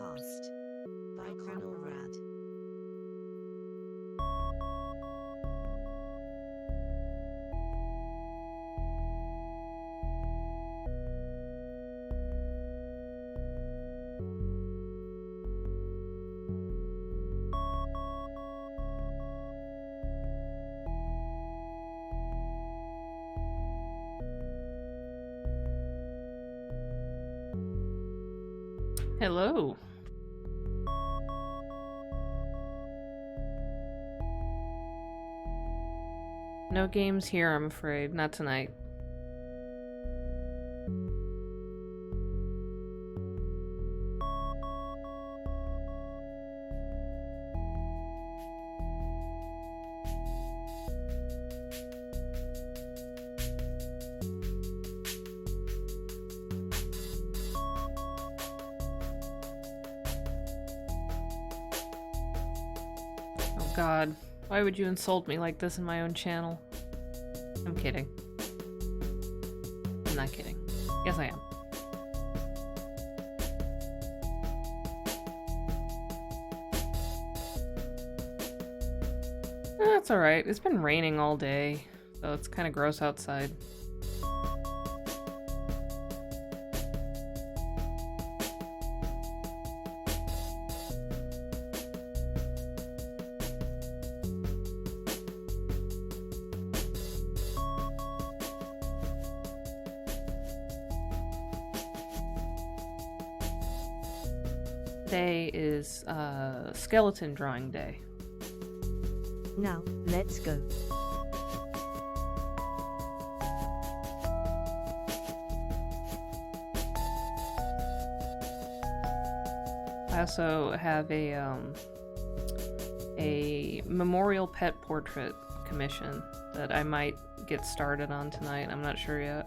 Podcast by Colonel Rad. Hello. No games here, I'm afraid. Not tonight. God, why would you insult me like this in my own channel? I'm kidding. I'm not kidding. Yes, I am. That's alright. It's been raining all day, so it's kind of gross outside. Today is skeleton drawing day. Now, let's go. I also have a memorial pet portrait commission that I might get started on tonight. I'm not sure yet.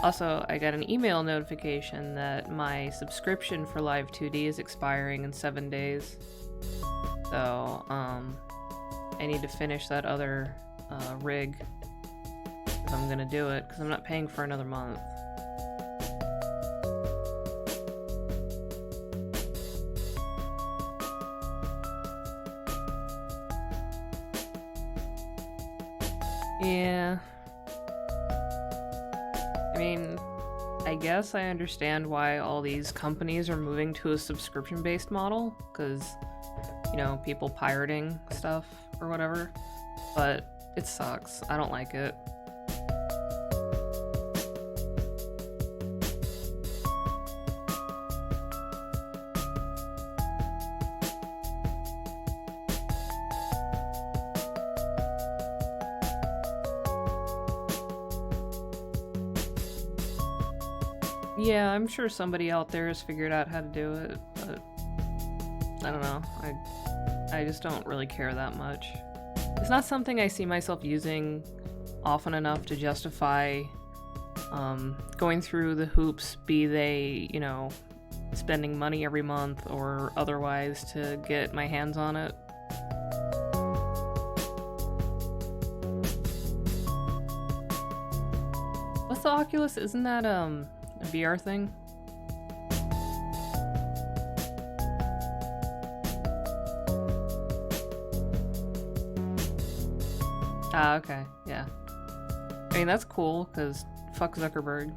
Also, I got an email notification that my subscription for live2D is expiring in 7 days. So, I need to finish that other rig if I'm gonna do it, because I'm not paying for another month. Yeah. I mean, I guess I understand why all these companies are moving to a subscription-based model, because, you know, people pirating stuff or whatever, but it sucks. I don't like it. Yeah, I'm sure somebody out there has figured out how to do it, but I don't know. I just don't really care that much. It's not something I see myself using often enough to justify going through the hoops, be they, you know, spending money every month or otherwise to get my hands on it. What's the Oculus? Isn't that a VR thing? Ah, okay, yeah. I mean, that's cool, because fuck Zuckerberg.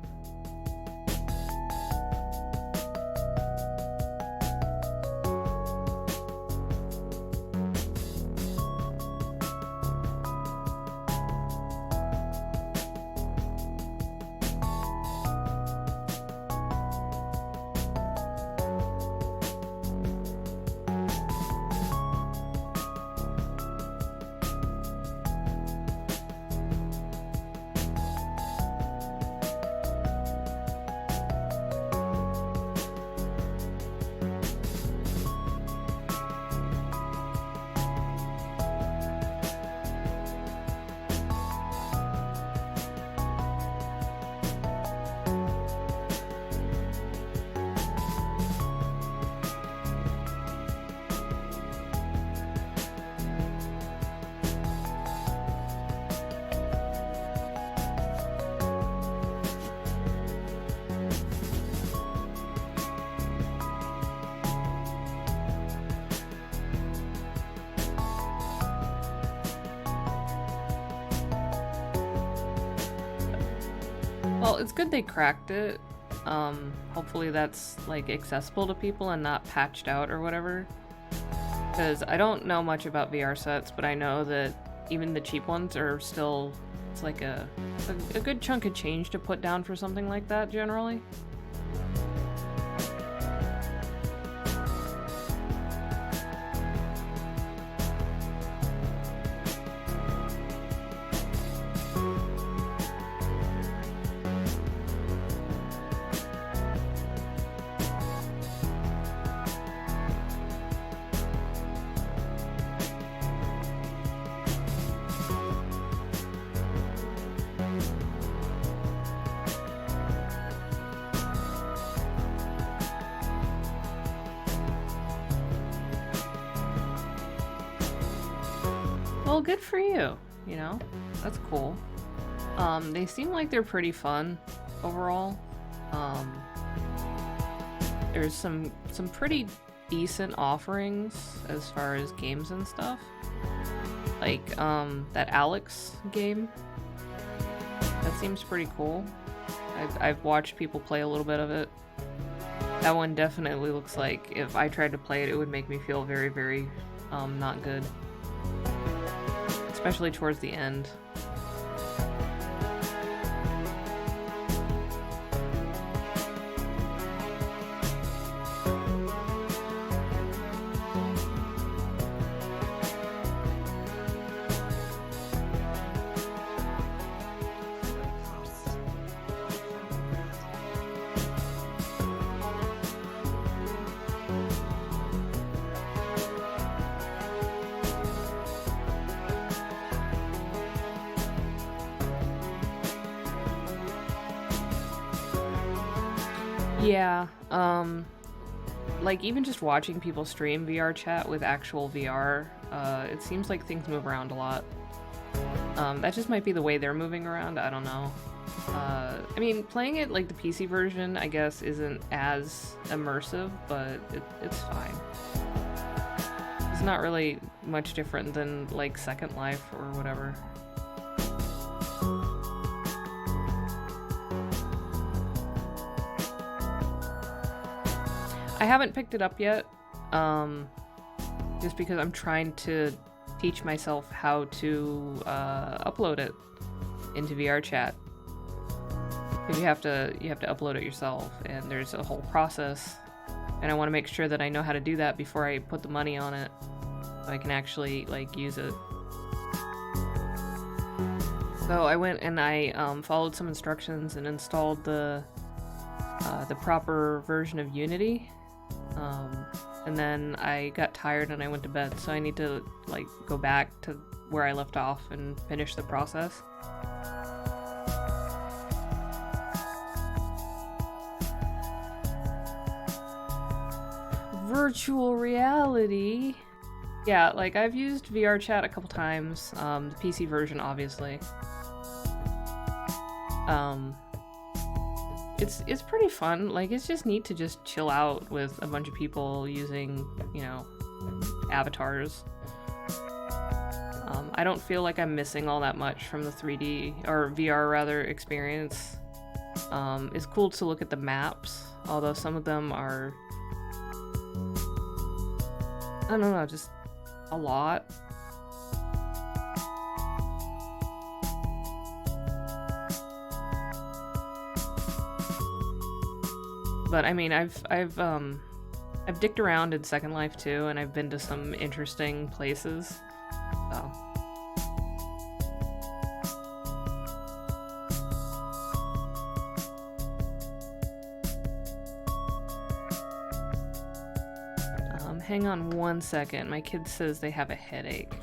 Well, it's good they cracked it. Hopefully that's like accessible to people and not patched out or whatever. Because I don't know much about VR sets, but I know that even the cheap ones are still, it's like a good chunk of change to put down for something like that generally. Well, good for you, you know? That's cool. They seem like they're pretty fun overall. There's some pretty decent offerings as far as games and stuff. Like, that Alex game. That seems pretty cool. I've watched people play a little bit of it. That one definitely looks like if I tried to play it, it would make me feel very, very, not good. Especially towards the end. Yeah, like even just watching people stream VR chat with actual VR, it seems like things move around a lot. That just might be the way they're moving around, I don't know. I mean, playing it like the PC version, I guess, isn't as immersive, but it's fine. It's not really much different than like Second Life or whatever. I haven't picked it up yet, just because I'm trying to teach myself how to upload it into VR chat. Because you have to upload it yourself, and there's a whole process, and I want to make sure that I know how to do that before I put the money on it, so I can actually like use it. So I went and I followed some instructions and installed the proper version of Unity. And then I got tired and I went to bed, so I need to like go back to where I left off and finish the process. Virtual reality. Yeah, like I've used VR chat a couple times, the PC version obviously. It's pretty fun. Like, it's just neat to just chill out with a bunch of people using, you know, avatars. I don't feel like I'm missing all that much from the 3D, or VR rather, experience. It's cool to look at the maps, although some of them are, I don't know, just a lot. But I mean, I've dicked around in Second Life too, and I've been to some interesting places. So. Hang on one second. My kid says they have a headache.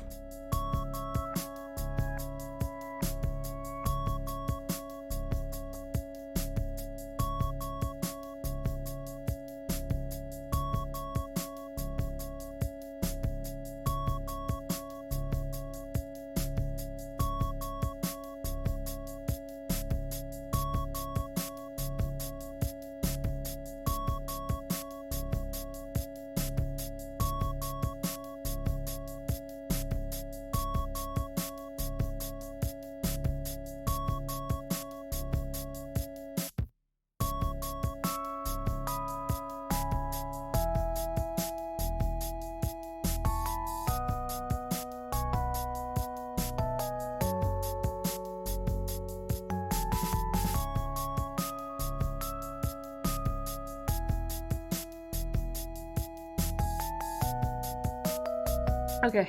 Okay,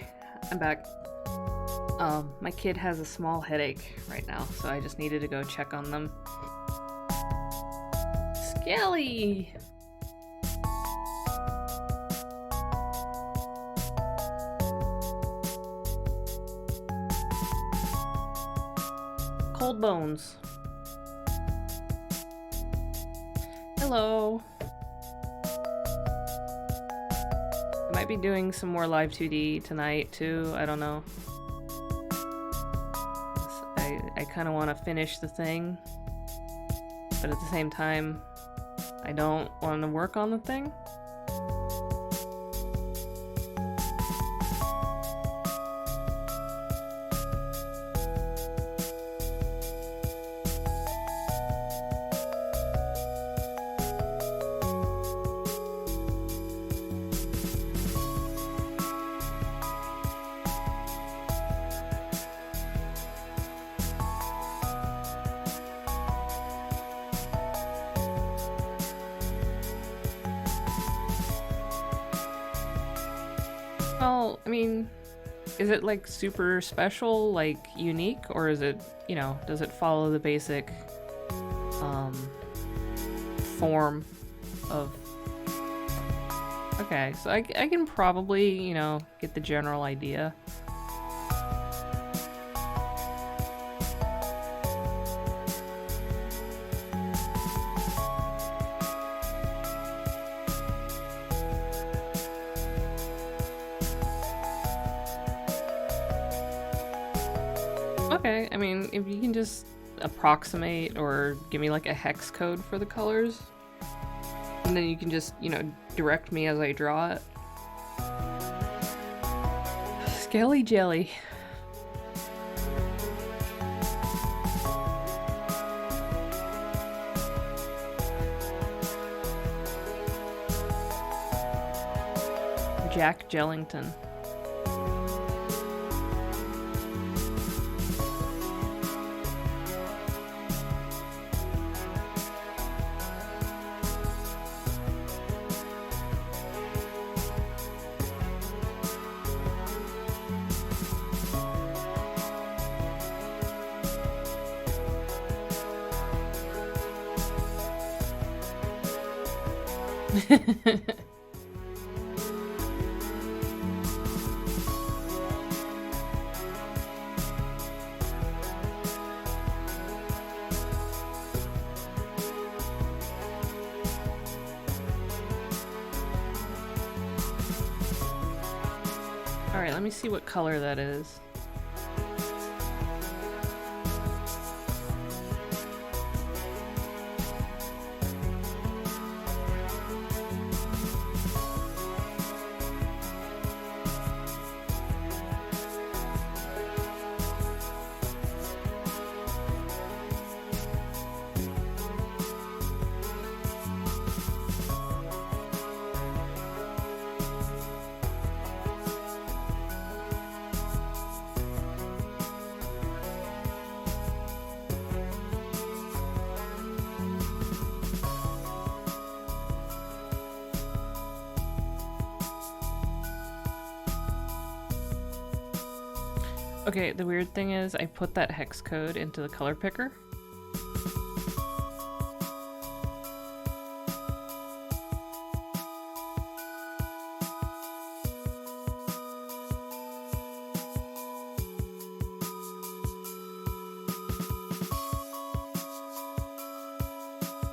I'm back. My kid has a small headache right now, so I just needed to go check on them. Skelly! Cold bones. Hello. I might be doing some more live2D tonight too, I don't know. I kind of want to finish the thing, but at the same time, I don't want to work on the thing. Well, I mean, is it like super special, like unique, or is it, you know, does it follow the basic form of... Okay, so I can probably, you know, get the general idea. Okay, I mean, if you can just approximate or give me like a hex code for the colors, and then you can just, you know, direct me as I draw it. Scaly jelly. Jack Jellington. Alright, let me see what color that is. Okay, the weird thing is I put that hex code into the color picker.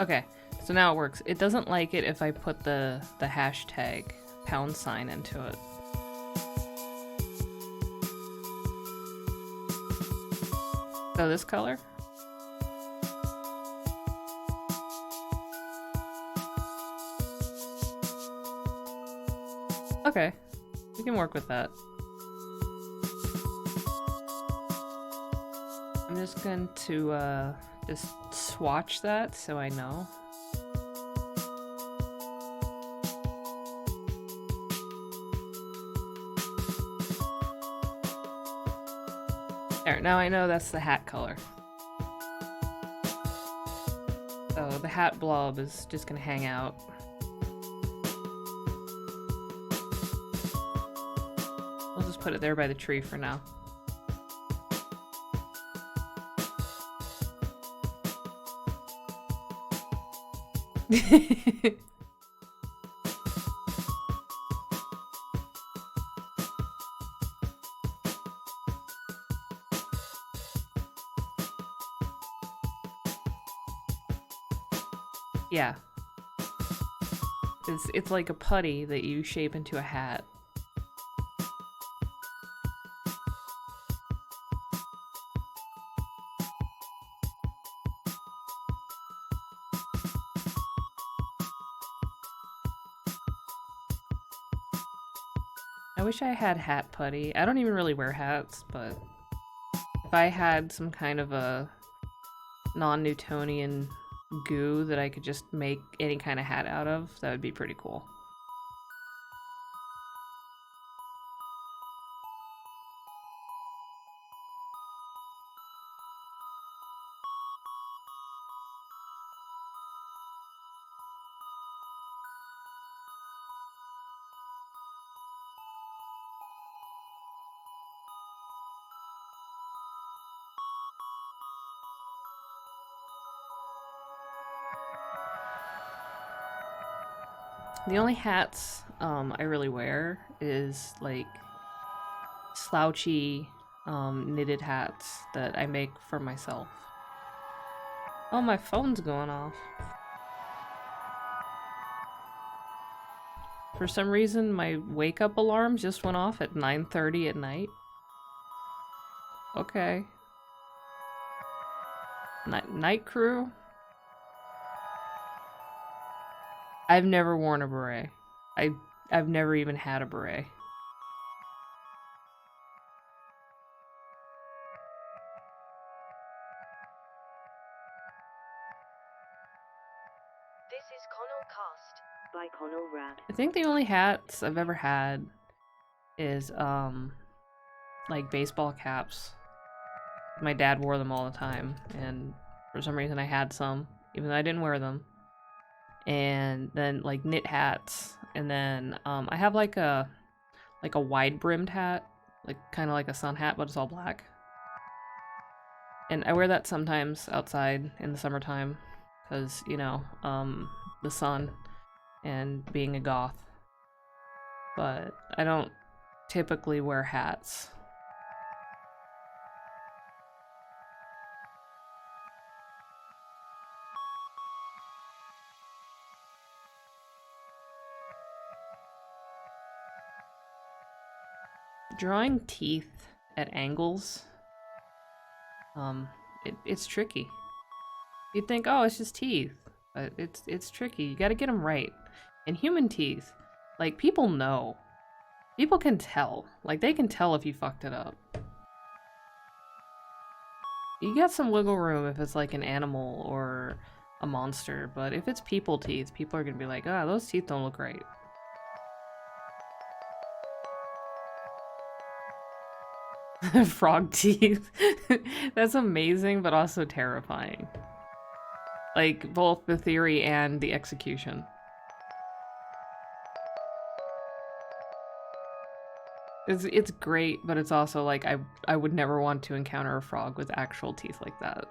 Okay, so now it works. It doesn't like it if I put the hashtag # into it. So this color? Okay, we can work with that. I'm just going to just swatch that so I know. There, now I know that's the hat color. So the hat blob is just gonna hang out. We'll just put it there by the tree for now. Yeah. It's like a putty that you shape into a hat. I wish I had hat putty. I don't even really wear hats, but if I had some kind of a non-Newtonian goo that I could just make any kind of hat out of, that would be pretty cool. The only hats I really wear is like slouchy knitted hats that I make for myself. Oh, my phone's going off. For some reason, my wake-up alarm just went off at 9:30 at night. Okay. Night crew? I've never worn a beret. I've never even had a beret. This is Connell Cast by Connell Rad. I think the only hats I've ever had is like baseball caps. My dad wore them all the time, and for some reason I had some, even though I didn't wear them. And then like knit hats, and then I have like a wide brimmed hat, like kind of like a sun hat, but it's all black. And I wear that sometimes outside in the summertime, because you know, the sun and being a goth. But I don't typically wear hats. Drawing teeth at angles, it's tricky. You'd think, oh, it's just teeth, but it's tricky. You gotta get them right. And human teeth, like, people know. People can tell. Like, they can tell if you fucked it up. You got some wiggle room if it's like an animal or a monster, but if it's people teeth, people are gonna be like, ah, those teeth don't look right. Frog teeth. That's amazing, but also terrifying. Like, both the theory and the execution. It's great, but it's also like, I would never want to encounter a frog with actual teeth like that.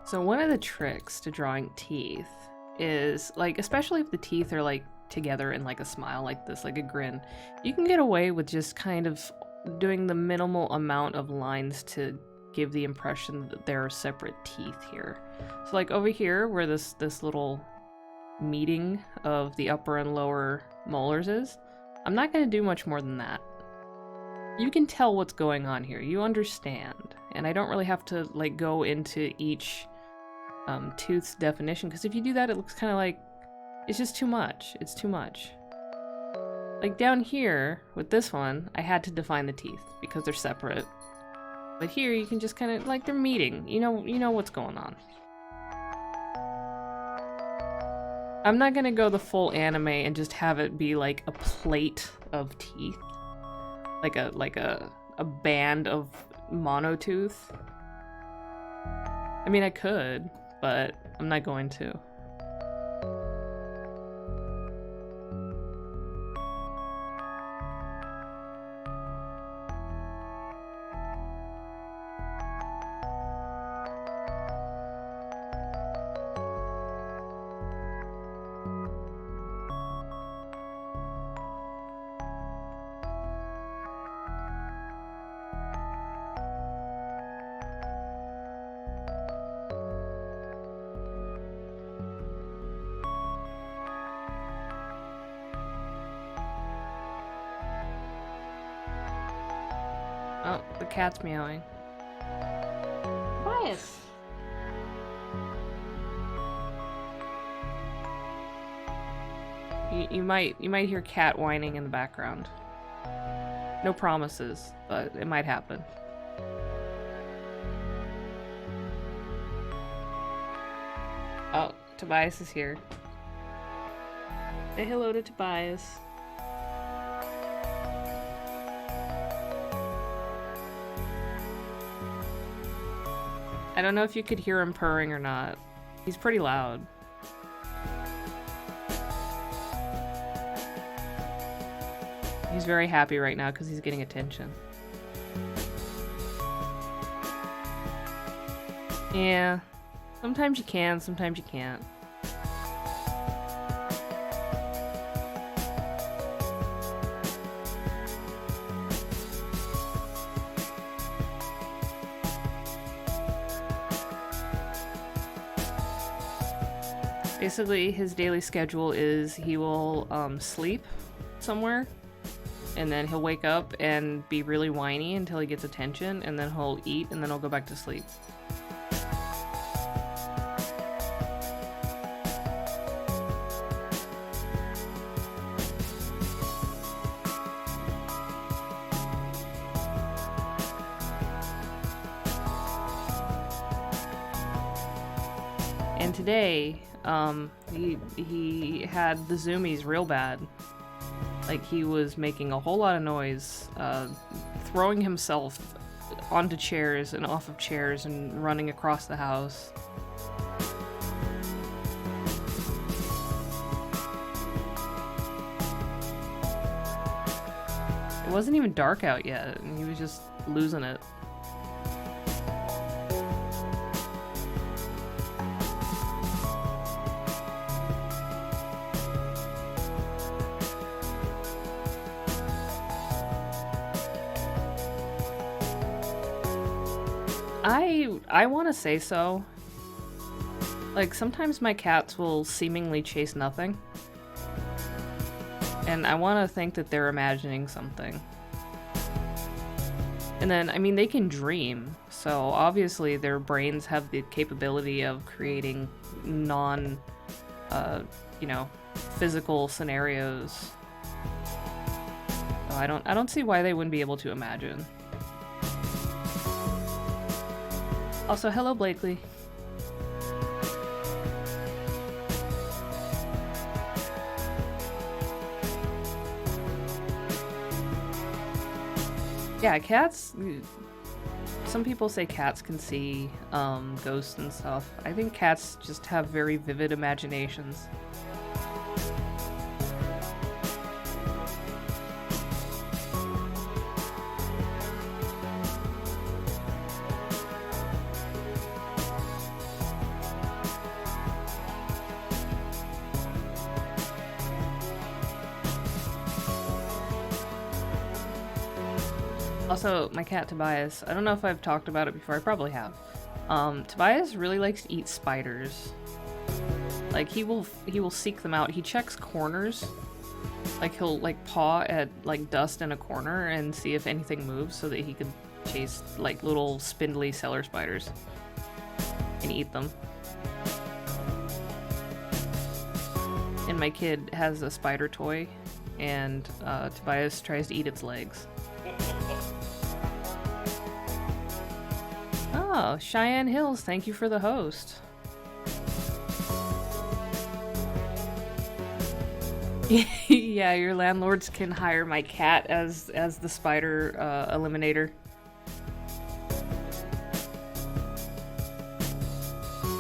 So one of the tricks to drawing teeth is, like, especially if the teeth are like together in like a smile like this, like a grin, you can get away with just kind of doing the minimal amount of lines to give the impression that there are separate teeth here. So like over here where this little meeting of the upper and lower molars is, I'm not going to do much more than that. You can tell what's going on here. You understand. And I don't really have to like go into each tooth's definition, because if you do that, it looks kind of like it's just too much. It's too much. Like down here with this one, I had to define the teeth because they're separate. But here you can just kind of like they're meeting. You know what's going on. I'm not gonna go the full anime and just have it be like a plate of teeth, like a band of monotooth. I mean, I could, but I'm not going to. Oh, the cat's meowing. Tobias! You might hear cat whining in the background. No promises, but it might happen. Oh, Tobias is here. Say hello to Tobias. I don't know if you could hear him purring or not. He's pretty loud. He's very happy right now because he's getting attention. Yeah. Sometimes you can, sometimes you can't. Basically, his daily schedule is he will sleep somewhere, and then he'll wake up and be really whiny until he gets attention, and then he'll eat, and then he'll go back to sleep. And today, he had the zoomies real bad. Like, he was making a whole lot of noise, throwing himself onto chairs and off of chairs and running across the house. It wasn't even dark out yet, and he was just losing it. I want to say so. Like, sometimes my cats will seemingly chase nothing. And I want to think that they're imagining something. And then, I mean, they can dream. So obviously their brains have the capability of creating physical scenarios. So I don't see why they wouldn't be able to imagine. Also, hello, Blakely. Yeah, cats... Some people say cats can see ghosts and stuff. I think cats just have very vivid imaginations. Also, my cat Tobias, I don't know if I've talked about it before, I probably have. Tobias really likes to eat spiders. Like, he will seek them out. He checks corners. Like, he'll paw at dust in a corner and see if anything moves so that he can chase little spindly cellar spiders and eat them. And my kid has a spider toy, and Tobias tries to eat its legs. Oh, Cheyenne Hills, thank you for the host. Yeah, your landlords can hire my cat as the spider eliminator.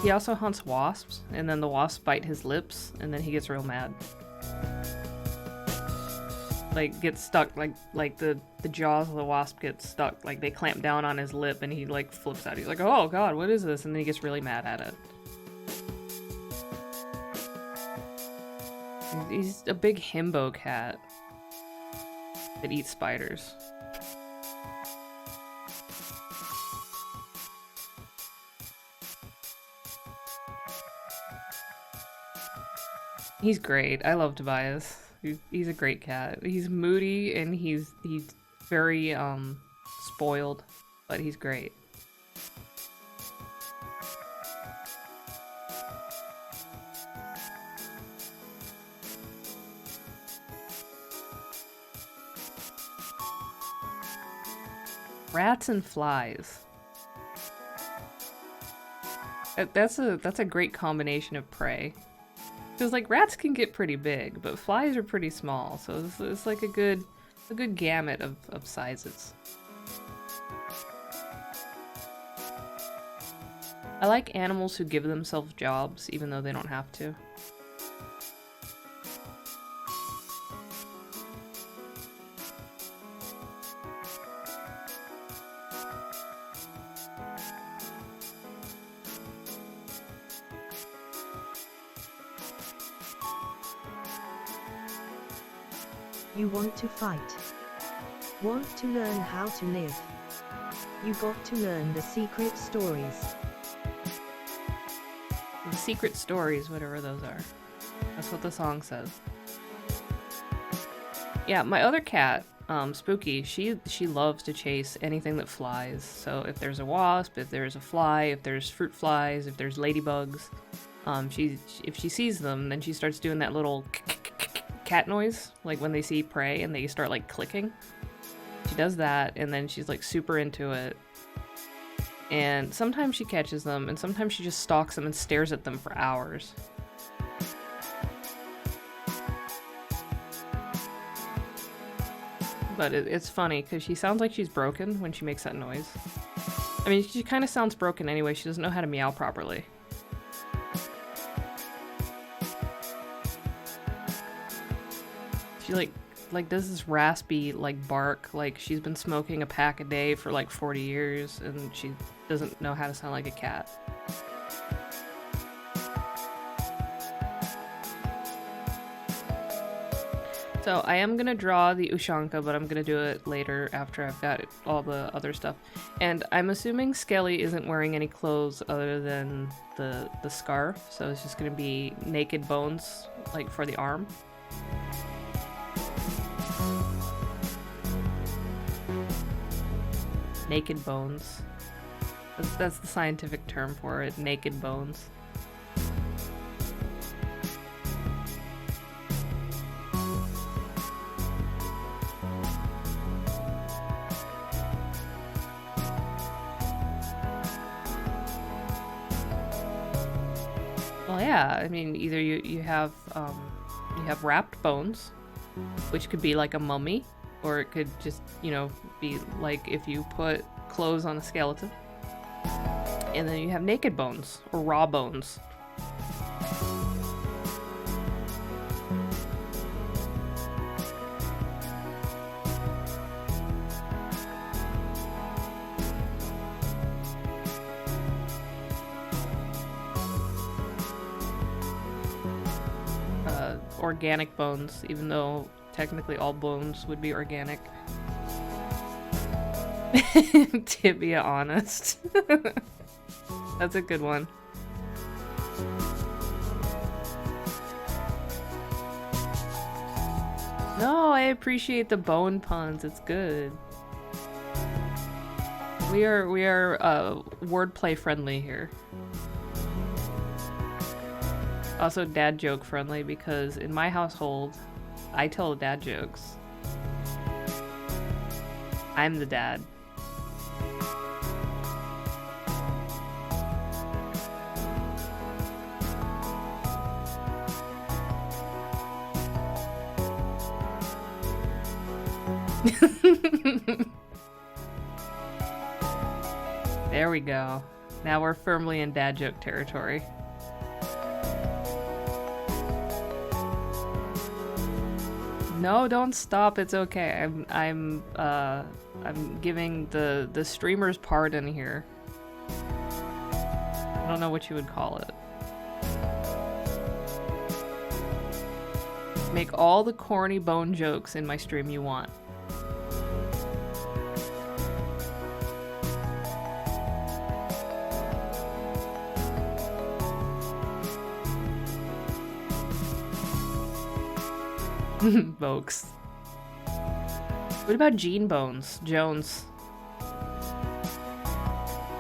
He also hunts wasps, and then the wasps bite his lips, and then he gets real mad. Like, gets stuck, like the jaws of the wasp get stuck, like they clamp down on his lip, and he like flips out. He's like, oh god, what is this? And then he gets really mad at it. He's a big himbo cat that eats spiders. He's great. I love Tobias. He's a great cat. He's moody and he's very spoiled, but he's great. Rats and flies. That's a great combination of prey. Because like rats can get pretty big, but flies are pretty small, so it's like a good gamut of sizes. I like animals who give themselves jobs even though they don't have to. You want to fight. Want to learn how to live. You got to learn the secret stories. The secret stories, whatever those are. That's what the song says. Yeah, my other cat, Spooky, she loves to chase anything that flies. So if there's a wasp, if there's a fly, if there's fruit flies, if there's ladybugs, if she sees them, then she starts doing that little cat noise, like when they see prey and they start like clicking. She does that, and then she's like super into it. And sometimes she catches them, and sometimes she just stalks them and stares at them for hours. But it's funny because she sounds like she's broken when she makes that noise. I mean, she kind of sounds broken anyway. She doesn't know how to meow properly. She like does this raspy like bark, like she's been smoking a pack a day for like 40 years and she doesn't know how to sound like a cat. So I am gonna draw the Ushanka, but I'm gonna do it later after I've got all the other stuff. And I'm assuming Skelly isn't wearing any clothes other than the scarf, so it's just gonna be naked bones like for the arm. Naked bones. That's the scientific term for it, naked bones. Well, yeah, I mean, either you have wrapped bones, which could be like a mummy, or it could just, you know, be like if you put clothes on a skeleton. And then you have naked bones, or raw bones. Organic bones, even though technically all bones would be organic. To be honest. That's a good one. No, I appreciate the bone puns. It's good. We are wordplay friendly here. Also dad joke friendly, because in my household, I tell dad jokes. I'm the dad. There we go. Now we're firmly in dad joke territory. No, don't stop. It's okay. I'm giving the streamer's pardon here. I don't know what you would call it. Make all the corny bone jokes in my stream you want. Folks. What about Gene Bones Jones?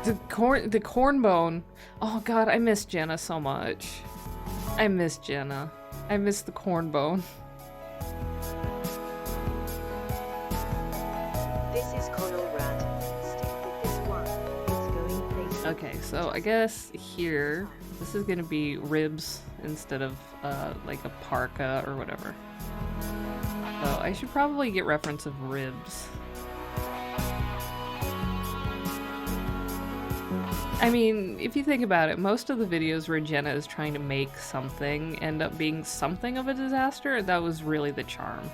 The corn bone. Oh god, I miss Jenna so much. I miss Jenna. I miss the corn bone. This is Conrad. Stick with this one. It's going places. Okay, so I guess here this is gonna be ribs instead of like a parka or whatever. So I should probably get reference of ribs. I mean, if you think about it, most of the videos where Jenna is trying to make something end up being something of a disaster, and that was really the charm.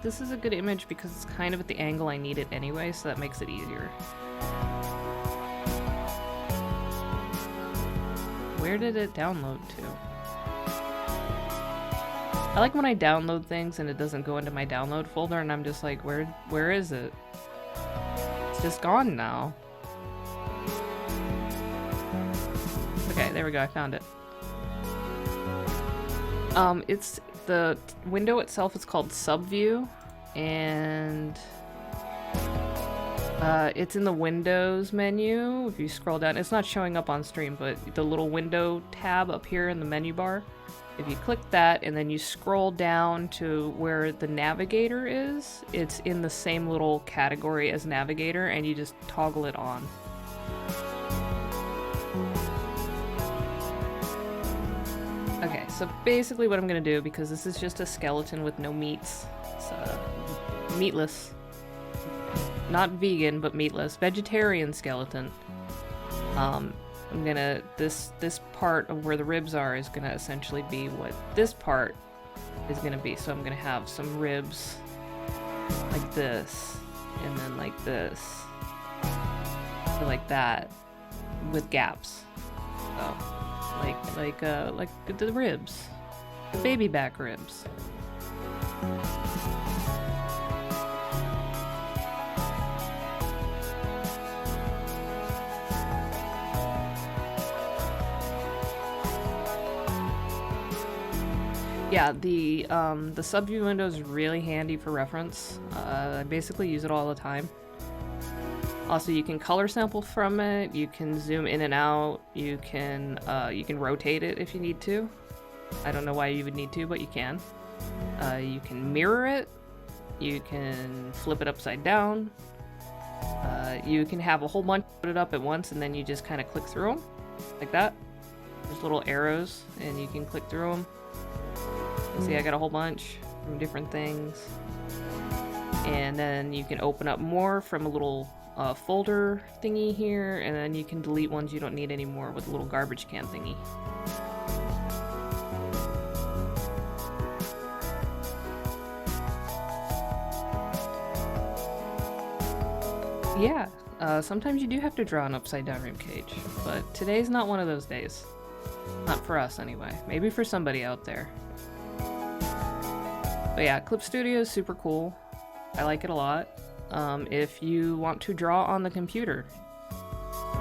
This is a good image because it's kind of at the angle I need it anyway, so that makes it easier. Where did it download to? I like when I download things and it doesn't go into my download folder and I'm just like, where is it? It's just gone now. Okay, there we go, I found it. It's the window itself is called Subview, and it's in the Windows menu. If you scroll down, it's not showing up on stream, but the little window tab up here in the menu bar, if you click that and then you scroll down to where the navigator is, it's in the same little category as navigator, and you just toggle it on. Okay, so basically what I'm gonna do, because this is just a skeleton with no meats, it's meatless, not vegan, but meatless, vegetarian skeleton. I'm gonna, this part of where the ribs are is gonna essentially be what this part is gonna be. So I'm gonna have some ribs like this, and then like this, so like that, with gaps. So. Like the ribs. The baby back ribs. Yeah, the subview window is really handy for reference. I basically use it all the time. Also, you can color sample from it, you can zoom in and out, you can rotate it if you need to. I don't know why you would need to, but you can. You can mirror it, you can flip it upside down, you can have a whole bunch put it up at once and then you just kind of click through them, like that. There's little arrows and you can click through them. You see I got a whole bunch from different things. And then you can open up more from a little folder thingy here, and then you can delete ones you don't need anymore with a little garbage can thingy. Yeah, sometimes you do have to draw an upside down ribcage, but today's not one of those days. Not for us anyway. Maybe for somebody out there. But yeah, Clip Studio is super cool. I like it a lot. If you want to draw on the computer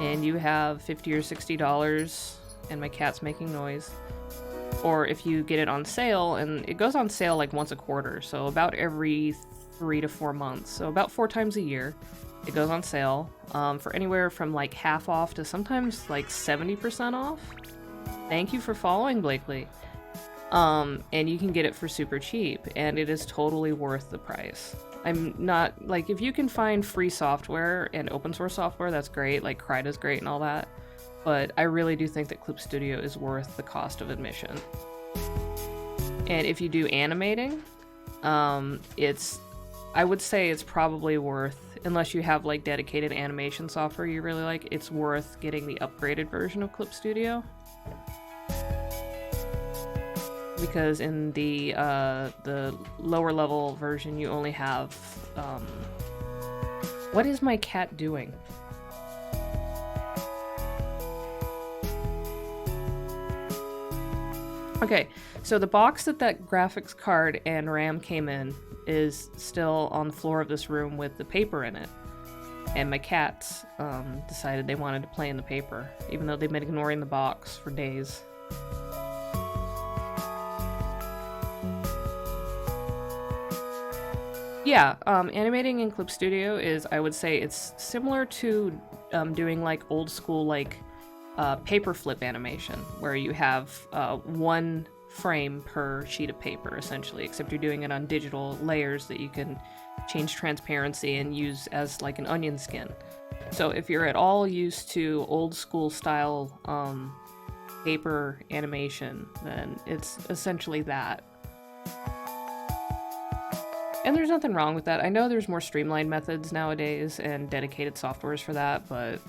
and you have $50 or $60, and my cat's making noise, or if you get it on sale, and it goes on sale like once a quarter, so about every 3 to 4 months, so about 4 times a year. It goes on sale for anywhere from like half off to sometimes like 70% off. Thank you for following, Blakely. And you can get it for super cheap, and it is totally worth the price. I'm not, like, if you can find free software and open source software, that's great, like Kryda's great and all that, but I really do think that Clip Studio is worth the cost of admission. And if you do animating, I would say it's probably worth, unless you have like dedicated animation software you really like, it's worth getting the upgraded version of Clip Studio. Because in the lower level version, you only have, what is my cat doing? Okay, so the box that graphics card and RAM came in is still on the floor of this room with the paper in it. And my cats decided they wanted to play in the paper, even though they've been ignoring the box for days. Yeah, animating in Clip Studio is, I would say, it's similar to doing like old school like paper flip animation, where you have one frame per sheet of paper, essentially, except you're doing it on digital layers that you can change transparency and use as like an onion skin. So if you're at all used to old school style paper animation, then it's essentially that. And there's nothing wrong with that. I know there's more streamlined methods nowadays and dedicated softwares for that, but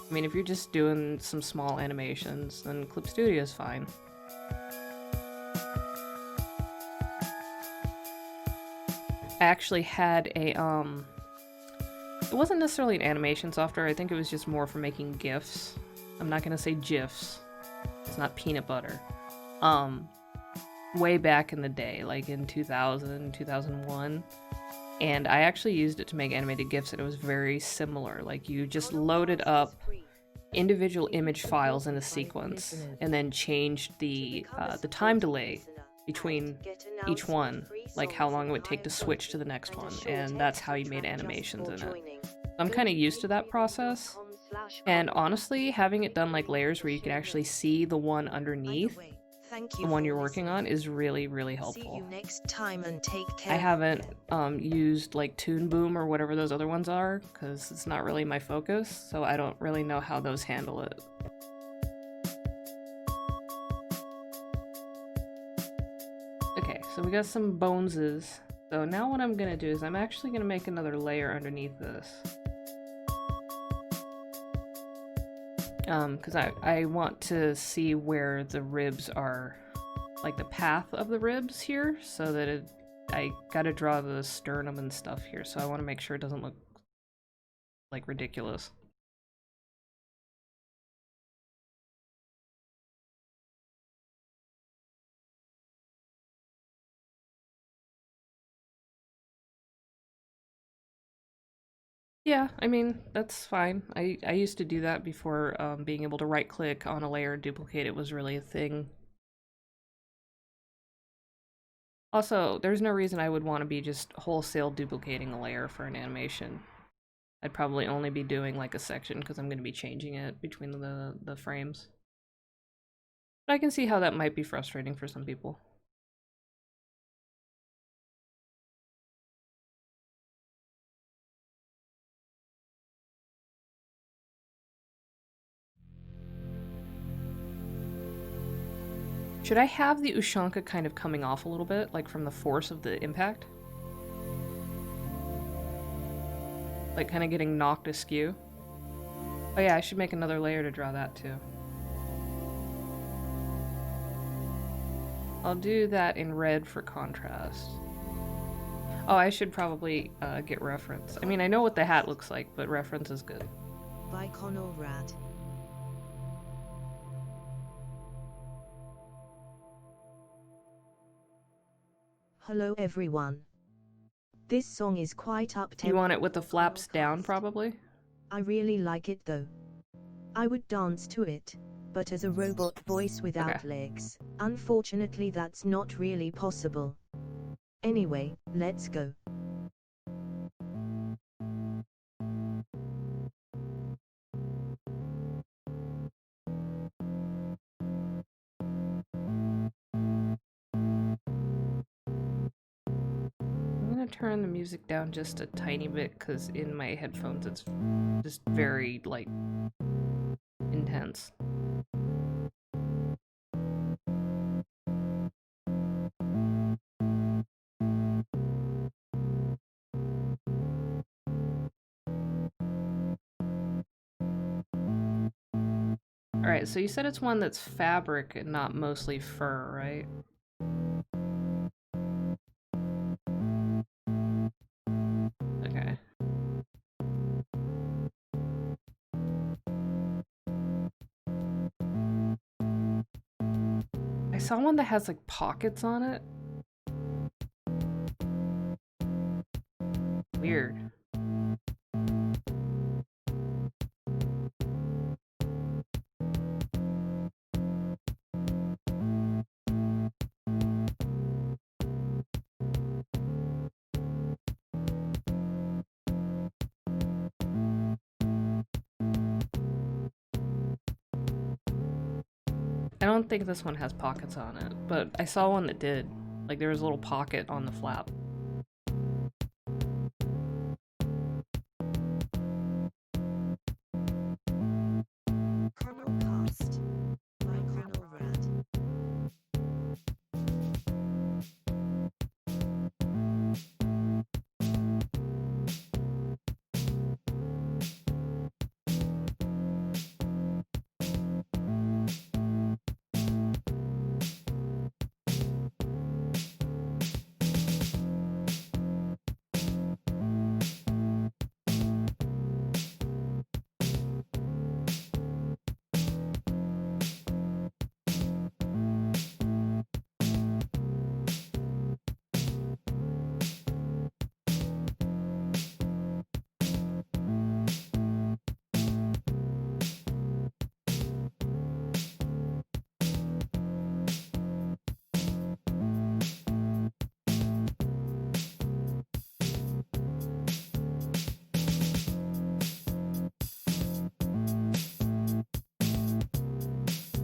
I mean, if you're just doing some small animations, then Clip Studio is fine. I actually had a, it wasn't necessarily an animation software, I think it was just more for making GIFs. I'm not gonna say GIFs. It's not peanut butter. Way back in the day, like in 2000, 2001. And I actually used it to make animated GIFs, and it was very similar. Like, you just loaded up individual image files in a sequence, and then changed the time delay between each one, like how long it would take to switch to the next one, and that's how you made animations in it. I'm kind of used to that process, and honestly, having it done like layers where you can actually see the one underneath the one you're working on is really, really helpful. See you next time and take care. I haven't used like Toon Boom or whatever those other ones are, because it's not really my focus, so I don't really know how those handle it. Okay, so we got some boneses. So now what I'm gonna do is I'm actually gonna make another layer underneath this. Because I want to see where the ribs are, like the path of the ribs here, so that I gotta draw the sternum and stuff here, so I want to make sure it doesn't look like ridiculous. Yeah, I mean, that's fine. I used to do that before being able to right-click on a layer and duplicate it was really a thing. Also, there's no reason I would want to be just wholesale duplicating a layer for an animation. I'd probably only be doing like a section because I'm going to be changing it between the frames. But I can see how that might be frustrating for some people. Should I have the Ushanka kind of coming off a little bit, like from the force of the impact? Like kind of getting knocked askew? Oh yeah, I should make another layer to draw that too. I'll do that in red for contrast. Oh, I should probably get reference. I mean, I know what the hat looks like, but reference is good. By Connor Rad. Hello everyone. This song is quite up-tempo. You want it with the flaps down, probably? I really like it though. I would dance to it, but as a robot voice without legs. Unfortunately, that's not really possible. Anyway, let's go. turn the music down just a tiny bit because in my headphones it's just very, like, intense. Alright, so you said it's one that's fabric and not mostly fur, right? Okay. I saw one that has, like, pockets on it. Weird. I don't think this one has pockets on it, but I saw one that did. Like, there was a little pocket on the flap. Chronocast by Chronorad.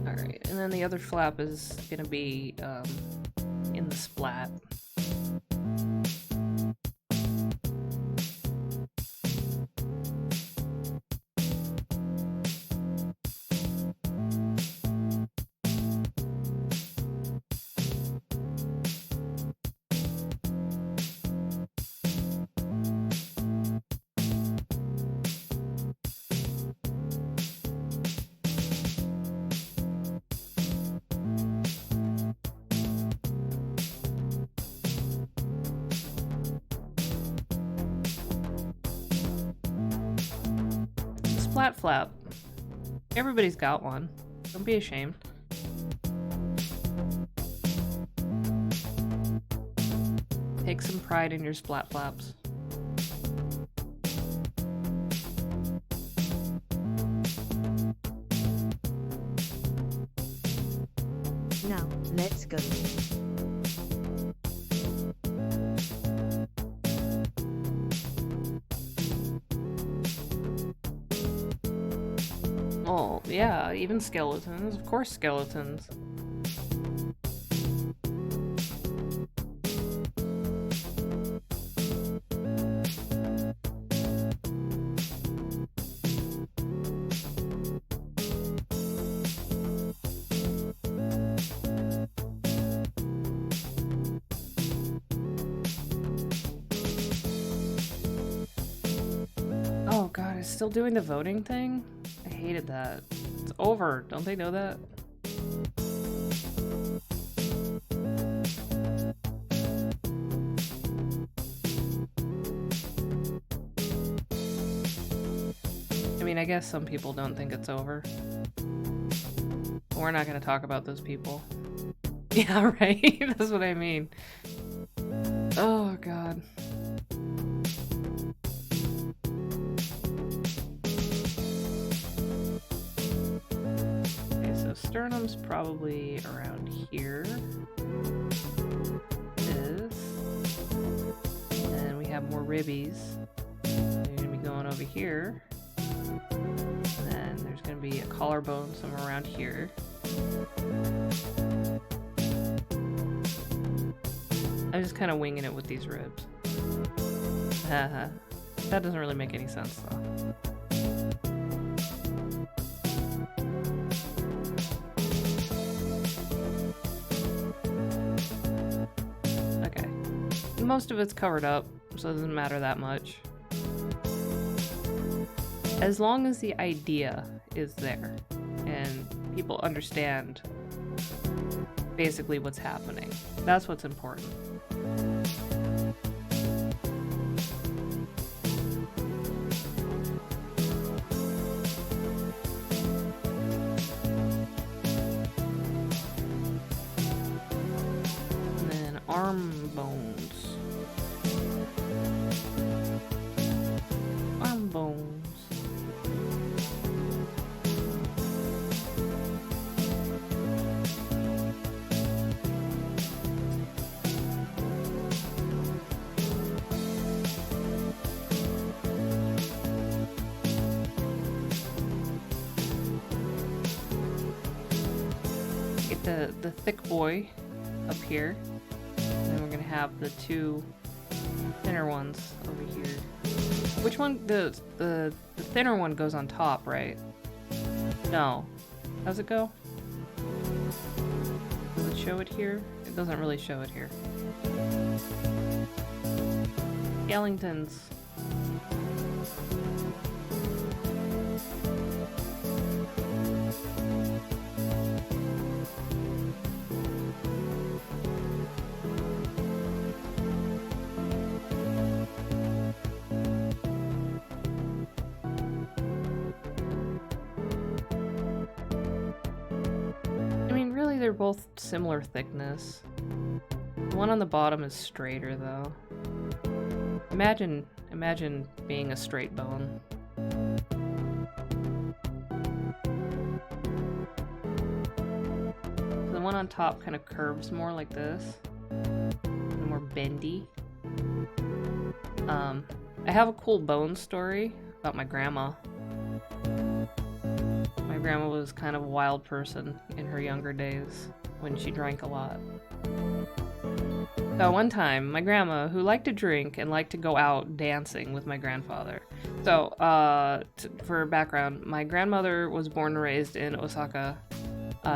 Alright, and then the other flap is gonna be in the splat. Splat flap. Everybody's got one. Don't be ashamed. Take some pride in your splat flaps. Now, let's go. Oh, yeah, even skeletons. Of course, skeletons. Oh god, it's still doing the voting thing? I hated that. It's over. Don't they know that? I mean, I guess some people don't think it's over. We're not gonna talk about those people. Yeah, right? That's what I mean. Oh god. Sternum's probably around here. This. And we have more ribbies. They're gonna be going over here. And then there's gonna be a collarbone somewhere around here. I'm just kind of winging it with these ribs. That doesn't really make any sense, though. Okay. Most of it's covered up, so it doesn't matter that much. As long as the idea is there and people understand basically what's happening, that's what's important. And then arm bones. Arm bones. Get the thick boy up here, and then we're gonna have the two thinner ones over here. Which one? The thinner one goes on top, right? No. How's it go? Does it show it here? It doesn't really show it here. Skellingtons. They're both similar thickness. The one on the bottom is straighter though. Imagine being a straight bone. So the one on top kind of curves more like this, and more bendy. I have a cool bone story about my grandma. My grandma was kind of a wild person in her younger days when she drank a lot. So one time, my grandma, who liked to drink and liked to go out dancing with my grandfather. So, for background, my grandmother was born and raised in Osaka,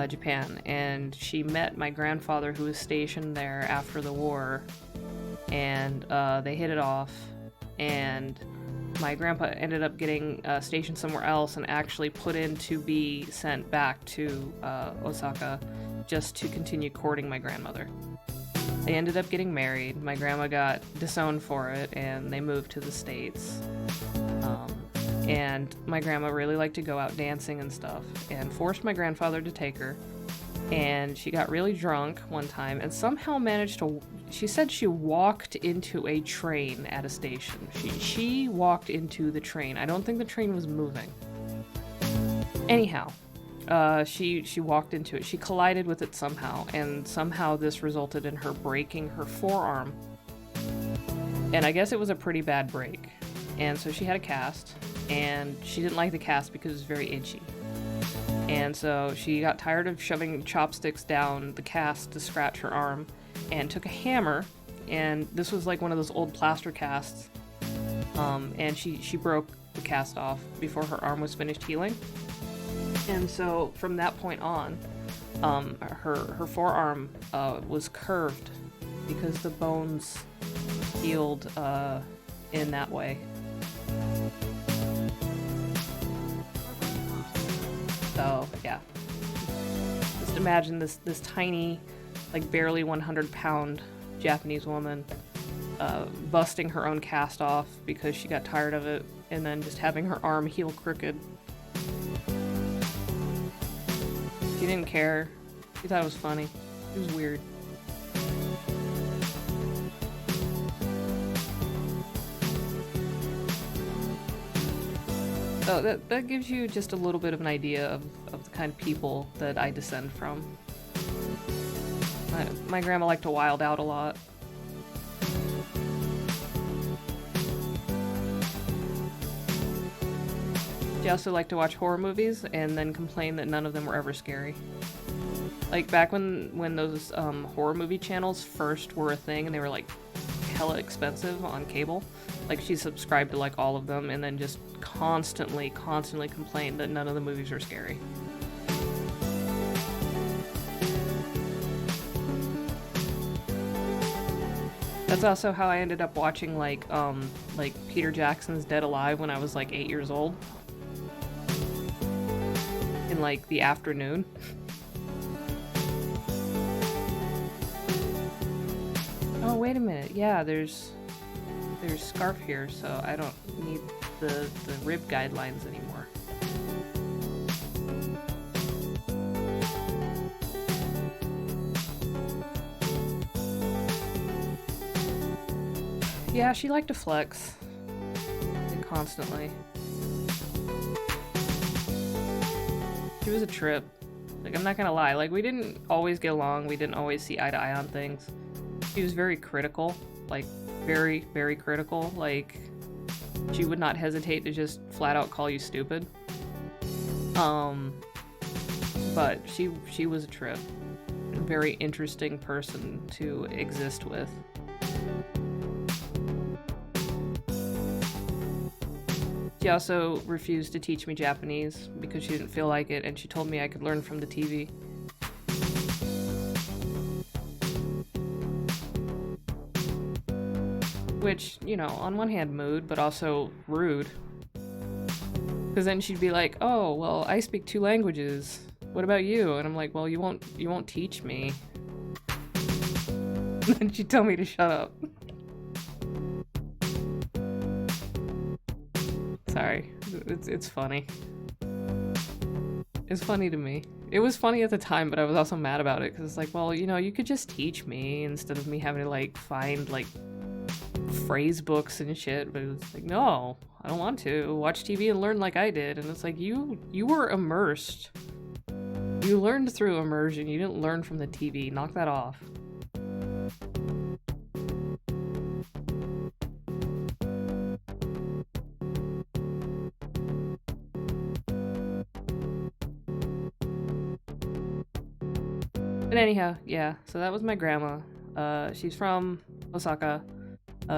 Japan, and she met my grandfather who was stationed there after the war, and they hit it off, and my grandpa ended up getting stationed somewhere else and actually put in to be sent back to Osaka just to continue courting my grandmother. They ended up getting married. My grandma got disowned for it and they moved to the States. And my grandma really liked to go out dancing and stuff and forced my grandfather to take her. And she got really drunk one time and somehow managed to... She said she walked into a train at a station. She walked into the train. I don't think the train was moving. Anyhow, she walked into it. She collided with it somehow, and somehow this resulted in her breaking her forearm. And I guess it was a pretty bad break. And so she had a cast, and she didn't like the cast because it was very itchy. And so she got tired of shoving chopsticks down the cast to scratch her arm, and took a hammer, and this was like one of those old plaster casts, and she broke the cast off before her arm was finished healing. And so from that point on, her forearm was curved because the bones healed in that way. So yeah, just imagine this tiny, like barely 100-pound Japanese woman busting her own cast off because she got tired of it, and then just having her arm heal crooked. She didn't care. She thought it was funny. It was weird. So that gives you just a little bit of an idea of the kind of people that I descend from. My grandma liked to wild out a lot. She also liked to watch horror movies and then complain that none of them were ever scary. Like back when those horror movie channels first were a thing and they were like hella expensive on cable. Like, she subscribed to like all of them and then just constantly complained that none of the movies were scary. That's also how I ended up watching like Peter Jackson's Dead Alive when I was like 8 years old. In like the afternoon. Oh, wait a minute. Yeah, there's scarf here, so I don't need the rib guidelines anymore. Yeah, she liked to flex. Constantly. She was a trip. Like, I'm not gonna lie, like, we didn't always get along, we didn't always see eye to eye on things. She was very critical, like, very, very critical. Like, she would not hesitate to just flat out call you stupid. But she was a trip. A very interesting person to exist with. She also refused to teach me Japanese because she didn't feel like it, and she told me I could learn from the TV. Which, you know, on one hand mood, but also rude. Because then she'd be like, oh, well, I speak 2 languages. What about you? And I'm like, well, you won't teach me. And then she'd tell me to shut up. Sorry, it's funny. It's funny to me. It was funny at the time, but I was also mad about it, because it's like, well, you know, you could just teach me instead of me having to, like, find, like, phrase books and shit. But it was like, no, I don't want to. Watch TV and learn like I did. And it's like, you were immersed. You learned through immersion. You didn't learn from the TV. Knock that off. But anyhow, yeah, so that was my grandma. She's from Osaka.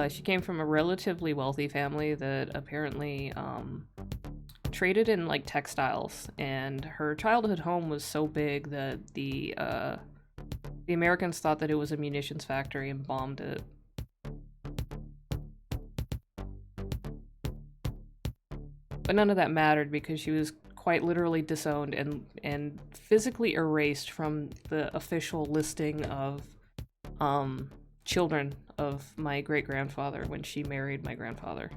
She came from a relatively wealthy family that apparently traded in like textiles, and her childhood home was so big that the Americans thought that it was a munitions factory and bombed it. But none of that mattered because she was quite literally disowned and physically erased from the official listing of children of my great-grandfather when she married my grandfather.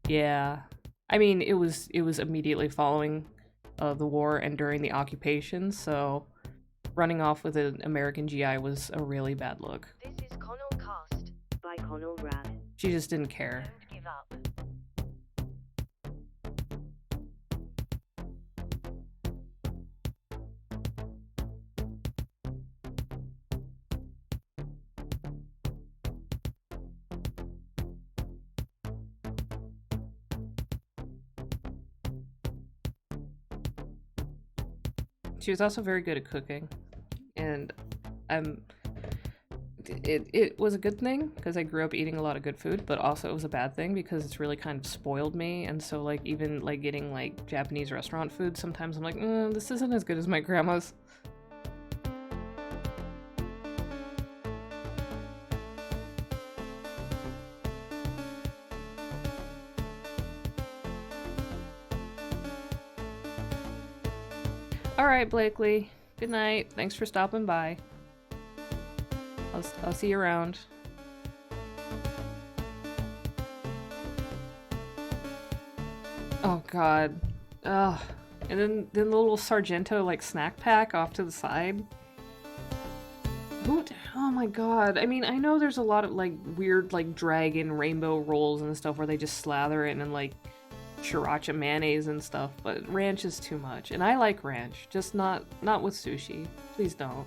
Yeah. I mean, it was immediately following the war and during the occupation, so running off with an American GI was a really bad look. This is Connell Cast by Connell Rad. She just didn't care. Don't give up. She was also very good at cooking, and it was a good thing because I grew up eating a lot of good food, but also it was a bad thing because it's really kind of spoiled me. And so, like, even like getting like Japanese restaurant food, sometimes I'm like, this isn't as good as my grandma's. Alright, Blakely. Good night. Thanks for stopping by. I'll see you around. Oh god. Ugh. And then the little Sargento like snack pack off to the side. Oh my god. I mean, I know there's a lot of like weird like dragon rainbow rolls and stuff where they just slather it in like sriracha mayonnaise and stuff, but ranch is too much. And I like ranch, just not with sushi. Please don't.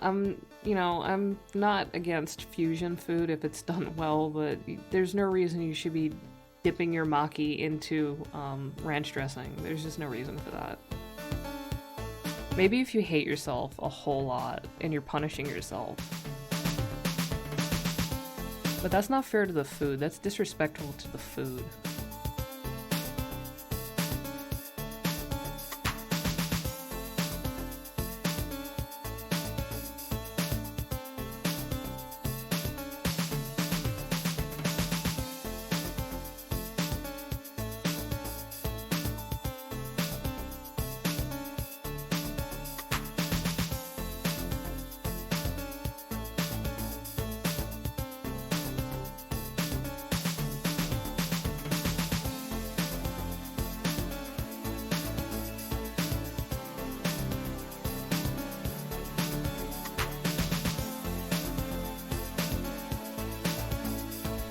I'm not against fusion food if it's done well, but there's no reason you should be dipping your maki into ranch dressing. There's just no reason for that. Maybe if you hate yourself a whole lot and you're punishing yourself. But that's not fair to the food. That's disrespectful to the food.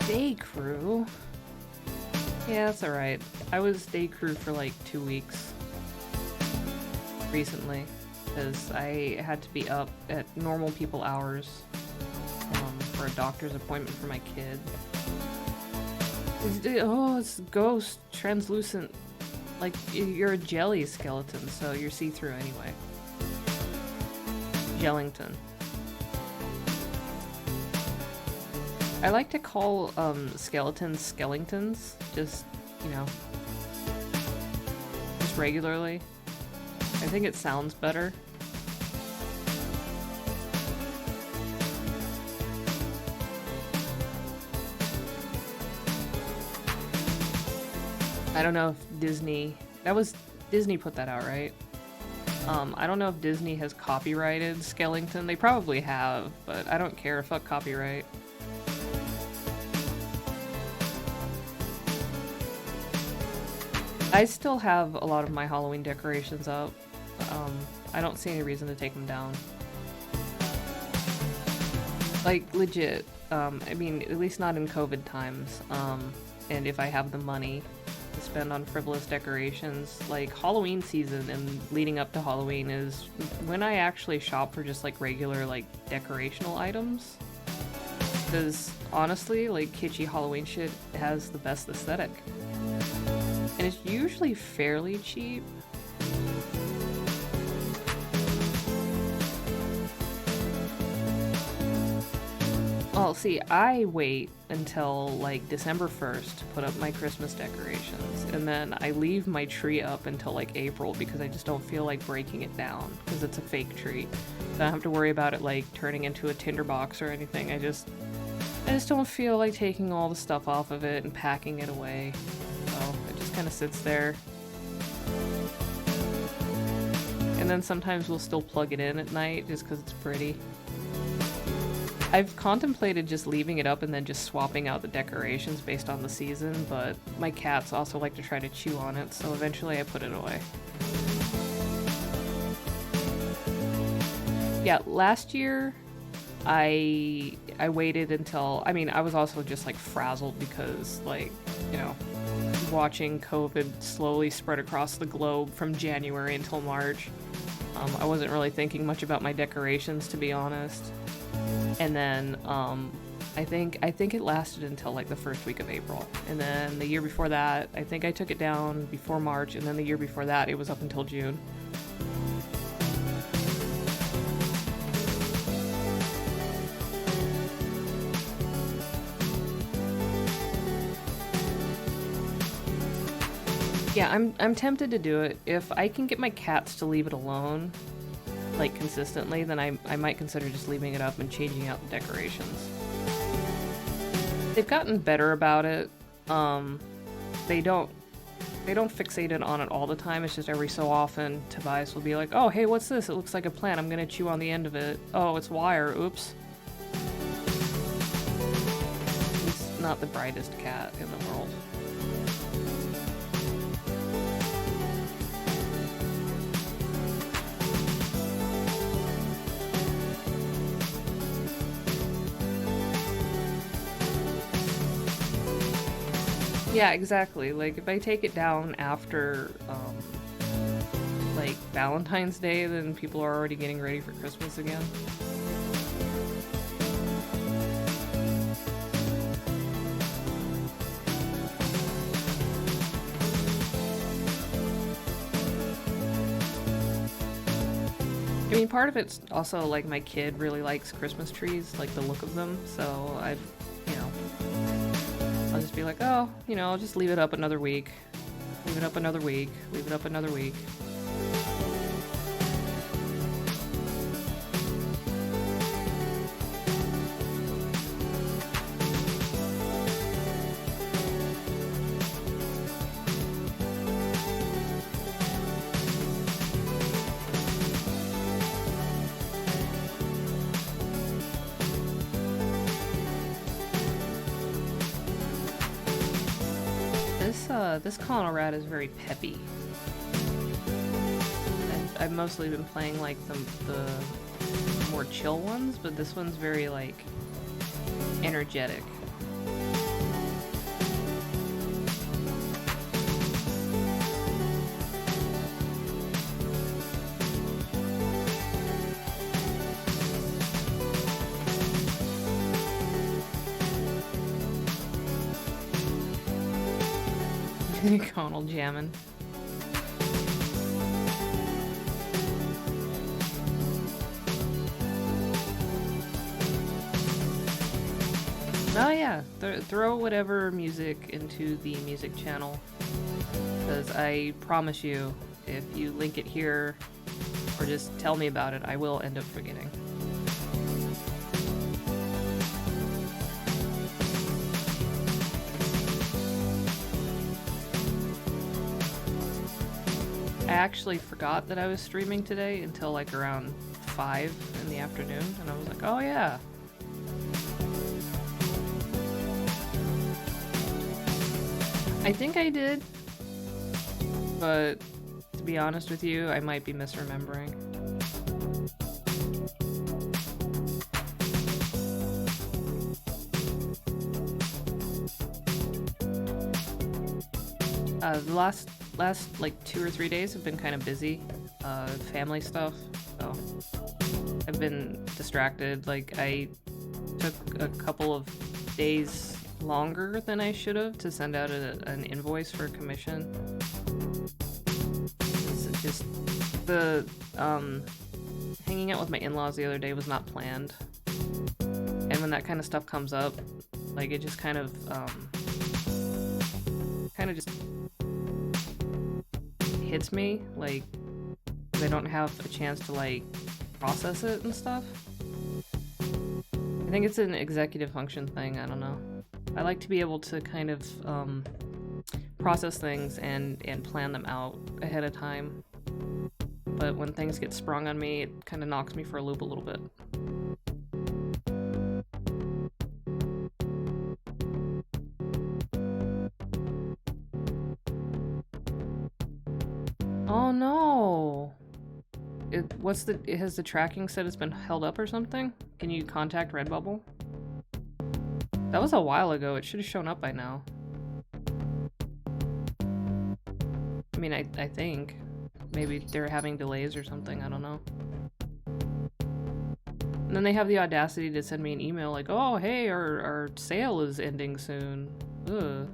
Day crew? Yeah, that's alright. I was day crew for like 2 weeks recently because I had to be up at normal people hours for a doctor's appointment for my kid. It's ghost, translucent. Like, you're a jelly skeleton, so you're see-through anyway. Jellington. I like to call skeletons skeletons, just, you know, just regularly. I think it sounds better. I don't know if Disney put that out, right? I don't know if Disney has copyrighted skeleton. They probably have, but I don't care. Fuck copyright. I still have a lot of my Halloween decorations up. I don't see any reason to take them down. Like, legit. I mean, at least not in COVID times. And if I have the money to spend on frivolous decorations, like, Halloween season and leading up to Halloween is when I actually shop for just, like, regular, like, decorational items. Because, honestly, like, kitschy Halloween shit has the best aesthetic. And it's usually fairly cheap. Oh, see, I wait until like December 1st to put up my Christmas decorations, and then I leave my tree up until like April because I just don't feel like breaking it down because it's a fake tree. I don't have to worry about it like turning into a tinderbox or anything. I just don't feel like taking all the stuff off of it and packing it away. So it just kind of sits there. And then sometimes we'll still plug it in at night just because it's pretty. I've contemplated just leaving it up and then just swapping out the decorations based on the season, but my cats also like to try to chew on it, so eventually I put it away. Yeah, last year I waited until, I mean, I was also just like frazzled because, like, you know, watching COVID slowly spread across the globe from January until March. I wasn't really thinking much about my decorations, to be honest. And then I think it lasted until like the first week of April. And then the year before that, I think I took it down before March, and then the year before that, it was up until June. Yeah, I'm tempted to do it. If I can get my cats to leave it alone, like consistently, then I might consider just leaving it up and changing out the decorations. They've gotten better about it. They don't fixate on it all the time. It's just every so often Tobias will be like, "Oh, hey, what's this? It looks like a plant. I'm gonna chew on the end of it. Oh, it's wire. Oops." He's not the brightest cat in the world. Yeah, exactly. Like, if I take it down after, like, Valentine's Day, then people are already getting ready for Christmas again. I mean, part of it's also like my kid really likes Christmas trees, like the look of them, so you know, I'll just be like, oh, you know, I'll just leave it up another week. Leave it up another week. Leave it up another week. This colonel rat is very peppy. I've mostly been playing like the more chill ones, but this one's very like energetic. Conal jamming. Oh yeah, throw whatever music into the music channel, because I promise you, if you link it here or just tell me about it, I will end up forgetting. I actually forgot that I was streaming today until like around 5 in the afternoon, and I was like, oh yeah. I think I did, but to be honest with you, I might be misremembering. The last like 2 or 3 days have been kind of busy, family stuff, so I've been distracted. Like, I took a couple of days longer than I should have to send out an invoice for a commission. It's just the hanging out with my in-laws the other day was not planned, and when that kind of stuff comes up, like, it just kind of just hits me, like, I don't have a chance to like process it and stuff. I think it's an executive function thing, I don't know. I like to be able to kind of process things and plan them out ahead of time, but when things get sprung on me, it kind of knocks me for a loop a little bit. Oh no! Has the tracking said it's been held up or something? Can you contact Redbubble? That was a while ago, it should have shown up by now. I mean, I think. Maybe they're having delays or something, I don't know. And then they have the audacity to send me an email like, oh hey, our sale is ending soon. Ugh.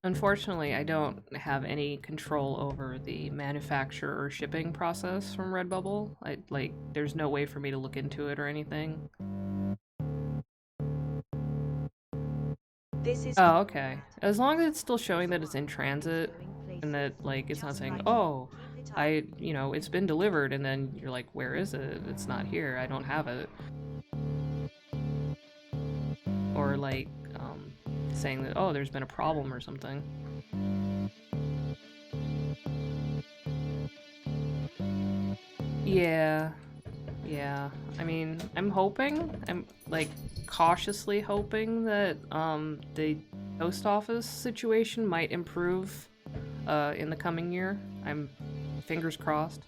Unfortunately, I don't have any control over the manufacture or shipping process from Redbubble. There's no way for me to look into it or anything. Oh, okay. As long as it's still showing that it's in transit, and that, like, it's not saying, oh, it's been delivered, and then you're like, where is it? It's not here, I don't have it. Or, like, saying that, oh, there's been a problem or something. Yeah. I mean, I'm like cautiously hoping that the post office situation might improve in the coming year. I'm fingers crossed.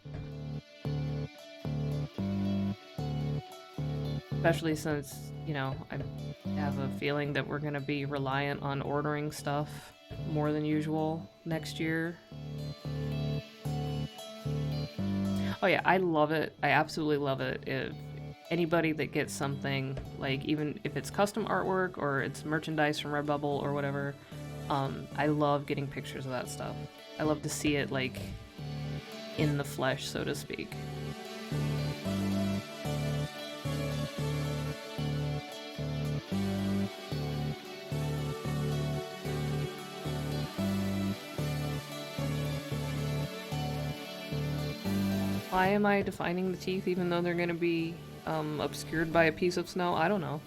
Especially since, I have a feeling that we're going to be reliant on ordering stuff more than usual next year. Oh yeah, I love it. I absolutely love it. If anybody that gets something, like even if it's custom artwork or it's merchandise from Redbubble or whatever, I love getting pictures of that stuff. I love to see it like in the flesh, so to speak. Why am I defining the teeth even though they're gonna be obscured by a piece of snow? I don't know.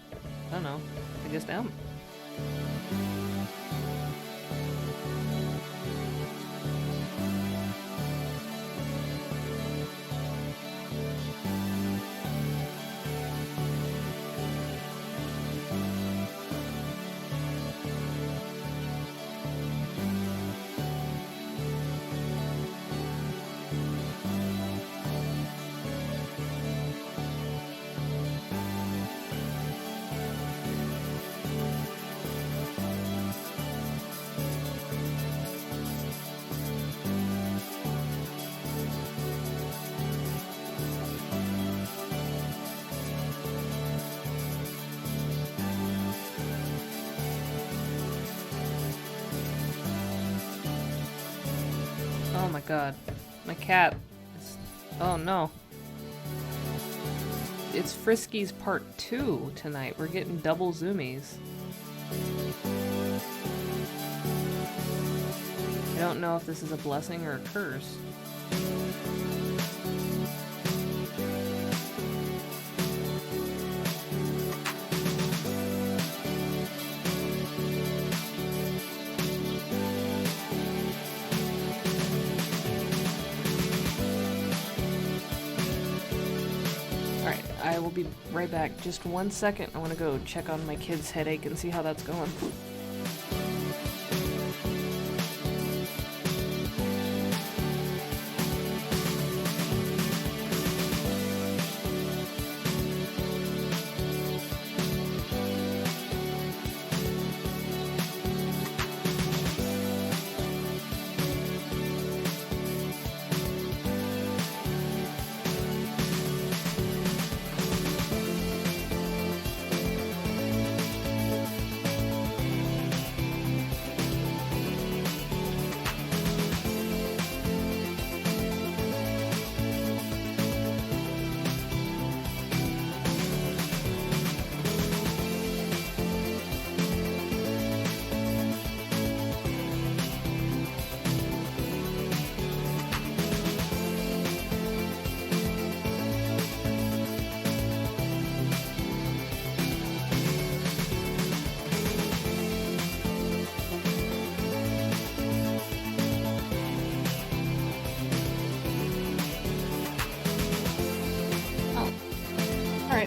I don't know. I just am. Oh my god. My cat is... Oh no. It's Frisky's part 2 tonight. We're getting double zoomies. I don't know if this is a blessing or a curse. I will be right back. Just 1 second. I want to go check on my kid's headache and see how that's going.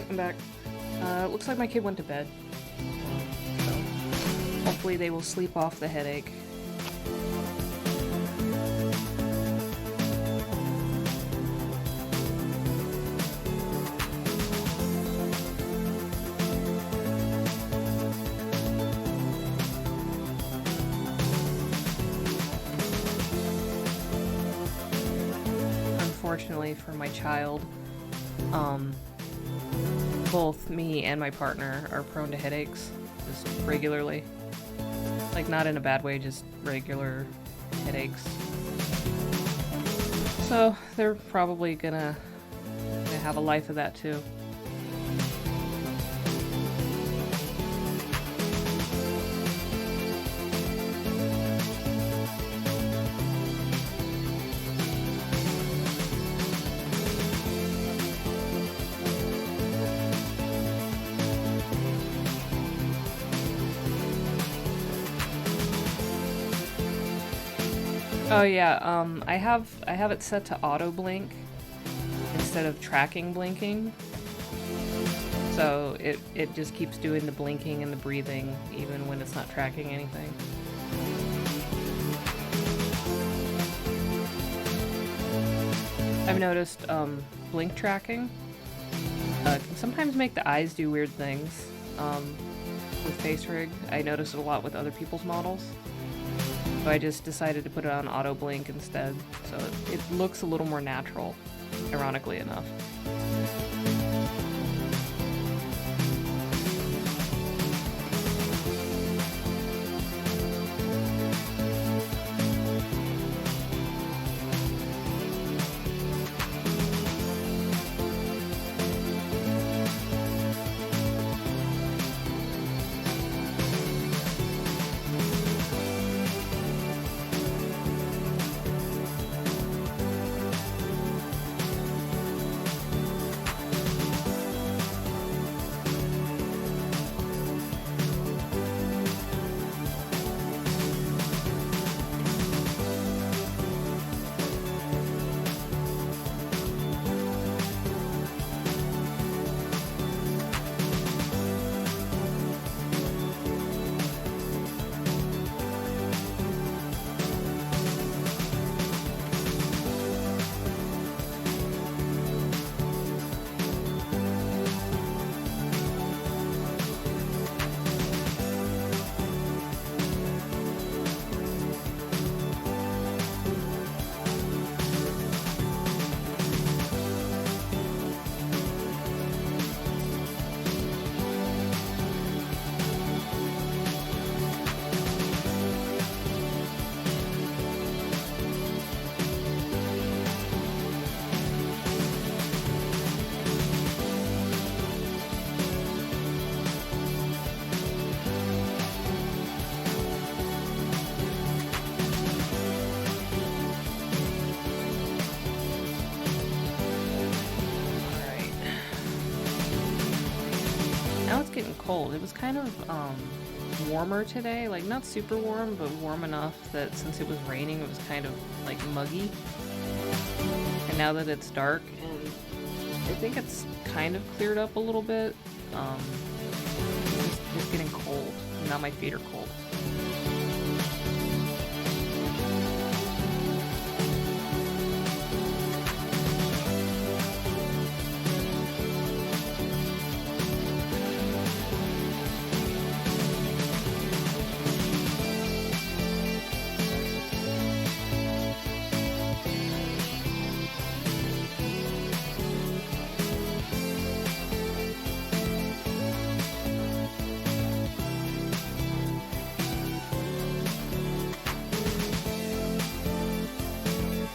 I'm back. Looks like my kid went to bed. So hopefully they will sleep off the headache. Unfortunately for my child, both me and my partner are prone to headaches, just regularly. Like, not in a bad way, just regular headaches. So, they're probably gonna have a life of that too. Oh yeah, I have it set to auto blink instead of tracking blinking. So it just keeps doing the blinking and the breathing even when it's not tracking anything. I've noticed blink tracking can sometimes make the eyes do weird things with face rig. I notice it a lot with other people's models. So I just decided to put it on auto blink instead, so it looks a little more natural, ironically enough. Getting cold. It was kind of warmer today, like not super warm, but warm enough that since it was raining it was kind of like muggy. And now that it's dark and I think it's kind of cleared up a little bit, it's getting cold. Now my feet are cold.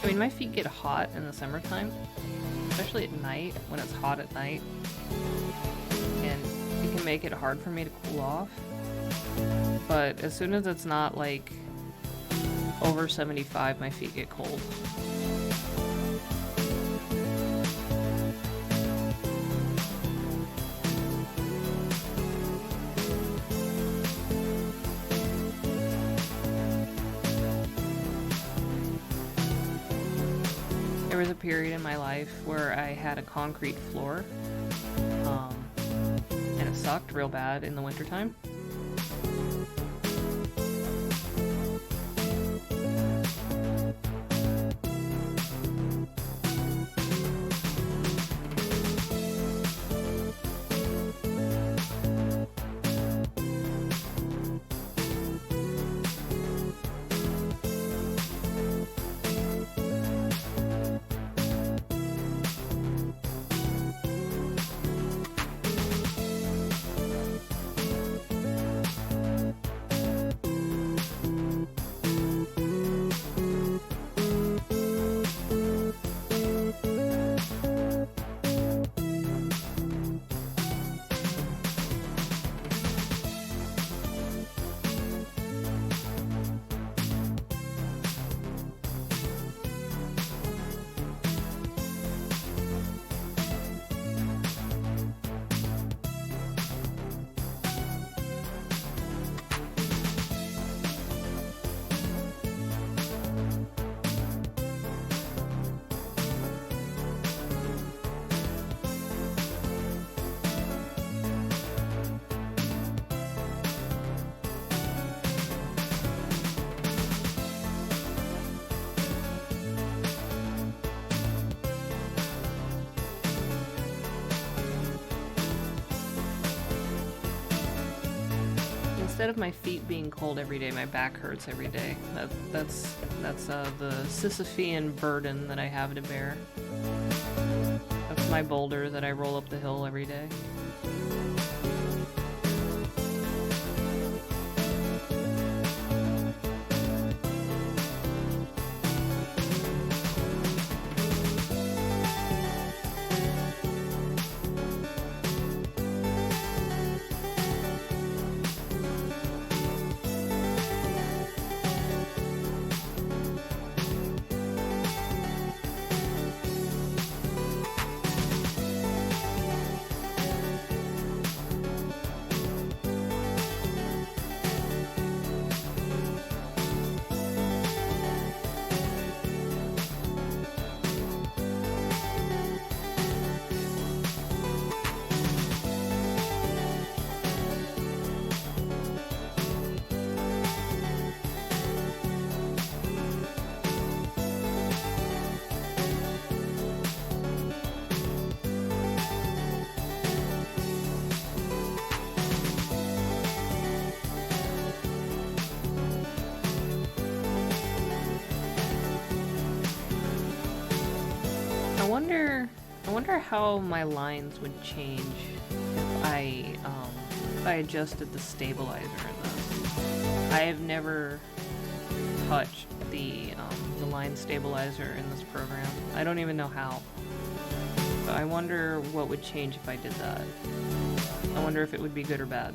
I mean, my feet get hot in the summertime, especially at night, when it's hot at night, and it can make it hard for me to cool off. But as soon as it's not like over 75, my feet get cold. There was a period in my life where I had a concrete floor, and it sucked real bad in the wintertime. instead of my feet being cold every day, my back hurts every day. That's the Sisyphean burden that I have to bear. That's my boulder that I roll up the hill every day. I wonder how my lines would change if I adjusted the stabilizer in this. I have never touched the line stabilizer in this program. I don't even know how. So I wonder what would change if I did that. I wonder if it would be good or bad.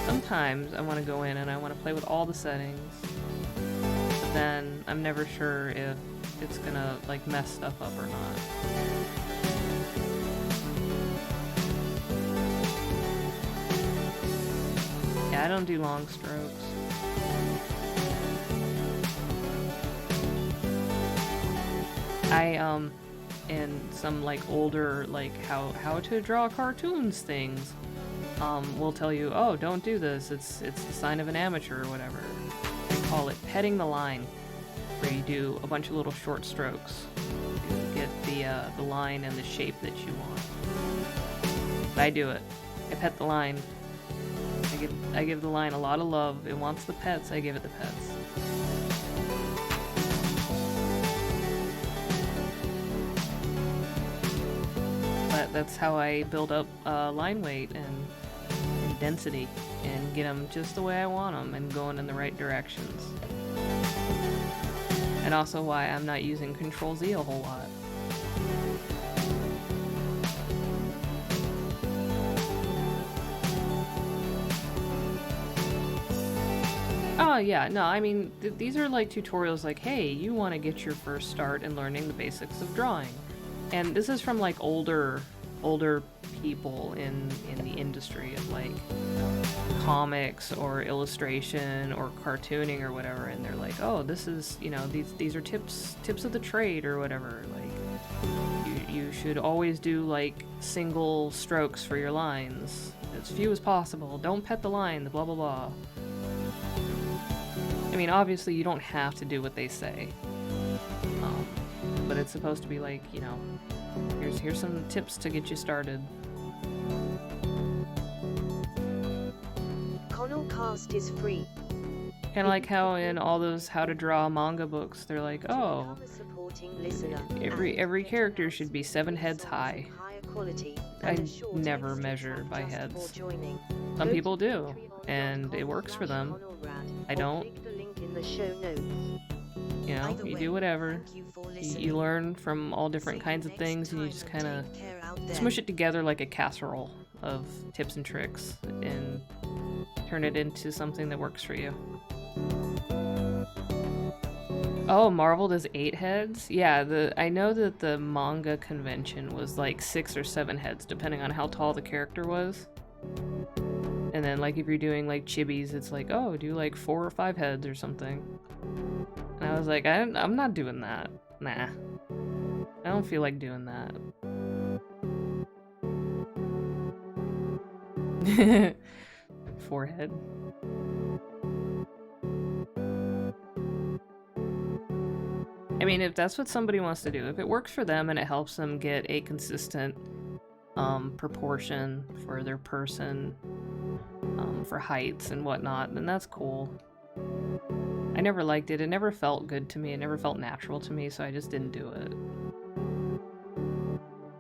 Sometimes I want to go in and I want to play with all the settings. Then I'm never sure if it's gonna like mess stuff up or not. Yeah, I don't do long strokes. In some like older like how to draw cartoons things, will tell you, oh, don't do this. It's the sign of an amateur or whatever. Call it petting the line, where you do a bunch of little short strokes to get the line and the shape that you want. But I do it. I pet the line. I give the line a lot of love. It wants the pets. I give it the pets. But that's how I build up line weight and density. And get them just the way I want them and going in the right directions. And also why I'm not using Control-Z a whole lot. Oh yeah, no, I mean, these are like tutorials like, hey, you want to get your first start in learning the basics of drawing. And this is from like older people in the industry of like comics or illustration or cartooning or whatever, and they're like, oh, this is, you know, these are tips of the trade or whatever. Like you should always do like single strokes for your lines, as few as possible. Don't pet the line, blah blah blah. I mean, obviously you don't have to do what they say, but it's supposed to be like, you know, here's some tips to get you started. Cast is free. Kind of like how in all those how to draw manga books, they're like, oh, every character should be 7 heads high. I never measure by heads. Some people do, and it works for them. I don't. You know, you do whatever. You learn from all different kinds of things, and you just kind of smush it together like a casserole of tips and tricks, and turn it into something that works for you. Oh, Marvel does 8 heads? Yeah, I know that the manga convention was like 6 or 7 heads, depending on how tall the character was. And then, like, if you're doing like chibis, it's like, oh, do like 4 or 5 heads or something. And I was like, I'm not doing that. Nah. I don't feel like doing that. Forehead. I mean, if that's what somebody wants to do, if it works for them and it helps them get a consistent proportion for their person, for heights and whatnot, and that's cool. I never liked it. It never felt good to me. It never felt natural to me, so I just didn't do it.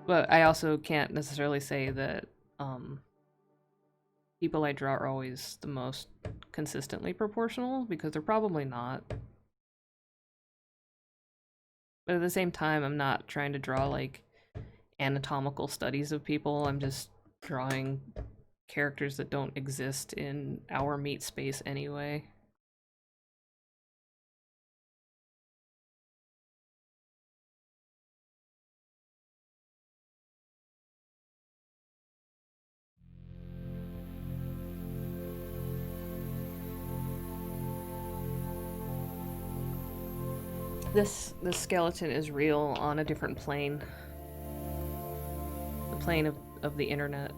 But I also can't necessarily say that people I draw are always the most consistently proportional, because they're probably not. But at the same time, I'm not trying to draw like anatomical studies of people. I'm just drawing characters that don't exist in our meat space anyway. This skeleton is real on a different plane. The plane of the internet.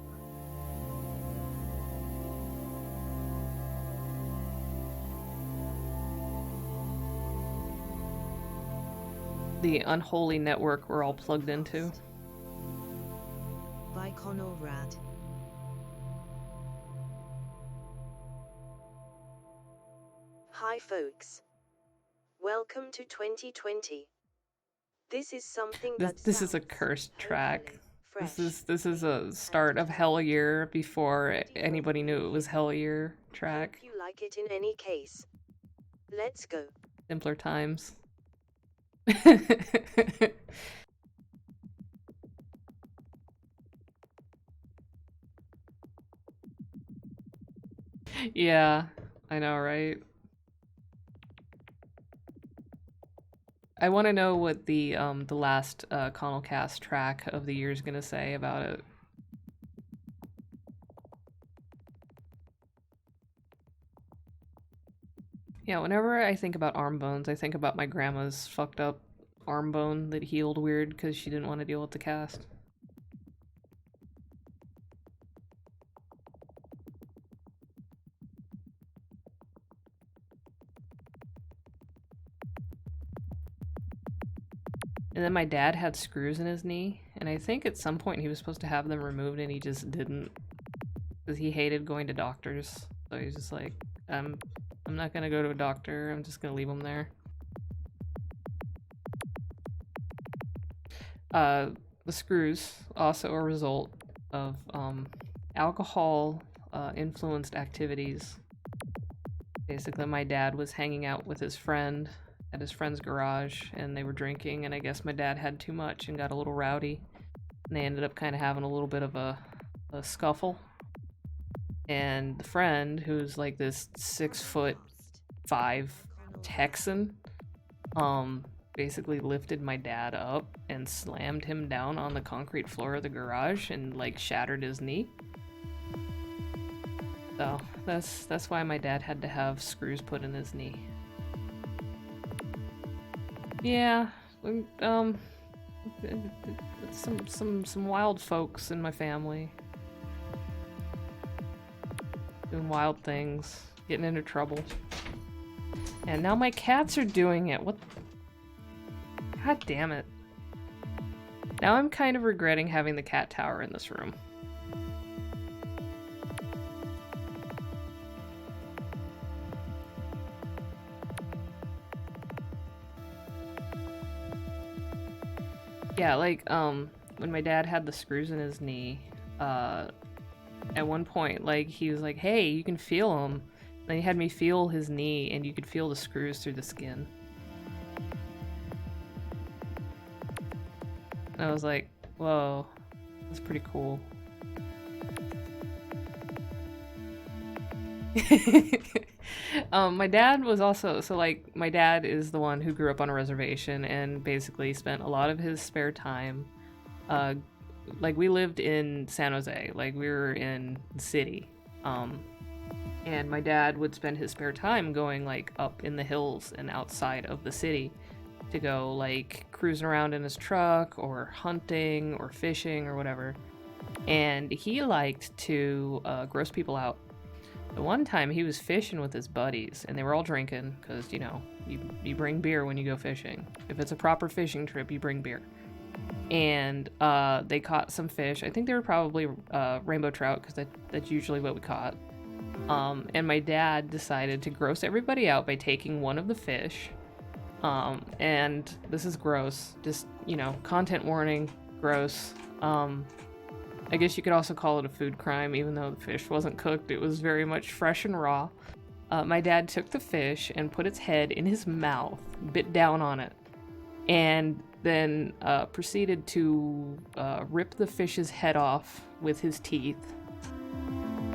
The unholy network we're all plugged into. By Conor Rad. Hi folks. Welcome to 2020. This is something that This is a cursed track. This is a start of Hell Year before anybody knew it was Hell Year track. Hope you like it in any case. Let's go. Simpler times. Yeah, I know, right? I want to know what the last Connellcast track of the year is gonna say about it. Yeah, whenever I think about arm bones, I think about my grandma's fucked up arm bone that healed weird because she didn't want to deal with the cast. And then my dad had screws in his knee, and I think at some point he was supposed to have them removed and he just didn't. Because he hated going to doctors. So he's just like, I'm not gonna go to a doctor, I'm just gonna leave them there. The screws, also a result of alcohol influenced activities. Basically, my dad was hanging out with his friend at his friend's garage, and they were drinking, and I guess my dad had too much and got a little rowdy, and they ended up kind of having a little bit of a scuffle. And the friend, who's like this 6'5" Texan, basically lifted my dad up and slammed him down on the concrete floor of the garage and like shattered his knee. So that's why my dad had to have screws put in his knee. Yeah, some wild folks in my family doing wild things, getting into trouble, and now my cats are doing it. What? God damn it! Now I'm kind of regretting having the cat tower in this room. Yeah, like, when my dad had the screws in his knee, at one point, like, he was like, hey, you can feel them. And then he had me feel his knee, and you could feel the screws through the skin. And I was like, whoa, that's pretty cool. My dad was also, so like, my dad is the one who grew up on a reservation and basically spent a lot of his spare time, like, we lived in San Jose, like, we were in the city, and my dad would spend his spare time going, like, up in the hills and outside of the city to go, like, cruising around in his truck, or hunting, or fishing, or whatever, and he liked to, gross people out. The one time he was fishing with his buddies, and they were all drinking, because, you know, you bring beer when you go fishing. If it's a proper fishing trip, you bring beer. and they caught some fish. I think they were probably rainbow trout, because that's usually what we caught. And my dad decided to gross everybody out by taking one of the fish. And this is gross. Just, content warning, gross. I guess you could also call it a food crime, even though the fish wasn't cooked. It was very much fresh and raw. My dad took the fish and put its head in his mouth, bit down on it, and then proceeded to rip the fish's head off with his teeth,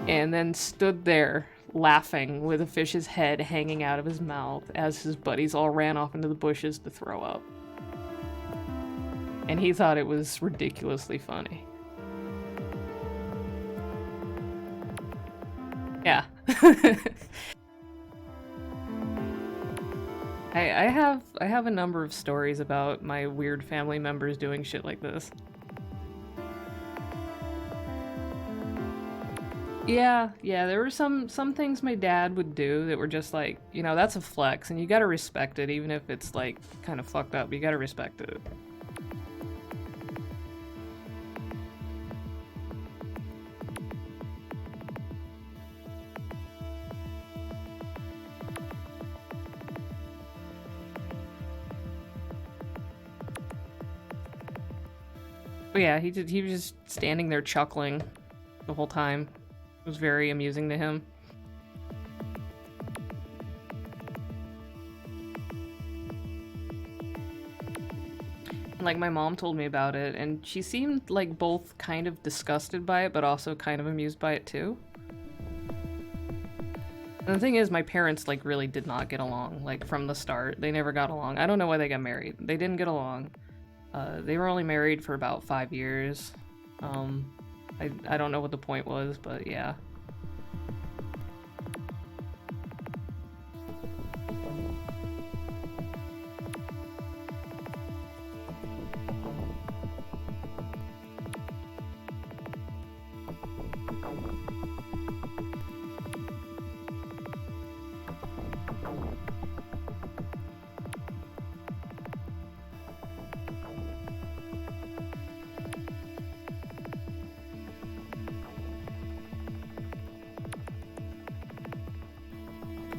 and then stood there laughing with the fish's head hanging out of his mouth as his buddies all ran off into the bushes to throw up. And he thought it was ridiculously funny. Yeah. I have a number of stories about my weird family members doing shit like this. Yeah, there were some things my dad would do that were just like, that's a flex, and you gotta respect it, even if it's like kind of fucked up. You gotta respect it. But yeah, he was just standing there chuckling the whole time. It was very amusing to him. Like, my mom told me about it, and she seemed like both kind of disgusted by it, but also kind of amused by it too. And the thing is, my parents like really did not get along, like from the start. They never got along. I don't know why they got married. They didn't get along. They were only married for about 5 years. I don't know what the point was, but yeah.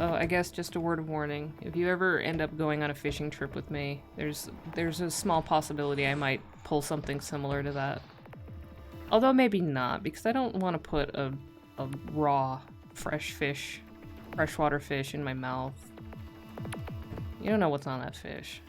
Oh, I guess just a word of warning. If you ever end up going on a fishing trip with me, there's a small possibility I might pull something similar to that. Although maybe not, because I don't want to put a raw, freshwater fish in my mouth. You don't know what's on that fish.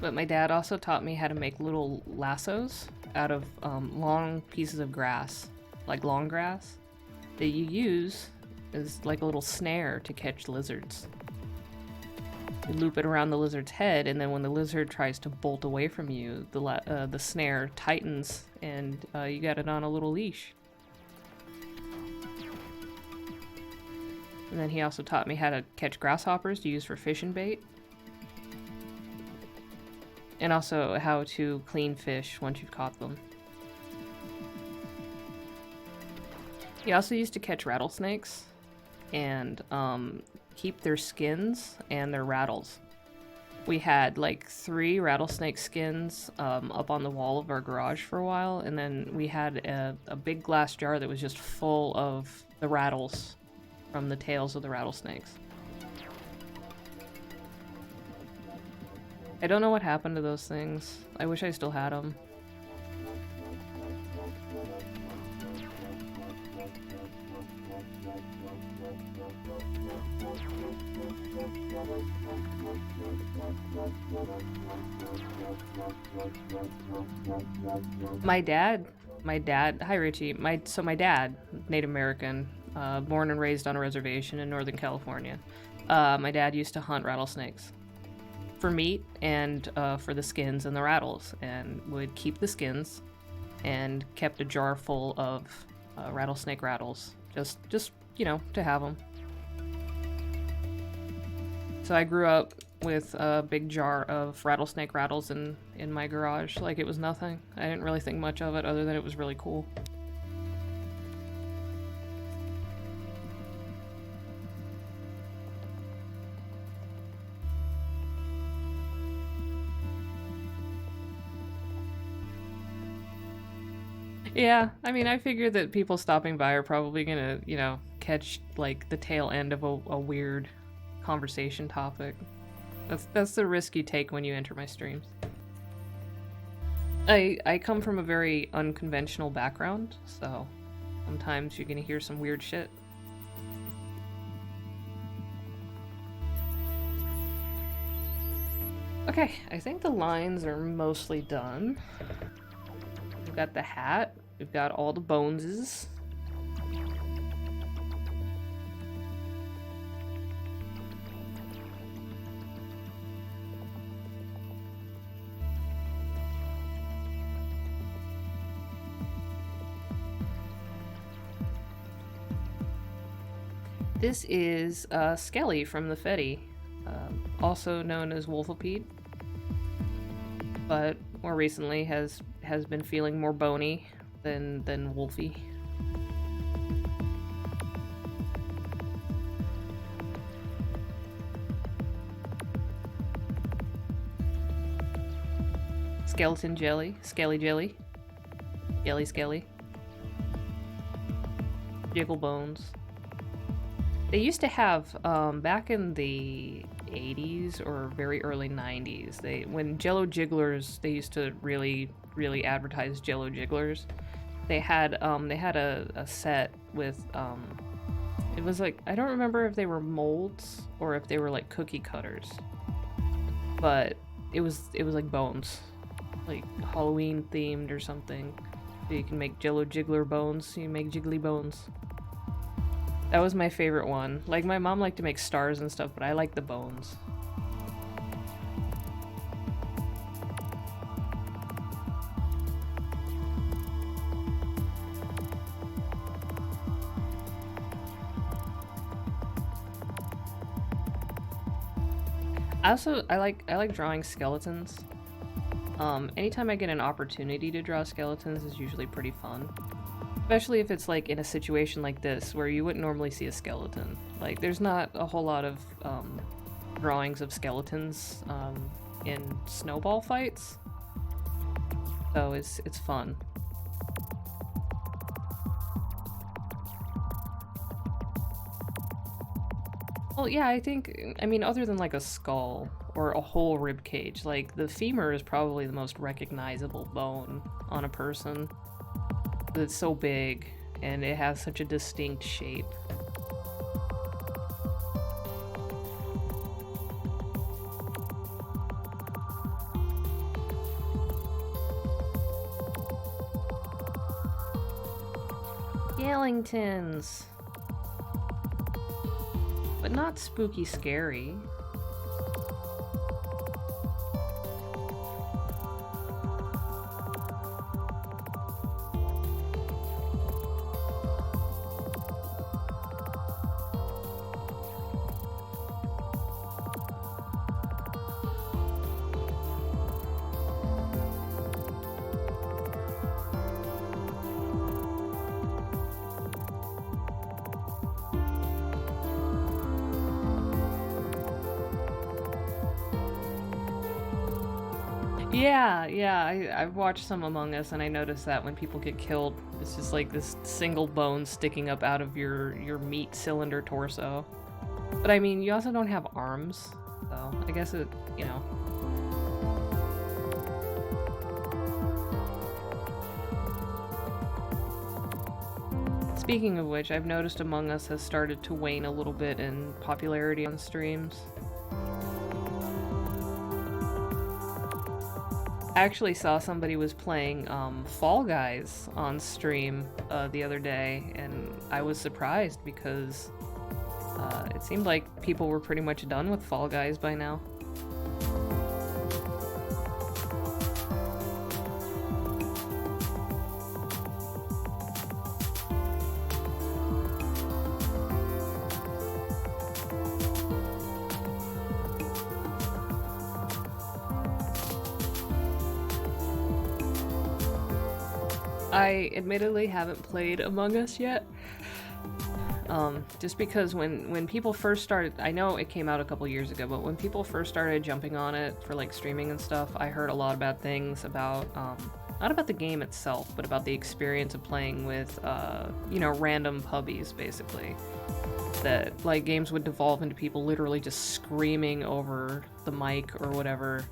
But my dad also taught me how to make little lassos out of long pieces of grass, like long grass, that you use as like a little snare to catch lizards. You loop it around the lizard's head, and then when the lizard tries to bolt away from you, the snare tightens, and you got it on a little leash. And then he also taught me how to catch grasshoppers to use for fishing bait. And also how to clean fish once you've caught them. He also used to catch rattlesnakes and keep their skins and their rattles. We had like 3 rattlesnake skins up on the wall of our garage for a while, and then we had a big glass jar that was just full of the rattles from the tails of the rattlesnakes. I don't know what happened to those things. I wish I still had them. My dad, hi Richie, my dad, Native American, born and raised on a reservation in Northern California. My dad used to hunt rattlesnakes for meat and for the skins and the rattles, and would keep the skins and kept a jar full of rattlesnake rattles. Just you know, to have them. So I grew up with a big jar of rattlesnake rattles in my garage like it was nothing. I didn't really think much of it other than it was really cool. Yeah, I mean, I figured that people stopping by are probably gonna, you know, catch like the tail end of a weird conversation topic. That's the risk you take when you enter my streams. I come from a very unconventional background, so sometimes you're gonna hear some weird shit. Okay, I think the lines are mostly done. We've got the hat, we've got all the boneses. This is Skelly from the Fetty, also known as Wolfipede, but more recently has been feeling more bony than Wolfie. Skeleton jelly, skelly jelly, skelly, jiggle bones. They used to have, back in the 80s or very early 90s, when Jello Jigglers, they used to really advertise Jello Jigglers. They had a set with, it was like, I don't remember if they were molds or if they were like cookie cutters, but it was like bones, like Halloween themed or something. So you can make Jello Jiggler bones, you make jiggly bones. That was my favorite one. Like, my mom liked to make stars and stuff, but I like the bones. I like drawing skeletons. Anytime I get an opportunity to draw skeletons is usually pretty fun. Especially if it's like in a situation like this where you wouldn't normally see a skeleton. Like, there's not a whole lot of drawings of skeletons in snowball fights, so it's fun. Well, yeah, I mean, other than like a skull or a whole rib cage, like the femur is probably the most recognizable bone on a person. It's so big and it has such a distinct shape. Yellingtons! But not spooky scary. Yeah, I've watched some Among Us and I noticed that when people get killed, it's just like this single bone sticking up out of your meat cylinder torso. But I mean, you also don't have arms, so I guess it, you know. Speaking of which, I've noticed Among Us has started to wane a little bit in popularity on streams. I actually saw somebody was playing Fall Guys on stream the other day, and I was surprised because it seemed like people were pretty much done with Fall Guys by now. I admittedly haven't played Among Us yet. Just because when people first started, I know it came out a couple years ago, but when people first started jumping on it for like streaming and stuff, I heard a lot of bad things about, not about the game itself, but about the experience of playing with, you know, random pubbies, basically. That, like, games would devolve into people literally just screaming over the mic or whatever,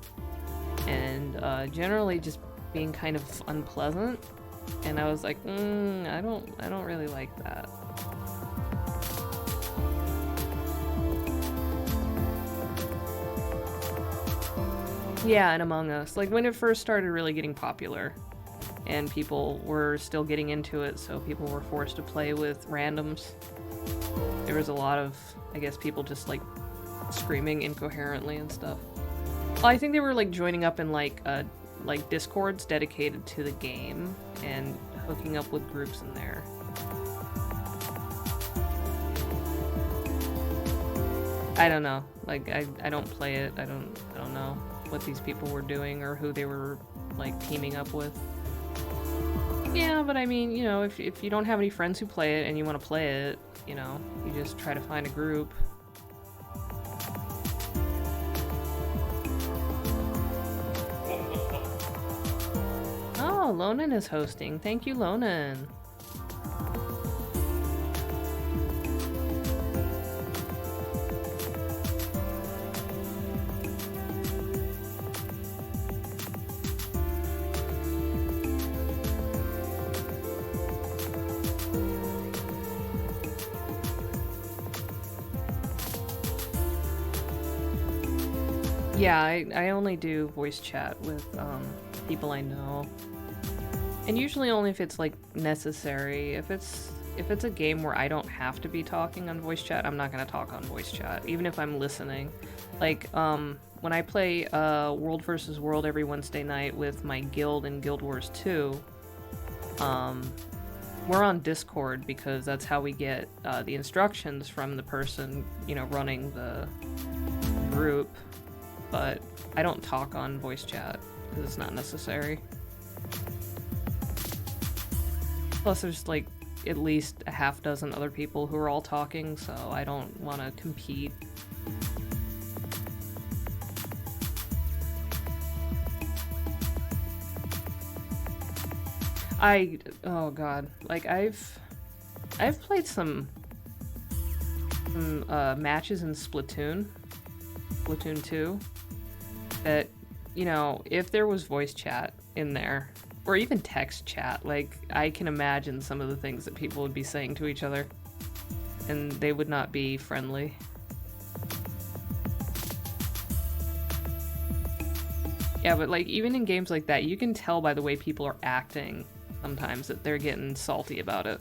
and generally just being kind of unpleasant. And I was like, I don't really like that. Yeah, and Among Us, like when it first started really getting popular, and people were still getting into it, so people were forced to play with randoms. There was a lot of, I guess, people just like screaming incoherently and stuff. Well, I think they were like joining up in like Discords dedicated to the game and hooking up with groups in there. I don't know. Like I don't play it. I don't know what these people were doing or who they were like teaming up with. Yeah, but I mean, you know, if you don't have any friends who play it and you want to play it, you know, you just try to find a group. Oh, Lonan is hosting. Thank you, Lonan. Yeah, I only do voice chat with people I know. And usually only if it's like necessary. If it's a game where I don't have to be talking on voice chat, I'm not gonna talk on voice chat, even if I'm listening. Like, when I play World vs. World every Wednesday night with my guild in Guild Wars 2, we're on Discord because that's how we get the instructions from the person, you know, running the group. But I don't talk on voice chat because it's not necessary. Plus there's like at least a half dozen other people who are all talking, so I don't want to compete. Oh god, like I've played some matches in Splatoon 2, that, you know, if there was voice chat in there, or even text chat, like, I can imagine some of the things that people would be saying to each other, and they would not be friendly. Yeah, but like, even in games like that, you can tell by the way people are acting sometimes that they're getting salty about it.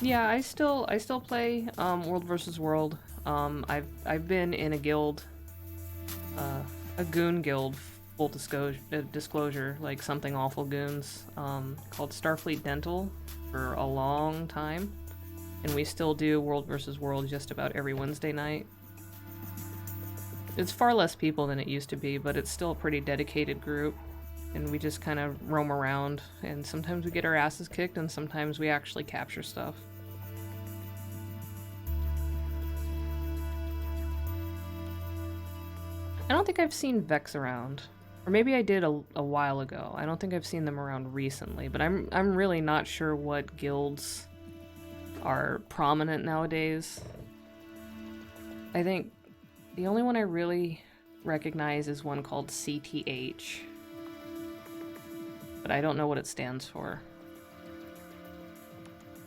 Yeah, I still play World vs. World. I've been in a guild, a goon guild, full disclosure, like Something Awful Goons, called Starfleet Dental for a long time, and we still do World vs. World just about every Wednesday night. It's far less people than it used to be, but it's still a pretty dedicated group. And we just kind of roam around, and sometimes we get our asses kicked, and sometimes we actually capture stuff. I don't think I've seen Vex around. Or maybe I did a while ago. I don't think I've seen them around recently, but I'm really not sure what guilds are prominent nowadays. I think the only one I really recognize is one called CTH. But I don't know what it stands for.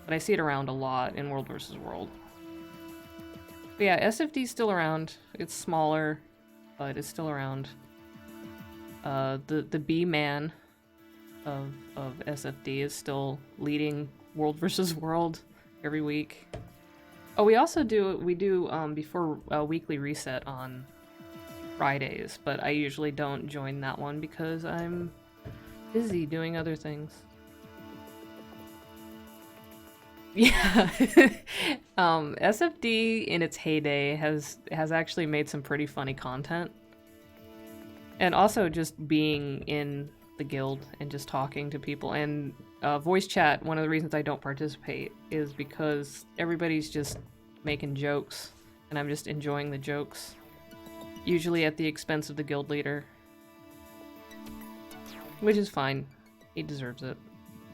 But I see it around a lot in World vs. World. But yeah, SFD's still around. It's smaller, but it's still around. The B-man of SFD is still leading World vs. World every week. Oh, we do before weekly reset on Fridays, but I usually don't join that one because I'm busy doing other things. Yeah. SFD in its heyday has actually made some pretty funny content. And also just being in the guild and just talking to people. And voice chat, one of the reasons I don't participate is because everybody's just making jokes. And I'm just enjoying the jokes. Usually at the expense of the guild leader. Which is fine. He deserves it.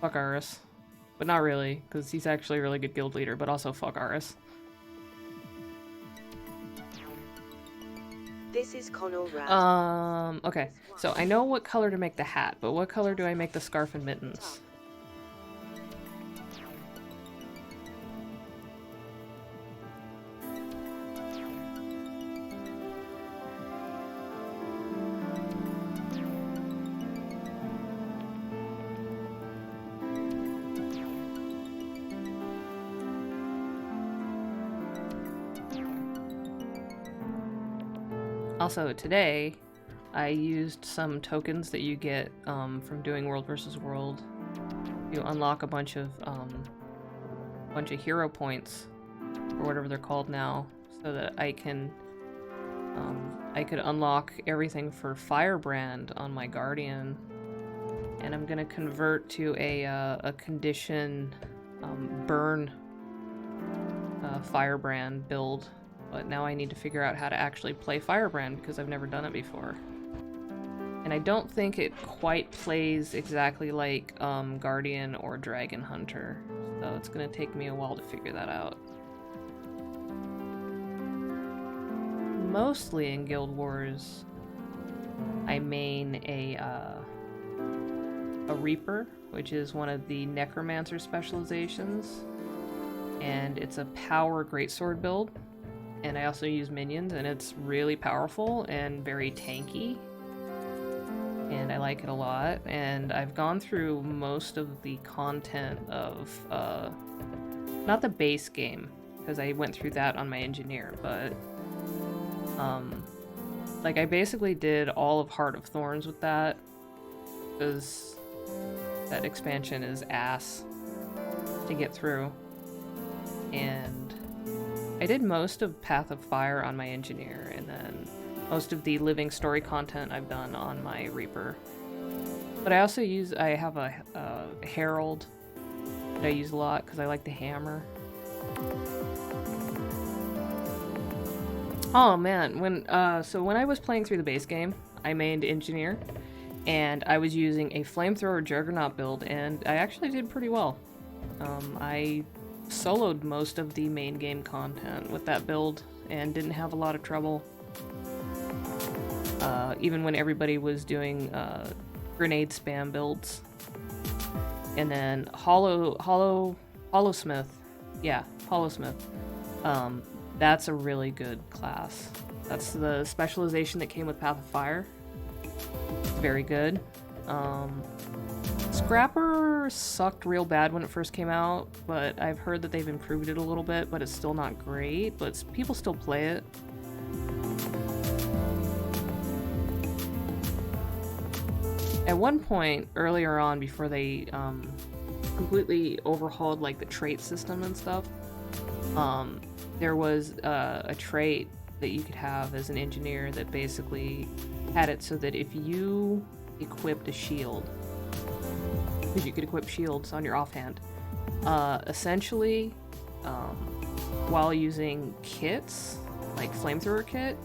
Fuck Aris. But not really, because he's actually a really good guild leader, but also fuck Aris. This is Connor Rad. Okay. So I know what color to make the hat, but what color do I make the scarf and mittens? Also, today, I used some tokens that you get from doing World vs. World to unlock a bunch of hero points, or whatever they're called now, so that I could unlock everything for Firebrand on my Guardian. And I'm gonna convert to a condition burn Firebrand build. But now I need to figure out how to actually play Firebrand because I've never done it before. And I don't think it quite plays exactly like Guardian or Dragon Hunter. So it's going to take me a while to figure that out. Mostly in Guild Wars, I main a Reaper, which is one of the Necromancer specializations. And it's a power greatsword build. And I also use minions, and it's really powerful and very tanky. And I like it a lot. And I've gone through most of the content of, not the base game, because I went through that on my engineer, but, like, I basically did all of Heart of Thorns with that, because that expansion is ass to get through. And I did most of Path of Fire on my engineer, and then most of the living story content I've done on my Reaper. But I also I have a Herald that I use a lot because I like the hammer. Oh man, when I was playing through the base game, I mained engineer, and I was using a flamethrower Juggernaut build, and I actually did pretty well. I soloed most of the main game content with that build and didn't have a lot of trouble. Even when everybody was doing grenade spam builds. And then Hollowsmith. Yeah, Hollowsmith. That's a really good class. That's the specialization that came with Path of Fire. Very good. Scrapper sucked real bad when it first came out, but I've heard that they've improved it a little bit, but it's still not great, but people still play it. At one point, earlier on, before they completely overhauled like the trait system and stuff, there was a trait that you could have as an engineer that basically had it so that if you equipped a shield, because you could equip shields on your offhand, essentially, while using kits, like flamethrower kit,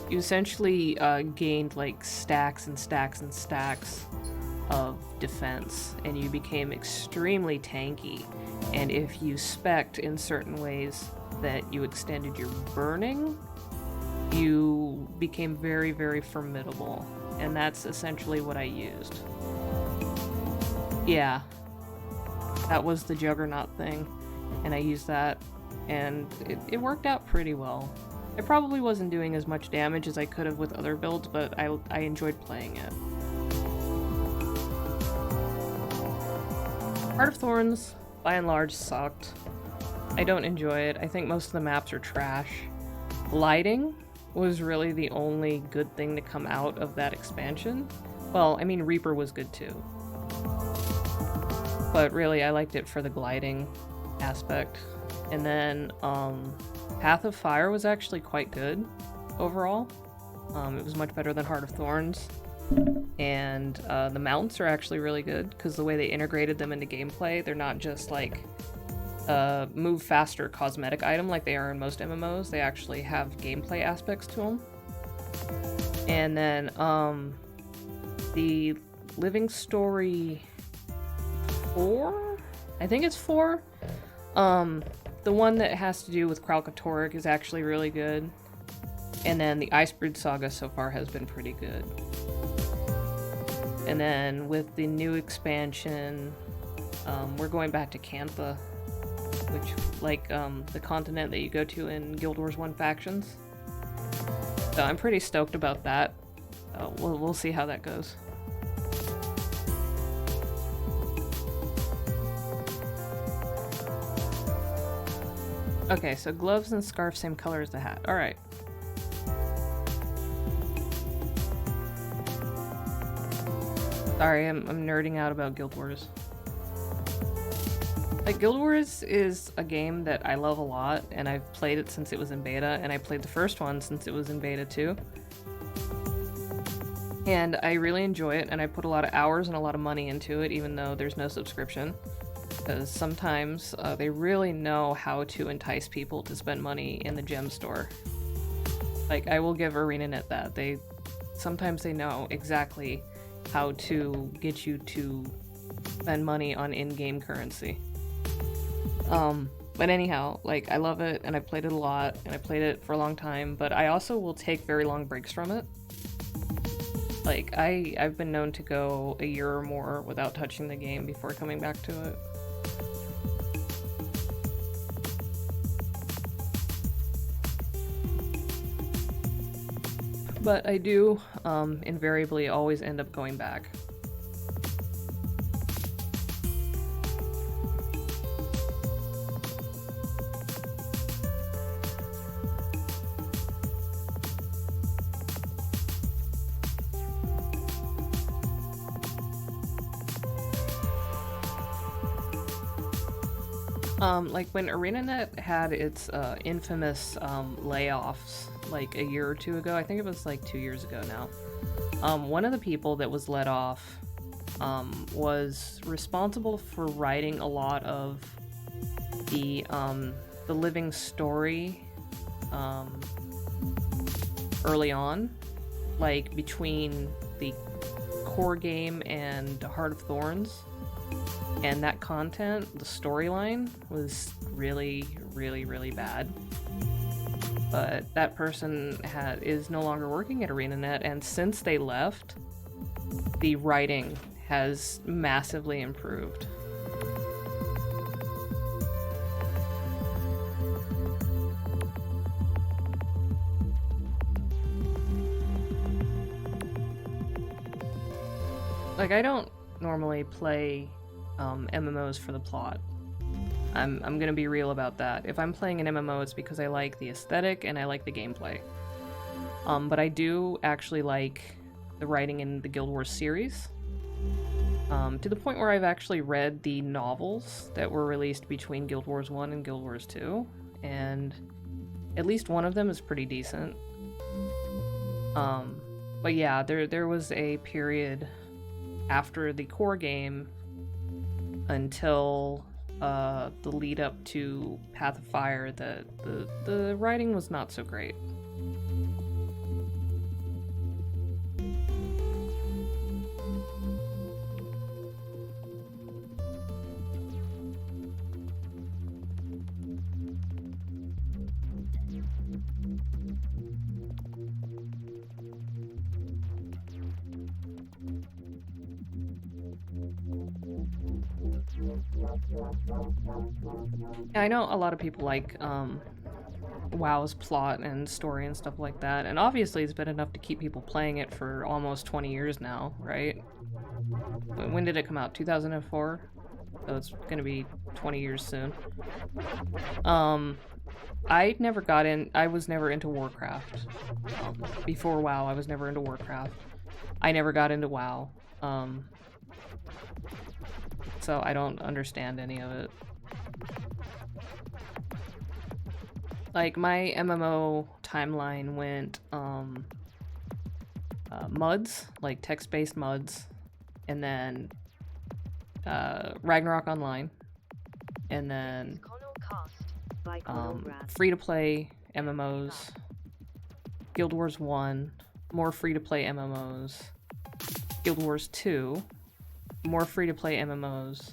you essentially gained like stacks and stacks and stacks of defense, and you became extremely tanky. And if you spec'd in certain ways that you extended your burning, you became very, very formidable. And that's essentially what I used. Yeah, that was the Juggernaut thing, and I used that, and it worked out pretty well. I probably wasn't doing as much damage as I could have with other builds, but I enjoyed playing it. Heart of Thorns, by and large, sucked. I don't enjoy it. I think most of the maps are trash. Lighting was really the only good thing to come out of that expansion. Well, I mean, Reaper was good too. But really, I liked it for the gliding. aspect. And then Path of Fire was actually quite good overall. It was much better than Heart of Thorns. And the mounts are actually really good because the way they integrated them into gameplay, they're not just like move faster cosmetic item like they are in most MMOs. They actually have gameplay aspects to them. And then the Living Story 4? I think it's 4. The one that has to do with Kralkatorrik is actually really good. And then the Icebreed Saga so far has been pretty good. And then with the new expansion, we're going back to Cantha, which, like, the continent that you go to in Guild Wars 1 Factions. So I'm pretty stoked about that. We'll see how that goes. Okay, so gloves and scarf, same color as the hat. Alright. Sorry, I'm nerding out about Guild Wars. Like, Guild Wars is a game that I love a lot, and I've played it since it was in beta, and I played the first one since it was in beta too. And I really enjoy it, and I put a lot of hours and a lot of money into it, even though there's no subscription. Because sometimes they really know how to entice people to spend money in the gem store. Like, I will give ArenaNet that. Sometimes they know exactly how to get you to spend money on in-game currency. But anyhow, like, I love it, and I played it a lot, and I played it for a long time, but I also will take very long breaks from it. Like, I've been known to go a year or more without touching the game before coming back to it. But I do invariably always end up going back. Like when ArenaNet had its infamous layoffs like a year or two ago, I think it was like 2 years ago now, one of the people that was let off was responsible for writing a lot of the living story early on, like between the core game and Heart of Thorns. And that content, the storyline, was really, really, really bad. But that person is no longer working at ArenaNet, and since they left, the writing has massively improved. Like, I don't normally play MMOs for the plot. I'm gonna be real about that. If I'm playing an MMO, it's because I like the aesthetic and I like the gameplay. But I do actually like the writing in the Guild Wars series. To the point where I've actually read the novels that were released between Guild Wars 1 and Guild Wars 2, and at least one of them is pretty decent. But yeah, there was a period after the core game until the lead up to Path of Fire that the writing was not so great. I know a lot of people like WoW's plot and story and stuff like that, and obviously it's been enough to keep people playing it for almost 20 years now, right? When did it come out? 2004? So it's gonna be 20 years soon. I was never into Warcraft. Before WoW, I was never into Warcraft. I never got into WoW. so I don't understand any of it. Like, my MMO timeline went, MUDs, like text-based MUDs, and then, Ragnarok Online, and then, free-to-play MMOs, Guild Wars 1, more free-to-play MMOs, Guild Wars 2, more free-to-play MMOs,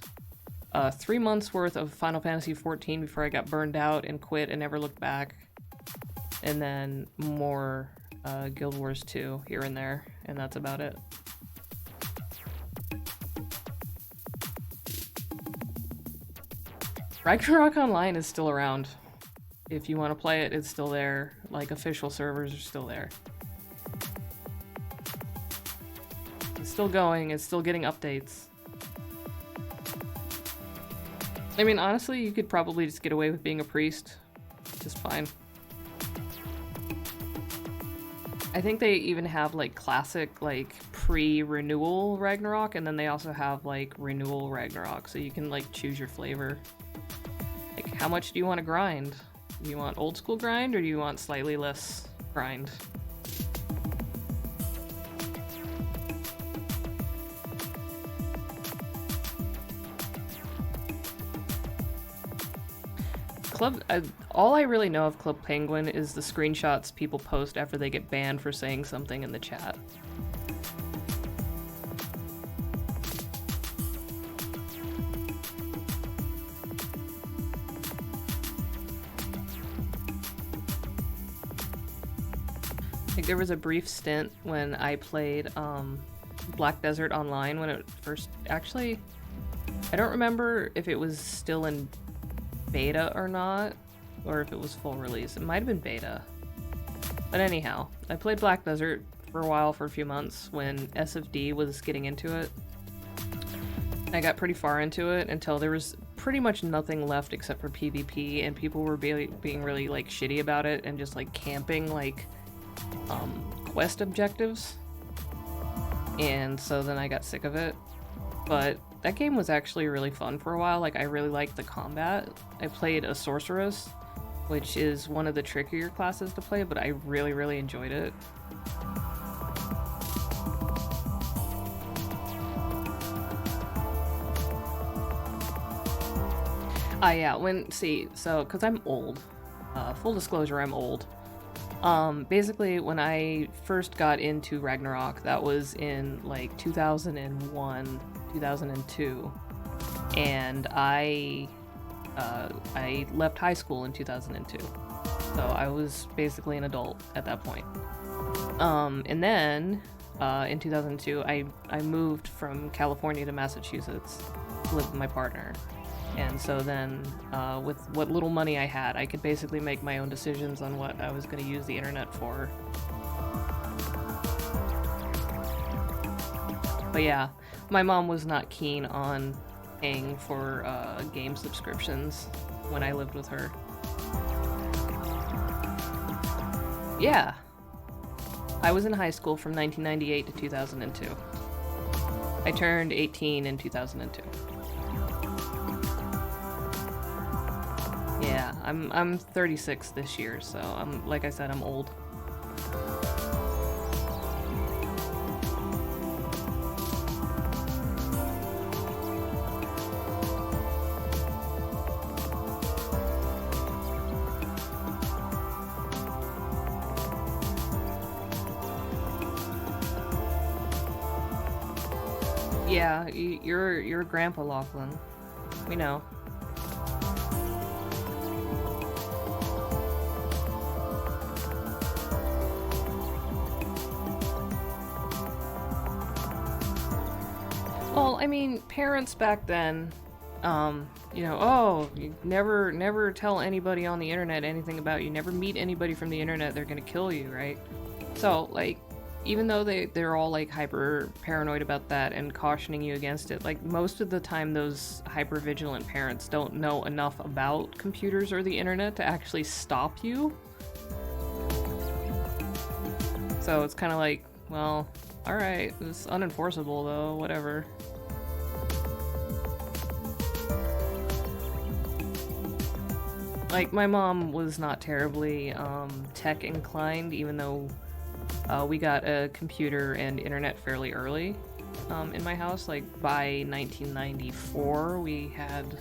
3 months worth of Final Fantasy XIV before I got burned out and quit and never looked back, and then more Guild Wars 2 here and there, and that's about it. Ragnarok Online is still around. If you want to play it, it's still there. Like, official servers are still there. It's still going, it's still getting updates. I mean, honestly, you could probably just get away with being a priest just fine. I think they even have, like, classic, like, pre-renewal Ragnarok, and then they also have, like, renewal Ragnarok, so you can, like, choose your flavor. Like, how much do you want to grind? Do you want old school grind, or do you want slightly less grind? All I really know of Club Penguin is the screenshots people post after they get banned for saying something in the chat. Like, there was a brief stint when I played Black Desert Online when it first... Actually, I don't remember if it was still in beta or not, or if it was full release. It might have been beta. But anyhow, I played Black Desert for a while, for a few months, when SFD was getting into it. I got pretty far into it until there was pretty much nothing left except for PvP, and people were being really, like, shitty about it and just, like, camping, like, quest objectives. And so then I got sick of it. But that game was actually really fun for a while. Like, I really liked the combat. I played a sorceress, which is one of the trickier classes to play, but I really, really enjoyed it. Yeah, because I'm old. Full disclosure, I'm old. Basically, when I first got into Ragnarok, that was in, like, 2001, 2002, and I left high school in 2002, so I was basically an adult at that point. And then, in 2002, I moved from California to Massachusetts to live with my partner. And so then, with what little money I had, I could basically make my own decisions on what I was going to use the internet for. But yeah, my mom was not keen on paying for game subscriptions when I lived with her. Yeah. I was in high school from 1998 to 2002. I turned 18 in 2002. Yeah, I'm 36 this year, so like I said, I'm old. Yeah, you're Grandpa Lachlan. We know. Well, I mean, parents back then, you know, oh, you never tell anybody on the internet anything about you, never meet anybody from the internet, they're gonna kill you, right? So, like, even though they're all, like, hyper paranoid about that and cautioning you against it, like, most of the time those hyper vigilant parents don't know enough about computers or the internet to actually stop you. So it's kind of like, well, alright, it's unenforceable though, whatever. Like, my mom was not terribly tech inclined, even though we got a computer and internet fairly early in my house. Like, by 1994, we had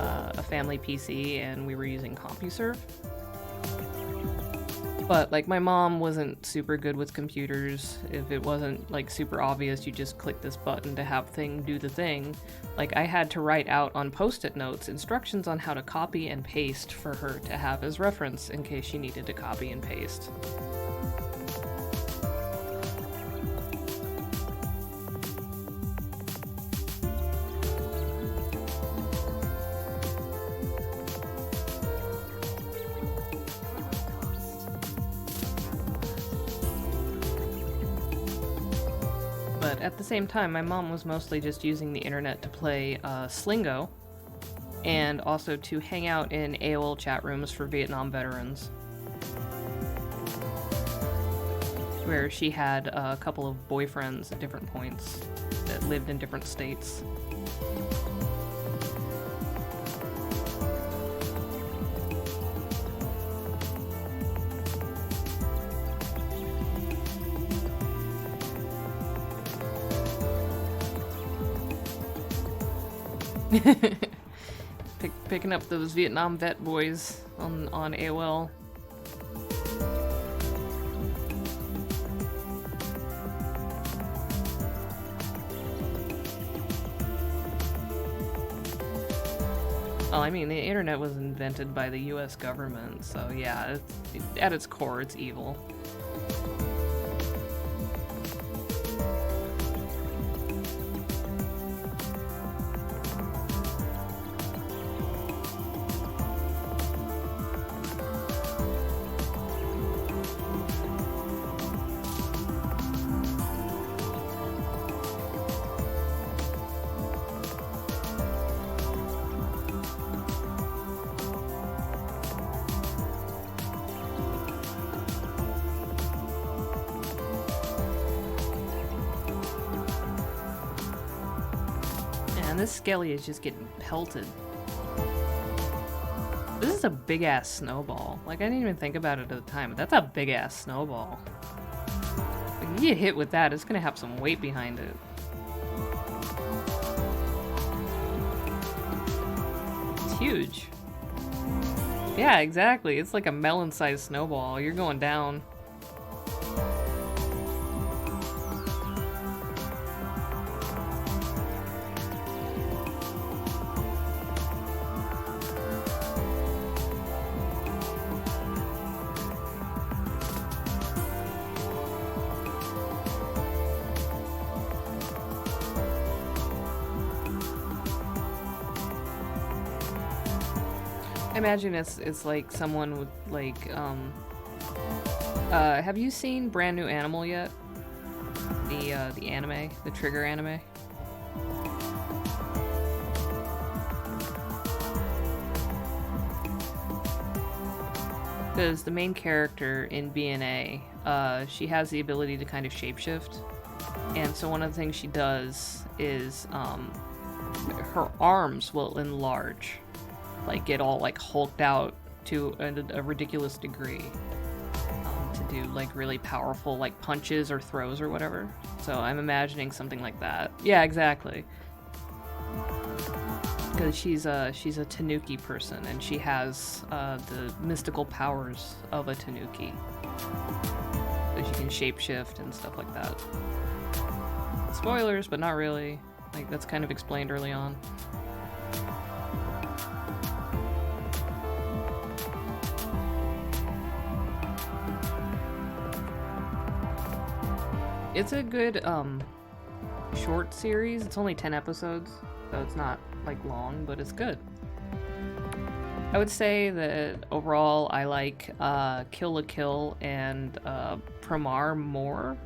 a family PC and we were using CompuServe. But, like, my mom wasn't super good with computers. If it wasn't, like, super obvious, you just click this button to have thing do the thing. Like, I had to write out on Post-it notes instructions on how to copy and paste for her to have as reference in case she needed to copy and paste. But at the same time, my mom was mostly just using the internet to play Slingo, and also to hang out in AOL chat rooms for Vietnam veterans, where she had a couple of boyfriends at different points that lived in different states. Picking up those Vietnam vet boys on AOL. Well, I mean, the internet was invented by the US government, so yeah, at its core, it's evil. This Skelly is just getting pelted. This is a big-ass snowball. Like, I didn't even think about it at the time, but that's a big-ass snowball. Like, you get hit with that, it's gonna have some weight behind it. It's huge. Yeah, exactly. It's like a melon-sized snowball. You're going down. I imagine it's like someone with like have you seen Brand New Animal yet? The anime, the Trigger anime? Because the main character in BNA, she has the ability to kind of shapeshift, and so one of the things she does is her arms will enlarge. Like, get all, like, hulked out to a ridiculous degree to do, like, really powerful, like, punches or throws or whatever. So I'm imagining something like that. Yeah, exactly. Because she's a Tanuki person, and she has the mystical powers of a Tanuki. So she can shapeshift and stuff like that. Spoilers, but not really. Like, that's kind of explained early on. It's a good, short series. It's only 10 episodes, so it's not, like, long, but it's good. I would say that overall I like, Kill la Kill and, Promare more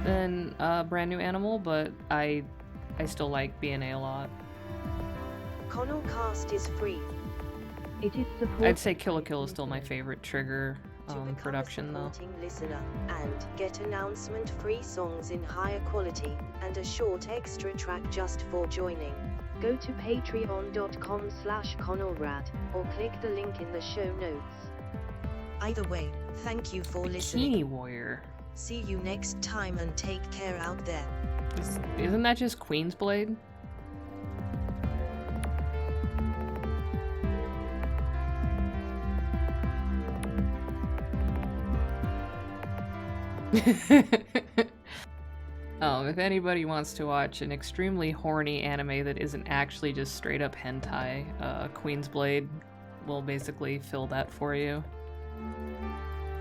than, Brand New Animal, but I still like BNA a lot. Cast is free. It is supported. I'd say Kill la Kill is still my favorite Trigger production though. Listener and get announcement free songs in higher quality and a short extra track just for joining. Go to patreon.com/ConnellRad, or click the link in the show notes. Either way, thank you for listening. Bikini Warrior. See you next time and take care out there. Isn't that just Queen's Blade? If anybody wants to watch an extremely horny anime that isn't actually just straight up hentai, Queen's Blade will basically fill that for you.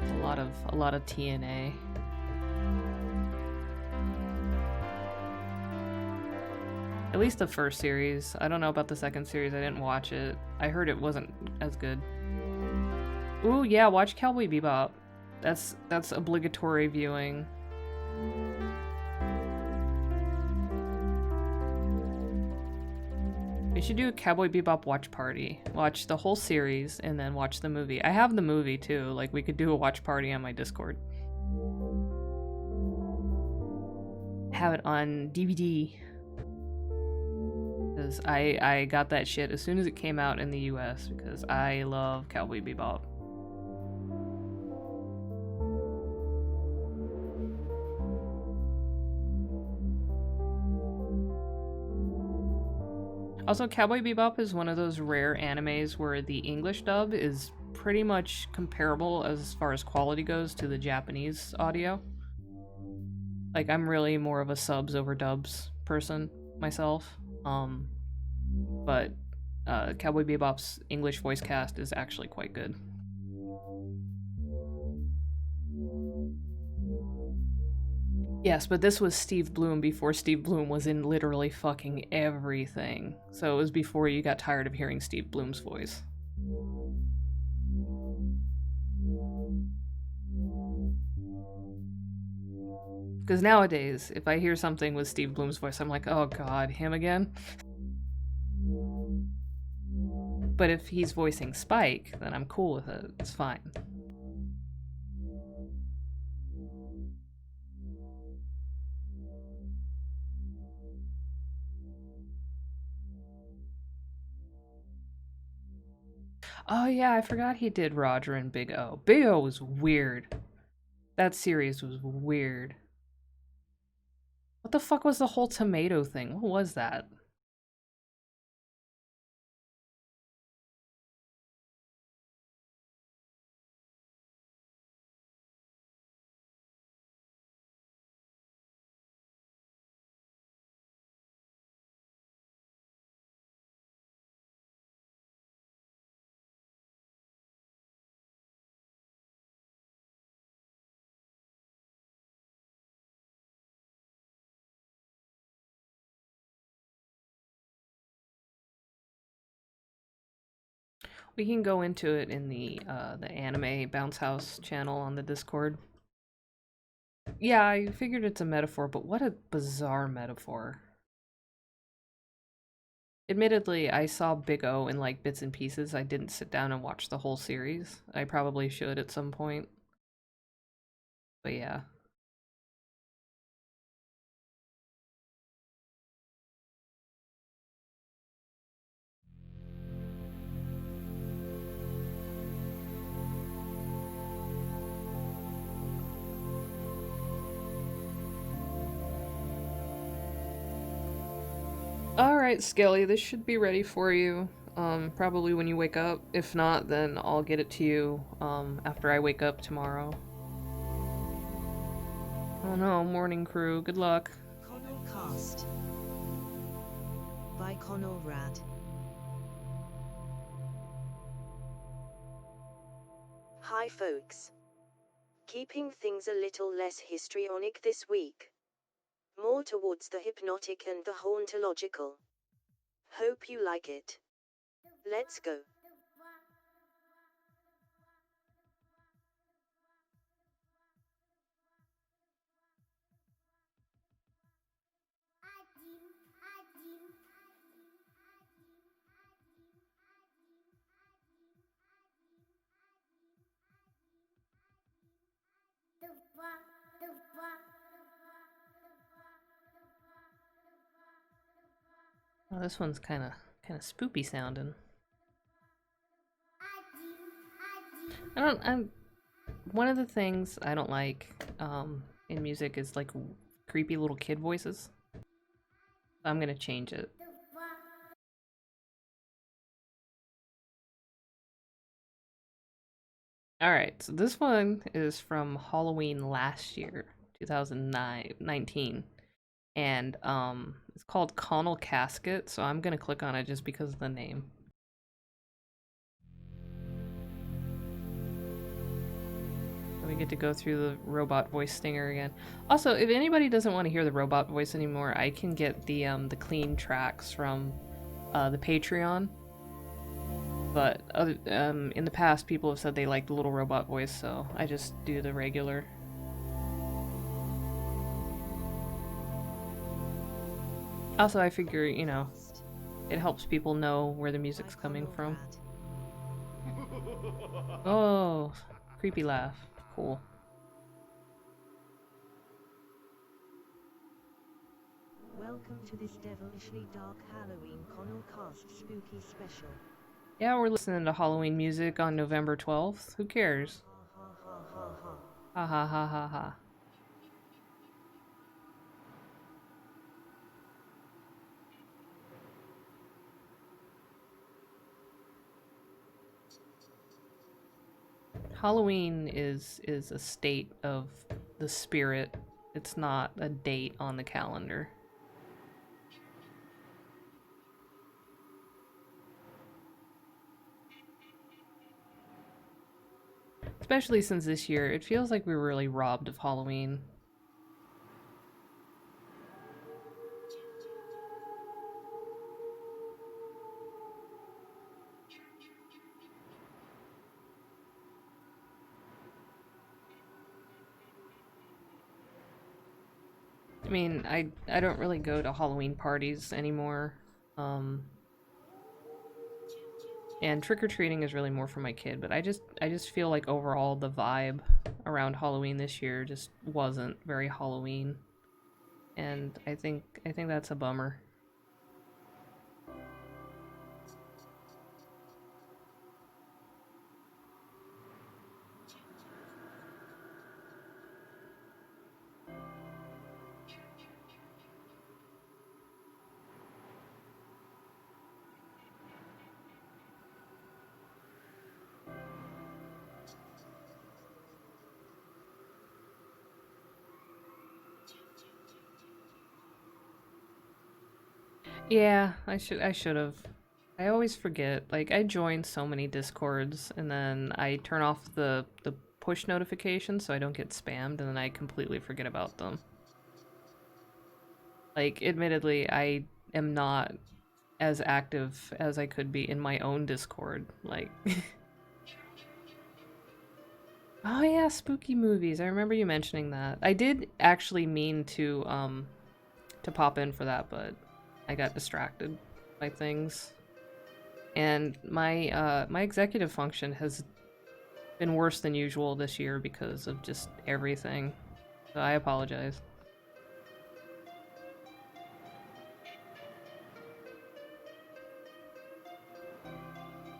A lot of TNA. At least the first series. I don't know about the second series. I didn't watch it. I heard it wasn't as good. Ooh, yeah, watch Cowboy Bebop. That's obligatory viewing. We should do a Cowboy Bebop watch party. Watch the whole series and then watch the movie. I have the movie too. Like, we could do a watch party on my Discord. Have it on DVD. Because I got that shit as soon as it came out in the US because I love Cowboy Bebop. Also, Cowboy Bebop is one of those rare animes where the English dub is pretty much comparable as far as quality goes to the Japanese audio. Like, I'm really more of a subs over dubs person myself. But Cowboy Bebop's English voice cast is actually quite good. Yes, but this was Steve Blum before Steve Blum was in literally fucking everything. So it was before you got tired of hearing Steve Blum's voice. Because nowadays, if I hear something with Steve Blum's voice, I'm like, oh god, him again? But if he's voicing Spike, then I'm cool with it. It's fine. Oh yeah, I forgot he did Roger and Big O. Big O was weird. That series was weird. What the fuck was the whole tomato thing? What was that? We can go into it in the anime bounce house channel on the Discord. Yeah, I figured it's a metaphor, but what a bizarre metaphor. Admittedly, I saw Big O in like bits and pieces. I didn't sit down and watch the whole series. I probably should at some point. But yeah. Alright, Skelly, this should be ready for you. Probably when you wake up. If not, then I'll get it to you, after I wake up tomorrow. Oh no, morning crew, good luck. Connell Cast by Connell Rad. Hi folks. Keeping things a little less histrionic this week. More towards the hypnotic and the hauntological. Hope you like it. Let's go. Oh, this one's kind of spoopy sounding. One of the things I don't like in music is like creepy little kid voices. I'm gonna change it. Alright, so this one is from Halloween last year, 2019. And it's called Connell Casket, so I'm gonna click on it just because of the name. And we get to go through the robot voice stinger again. Also, if anybody doesn't want to hear the robot voice anymore, I can get the clean tracks from the Patreon. But in the past, people have said they like the little robot voice, so I just do the regular. Also, I figure, you know, it helps people know where the music's coming from. Oh, creepy laugh. Cool. Welcome to this devilishly dark Halloween Connell Cast Spooky Special. Yeah, we're listening to Halloween music on November 12th. Who cares? Ha ha ha ha ha. Ha ha ha ha ha. Halloween is a state of the spirit. It's not a date on the calendar. Especially since this year, it feels like we were really robbed of Halloween. I mean, I don't really go to Halloween parties anymore. And trick-or-treating is really more for my kid, but I just feel like overall the vibe around Halloween this year just wasn't very Halloween. And I think that's a bummer. Yeah, I should have. I always forget. Like I join so many Discords and then I turn off the push notifications so I don't get spammed and then I completely forget about them. Like admittedly, I am not as active as I could be in my own Discord. Like oh yeah, spooky movies. I remember you mentioning that. I did actually mean to pop in for that, but I got distracted by things. And my my executive function has been worse than usual this year because of just everything. So I apologize.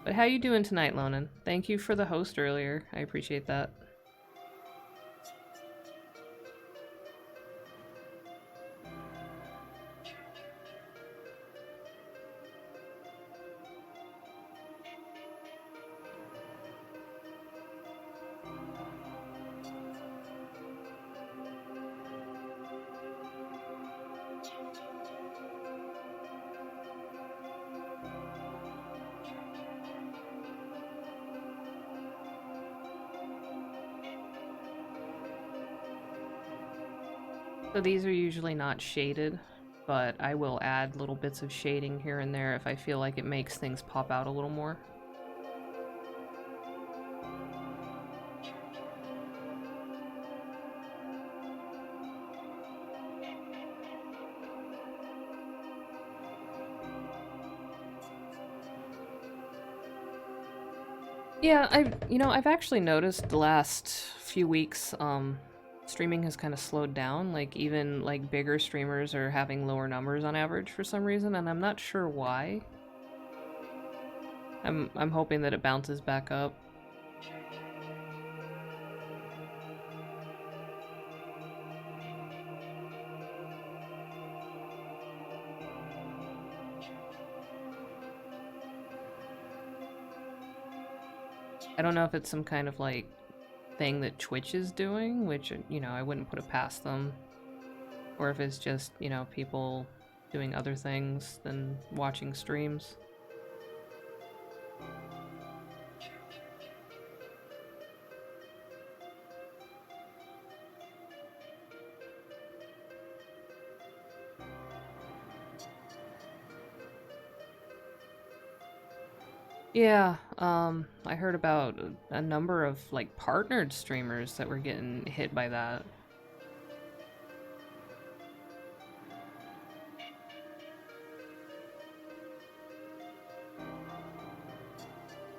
But how you doing tonight, Lonan? Thank you for the host earlier. I appreciate that. So these are usually not shaded, but I will add little bits of shading here and there if I feel like it makes things pop out a little more. Yeah, I've actually noticed the last few weeks, streaming has kind of slowed down. Like even like bigger streamers are having lower numbers on average for some reason, and I'm not sure why. I'm hoping that it bounces back up. I don't know if it's some kind of like thing that Twitch is doing, which, you know, I wouldn't put it past them. Or if it's just, you know, people doing other things than watching streams. Yeah, I heard about a number of like partnered streamers that were getting hit by that.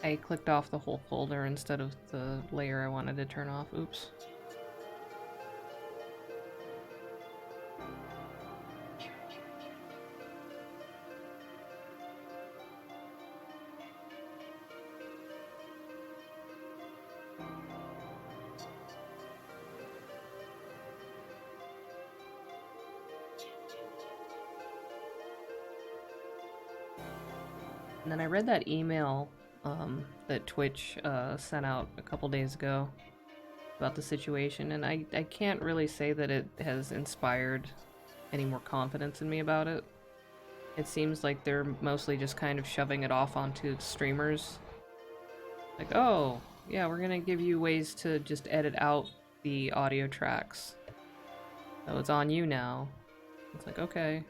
I clicked off the whole folder instead of the layer I wanted to turn off. Oops. And then I read that email that Twitch sent out a couple days ago about the situation, and I can't really say that it has inspired any more confidence in me about it. It seems like they're mostly just kind of shoving it off onto streamers. Like, oh, yeah, we're gonna give you ways to just edit out the audio tracks. So it's on you now. It's like, okay.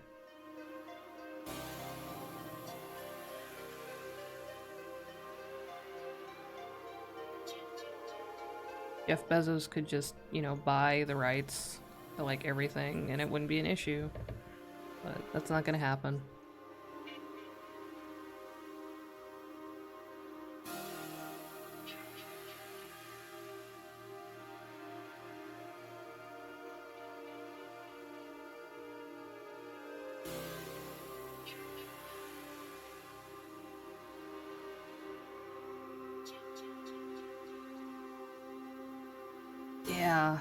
Jeff Bezos could just, you know, buy the rights to like everything and it wouldn't be an issue. But that's not gonna happen. Yeah,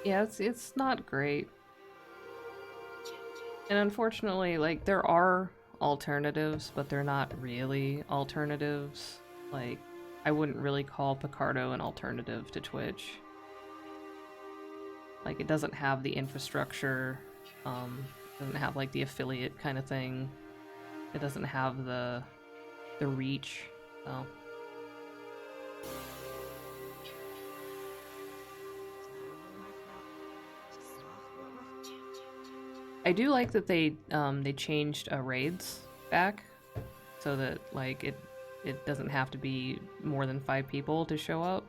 yeah, it's not great. And unfortunately, like, there are alternatives, but they're not really alternatives. Like, I wouldn't really call Picardo an alternative to Twitch. Like, it doesn't have the infrastructure, doesn't have, like, the affiliate kind of thing. It doesn't have the reach, so... I do like that they changed raids back, so that like it doesn't have to be more than 5 people to show up.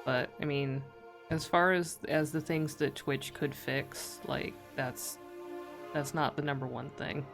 But I mean, as far as the things that Twitch could fix, like that's not the number one thing.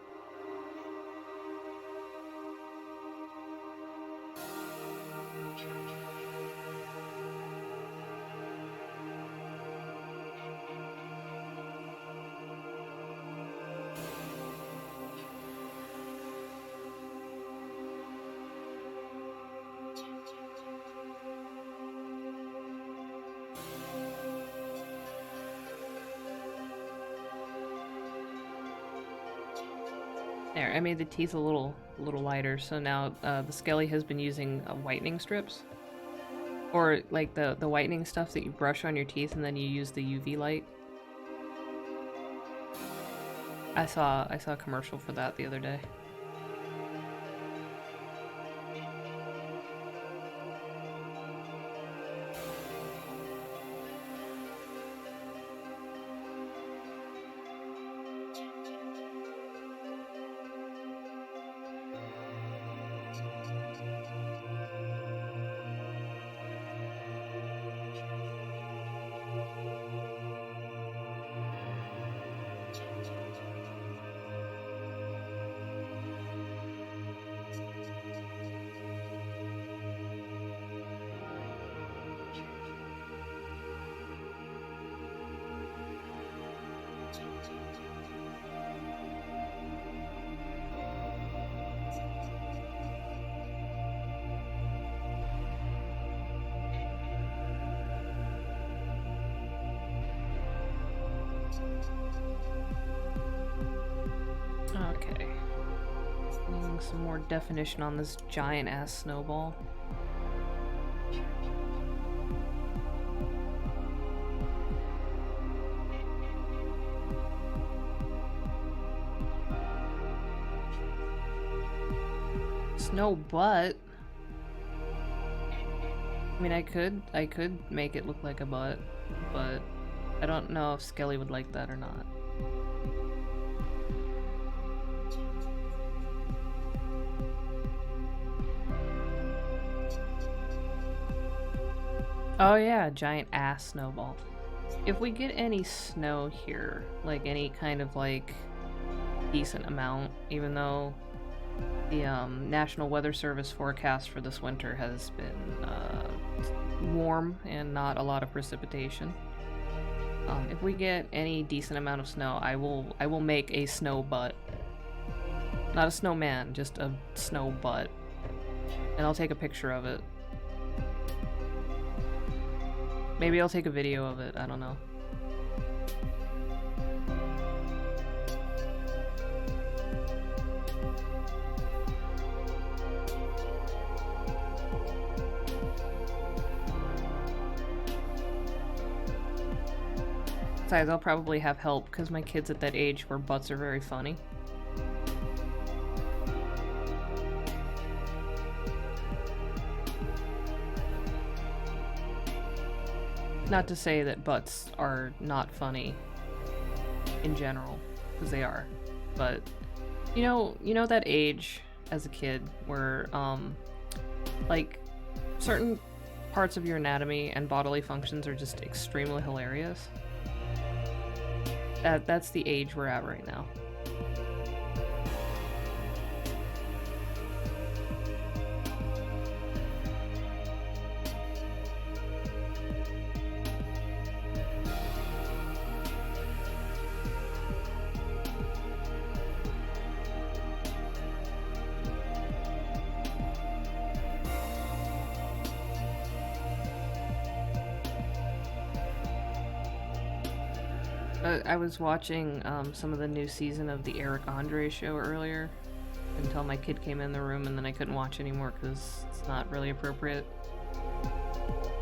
There, I made the teeth a little lighter, so now the Skelly has been using whitening strips, or like the whitening stuff that you brush on your teeth and then you use the UV light. I saw a commercial for that the other day. Okay. Needing some more definition on this giant ass snowball. Snow butt? I mean, I could make it look like a butt, but I don't know if Skelly would like that or not. Oh yeah, giant ass snowball. If we get any snow here, like any kind of like decent amount, even though the National Weather Service forecast for this winter has been warm and not a lot of precipitation. If we get any decent amount of snow, I will make a snow butt. Not a snowman, just a snow butt. And I'll take a picture of it. Maybe I'll take a video of it, I don't know. Besides, I'll probably have help because my kid's at that age where butts are very funny. Not to say that butts are not funny in general, because they are. But you know that age as a kid where like certain parts of your anatomy and bodily functions are just extremely hilarious. That's the age we're at right now. I was watching some of the new season of the Eric Andre show earlier until my kid came in the room, and then I couldn't watch anymore because it's not really appropriate.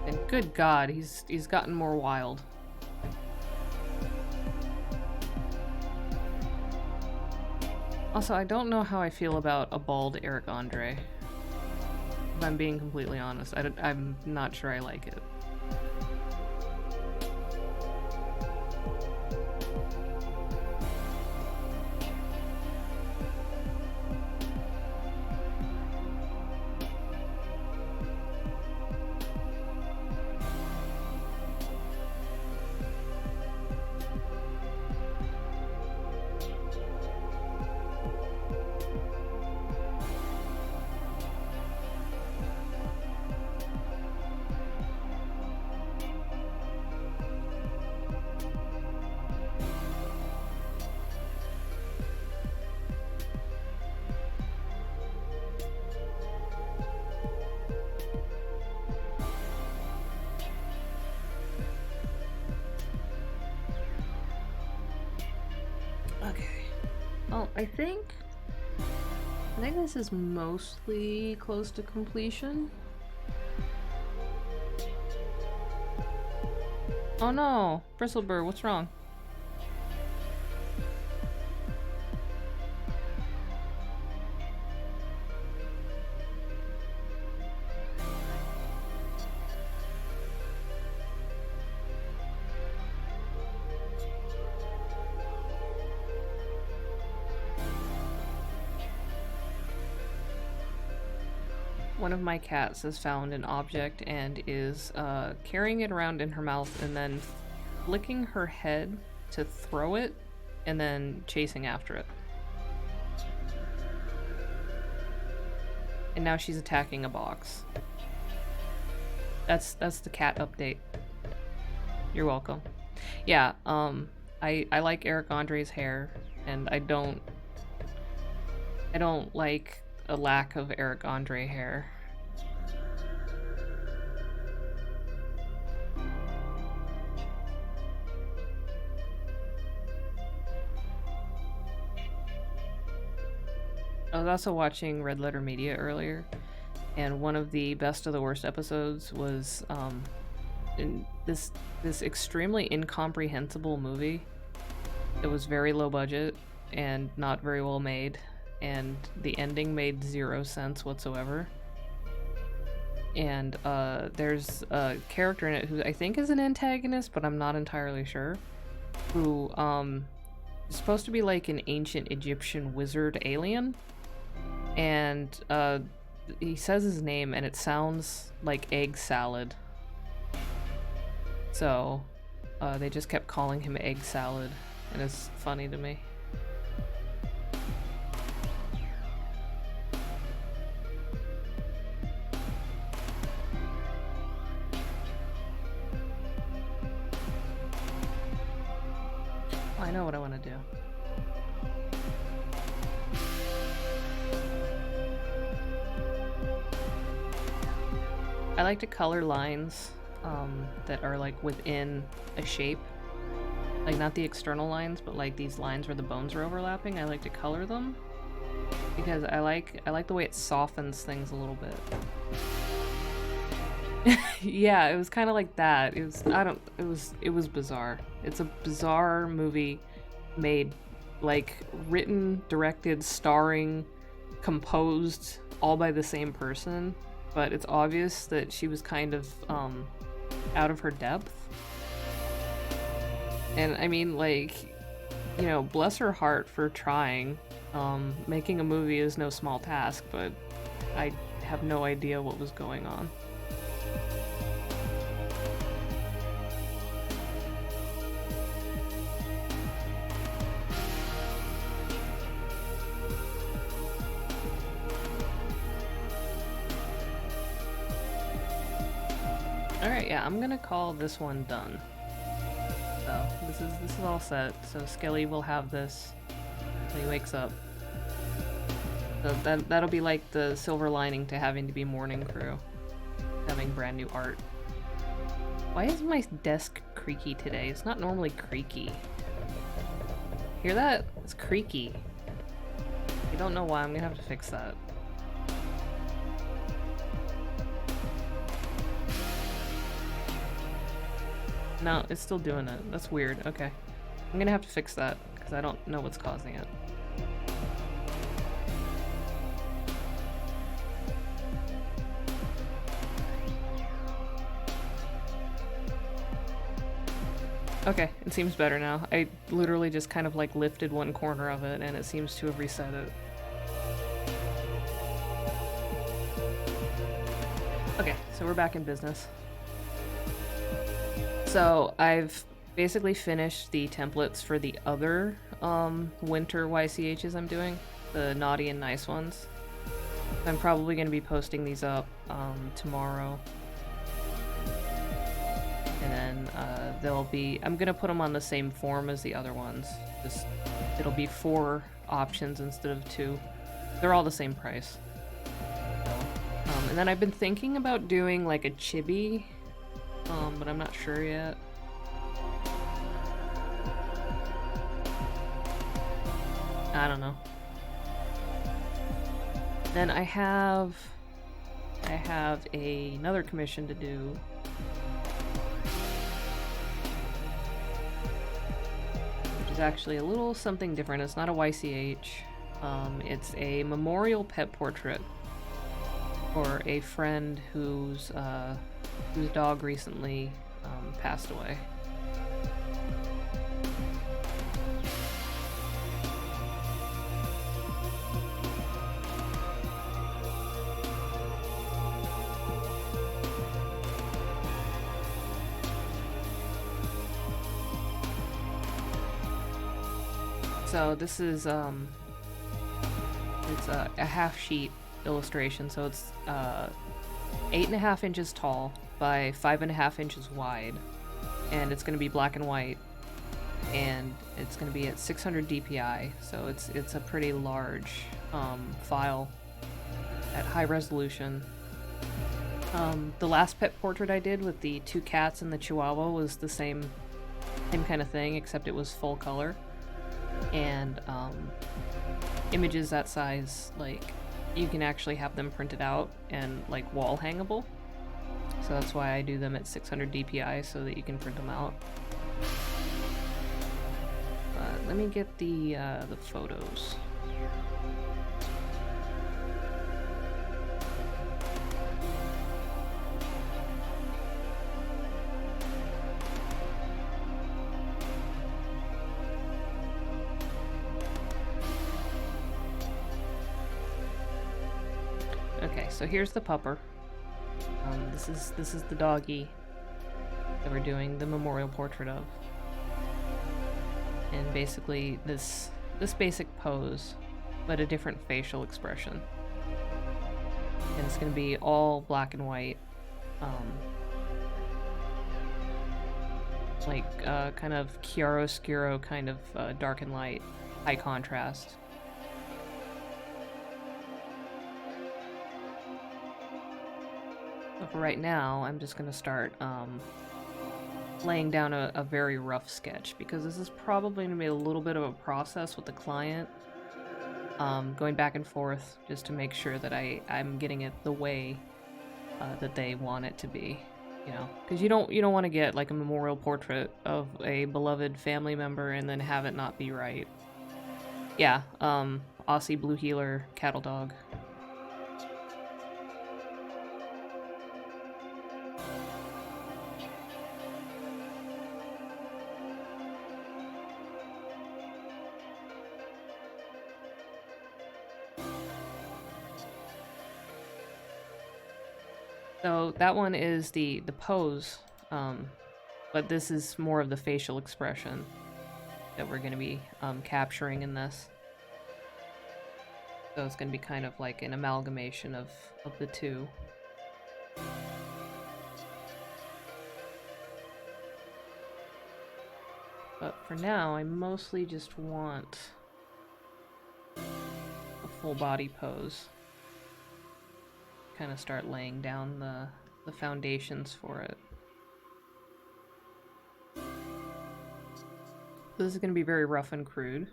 And good God, he's gotten more wild. Also, I don't know how I feel about a bald Eric Andre. If I'm being completely honest, I'm not sure I like it. Well, I think this is mostly close to completion. Oh no, Bristlebur, what's wrong? One of my cats has found an object and is carrying it around in her mouth and then flicking her head to throw it and then chasing after it. And now she's attacking a box. That's the cat update. You're welcome. Yeah, I like Eric Andre's hair, and I don't like a lack of Eric Andre hair. was also watching Red Letter Media earlier, and one of the best of the worst episodes was in this extremely incomprehensible movie. It was very low budget and not very well made, and the ending made 0 sense whatsoever. And there's a character in it who I think is an antagonist, but I'm not entirely sure, who is supposed to be like an ancient Egyptian wizard alien, and he says his name and it sounds like egg salad. So they just kept calling him Egg Salad, and it's funny to me. I know what I want to do. I like to color lines that are like within a shape. Like not the external lines, but like these lines where the bones are overlapping. I like to color them because I like the way it softens things a little bit. Yeah, it was kind of like that. It was bizarre. It's a bizarre movie made, like, written, directed, starring, composed all by the same person, but it's obvious that she was kind of out of her depth. And I mean, like, you know, bless her heart for trying. Making a movie is no small task, but I have no idea what was going on. Alright, yeah, I'm gonna call this one done. So, this is all set, so Skelly will have this when he wakes up. So that'll be like the silver lining to having to be morning crew. Having brand new art. Why is my desk creaky today? It's not normally creaky. Hear that? It's creaky. I don't know why, I'm gonna have to fix that. No, it's still doing it. That's weird. Okay. I'm gonna have to fix that, because I don't know what's causing it. Okay, it seems better now. I literally just kind of like lifted one corner of it and it seems to have reset it. Okay, so we're back in business. So I've basically finished the templates for the other winter YCHs I'm doing, the naughty and nice ones. I'm probably going to be posting these up tomorrow. And then I'm going to put them on the same form as the other ones. Just, it'll be 4 options instead of 2. They're all the same price. And then I've been thinking about doing like a chibi, but I'm not sure yet. I don't know. Then I have another commission to do. Which is actually a little something different. It's not a YCH. It's a memorial pet portrait for a friend whose dog recently passed away. So this is it's a half sheet illustration, so it's 8.5 inches tall by 5.5 inches wide, and it's going to be black and white, and it's going to be at 600 DPI, so it's a pretty large file at high resolution. The last pet portrait I did with the 2 cats and the Chihuahua was the same kind of thing, except it was full color. And images that size, like, you can actually have them printed out and, like, wall hangable. So that's why I do them at 600 DPI so that you can print them out. But let me get the photos. Okay, so here's the pupper. This is the doggy that we're doing the memorial portrait of. And basically this basic pose, but a different facial expression. And it's gonna be all black and white. Kind of chiaroscuro, kind of dark and light, high contrast. But for right now, I'm just gonna start laying down a very rough sketch, because this is probably gonna be a little bit of a process with the client. Going back and forth just to make sure that I'm getting it the way that they want it to be, you know, because you don't want to get like a memorial portrait of a beloved family member and then have it not be right. Yeah, Aussie Blue Heeler cattle dog. So that one is the pose, but this is more of the facial expression that we're going to be capturing in this. So it's going to be kind of like an amalgamation of the two. But for now, I mostly just want a full body pose. Kind of start laying down the foundations for it. This is going to be very rough and crude,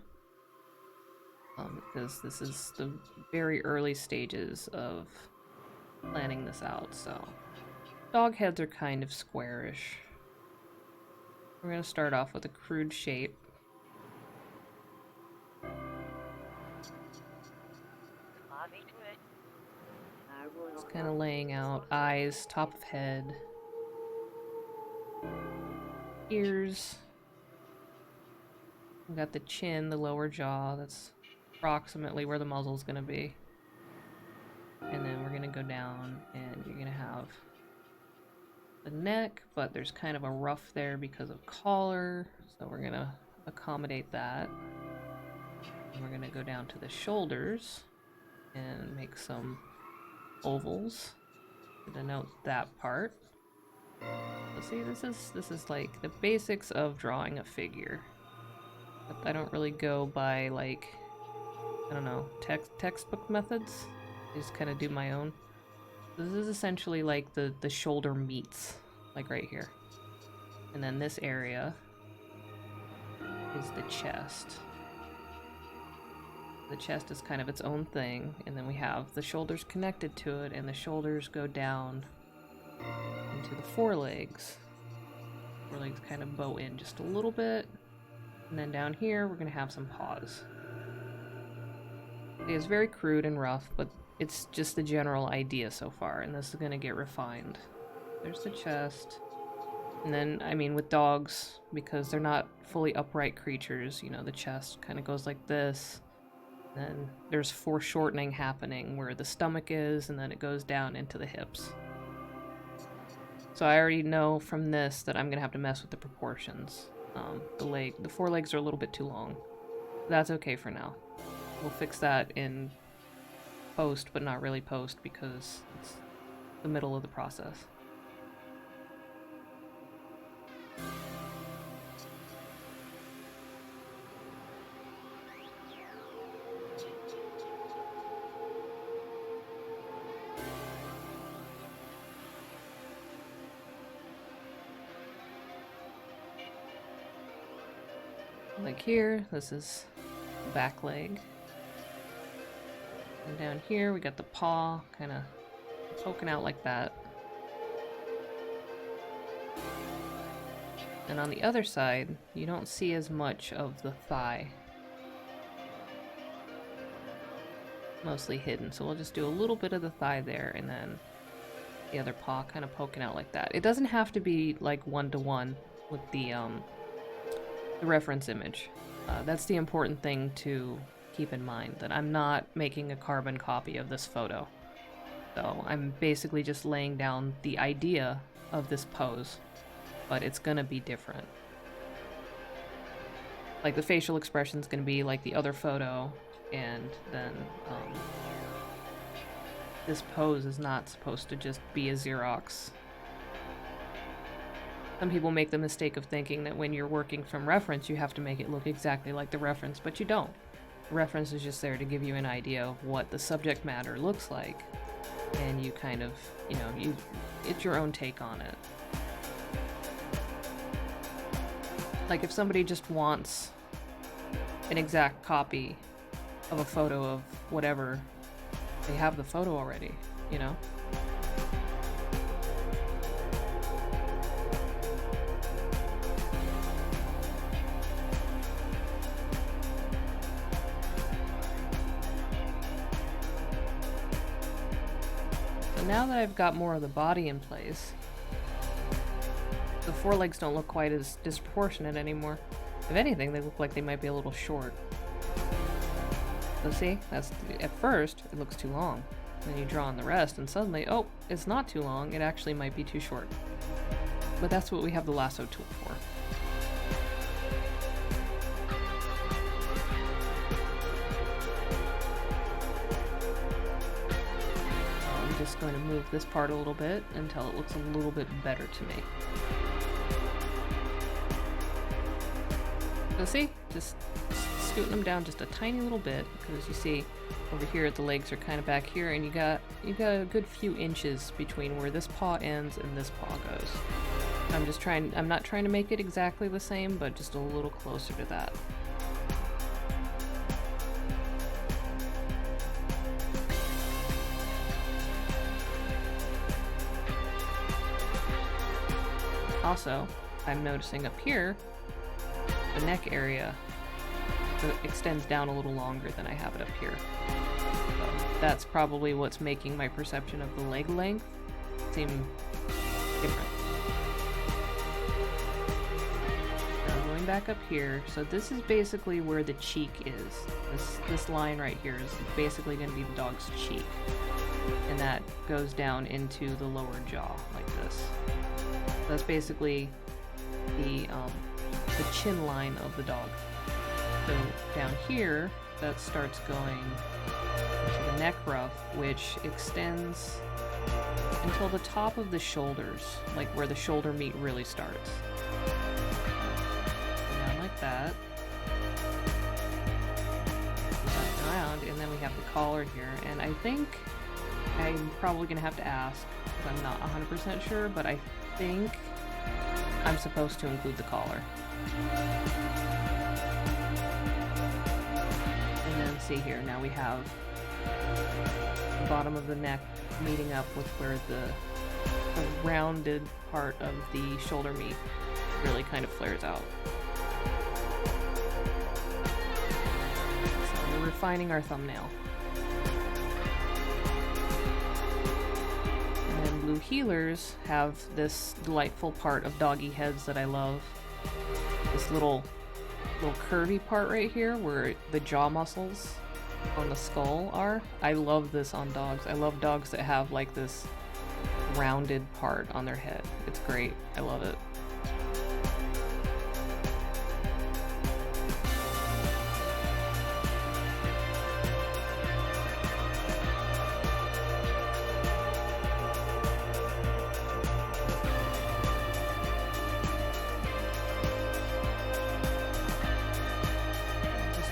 because this is the very early stages of planning this out. So dog heads are kind of squarish. We're going to start off with a crude shape. Just kind of laying out eyes, top of head, ears. We got the chin, the lower jaw. That's approximately where the muzzle's going to be. And then we're going to go down and you're going to have the neck, but there's kind of a ruff there because of collar. So we're going to accommodate that. And we're going to go down to the shoulders and make some ovals to denote that part. So see, this is like the basics of drawing a figure. But I don't really go by, like, I don't know, textbook methods. I just kind of do my own. This is essentially like the shoulder meets, like right here. And then this area is the chest. The chest is kind of its own thing, and then we have the shoulders connected to it, and the shoulders go down into the forelegs. Forelegs kind of bow in just a little bit, and then down here we're going to have some paws. It's very crude and rough, but it's just the general idea so far, and this is going to get refined. There's the chest. And then, I mean, with dogs, because they're not fully upright creatures, you know, the chest kind of goes like this. Then there's foreshortening happening where the stomach is, and then it goes down into the hips. So I already know from this that I'm going to have to mess with the proportions. The forelegs are a little bit too long. That's okay for now. We'll fix that in post, but not really post because it's the middle of the process. Like here, this is the back leg. And down here we got the paw kind of poking out like that. And on the other side, you don't see as much of the thigh. Mostly hidden, so we'll just do a little bit of the thigh there, and then the other paw kind of poking out like that. It doesn't have to be like one-to-one with the reference image. That's the important thing to keep in mind, that I'm not making a carbon copy of this photo. So I'm basically just laying down the idea of this pose, but it's gonna be different. Like the facial expression's gonna be like the other photo, and then this pose is not supposed to just be a Xerox. Some people make the mistake of thinking that when you're working from reference, you have to make it look exactly like the reference, but you don't. The reference is just there to give you an idea of what the subject matter looks like, and you kind of, you know, it's your own take on it. Like if somebody just wants an exact copy of a photo of whatever, they have the photo already, you know? So now that I've got more of the body in place, the forelegs don't look quite as disproportionate anymore. If anything, they look like they might be a little short. So see, that's, at first, it looks too long. Then you draw on the rest, and suddenly, oh, it's not too long, it actually might be too short. But that's what we have the lasso tool for. I'm just going to move this part a little bit until it looks a little bit better to me. So see, just scooting them down just a tiny little bit, because you see over here the legs are kind of back here, and you got a good few inches between where this paw ends and this paw goes. I'm not trying to make it exactly the same, but just a little closer to that. Also, I'm noticing up here, the neck area extends down a little longer than I have it up here. So that's probably what's making my perception of the leg length seem different. Now going back up here, so this is basically where the cheek is. This line right here is basically going to be the dog's cheek. And that goes down into the lower jaw, like this. That's basically the chin line of the dog. So down here, that starts going to the neck ruff, which extends until the top of the shoulders, like where the shoulder meat really starts. Down like that. Around, and then we have the collar here, and I think I'm probably going to have to ask, because I'm not 100% sure, but I think I'm supposed to include the collar. And then see here, now we have the bottom of the neck meeting up with where the rounded part of the shoulder meat really kind of flares out. So we're refining our thumbnail. And then blue heelers have this delightful part of doggy heads that I love. This little curvy part right here where the jaw muscles on the skull are. I love this on dogs. I love dogs that have like this rounded part on their head. It's great. I love it.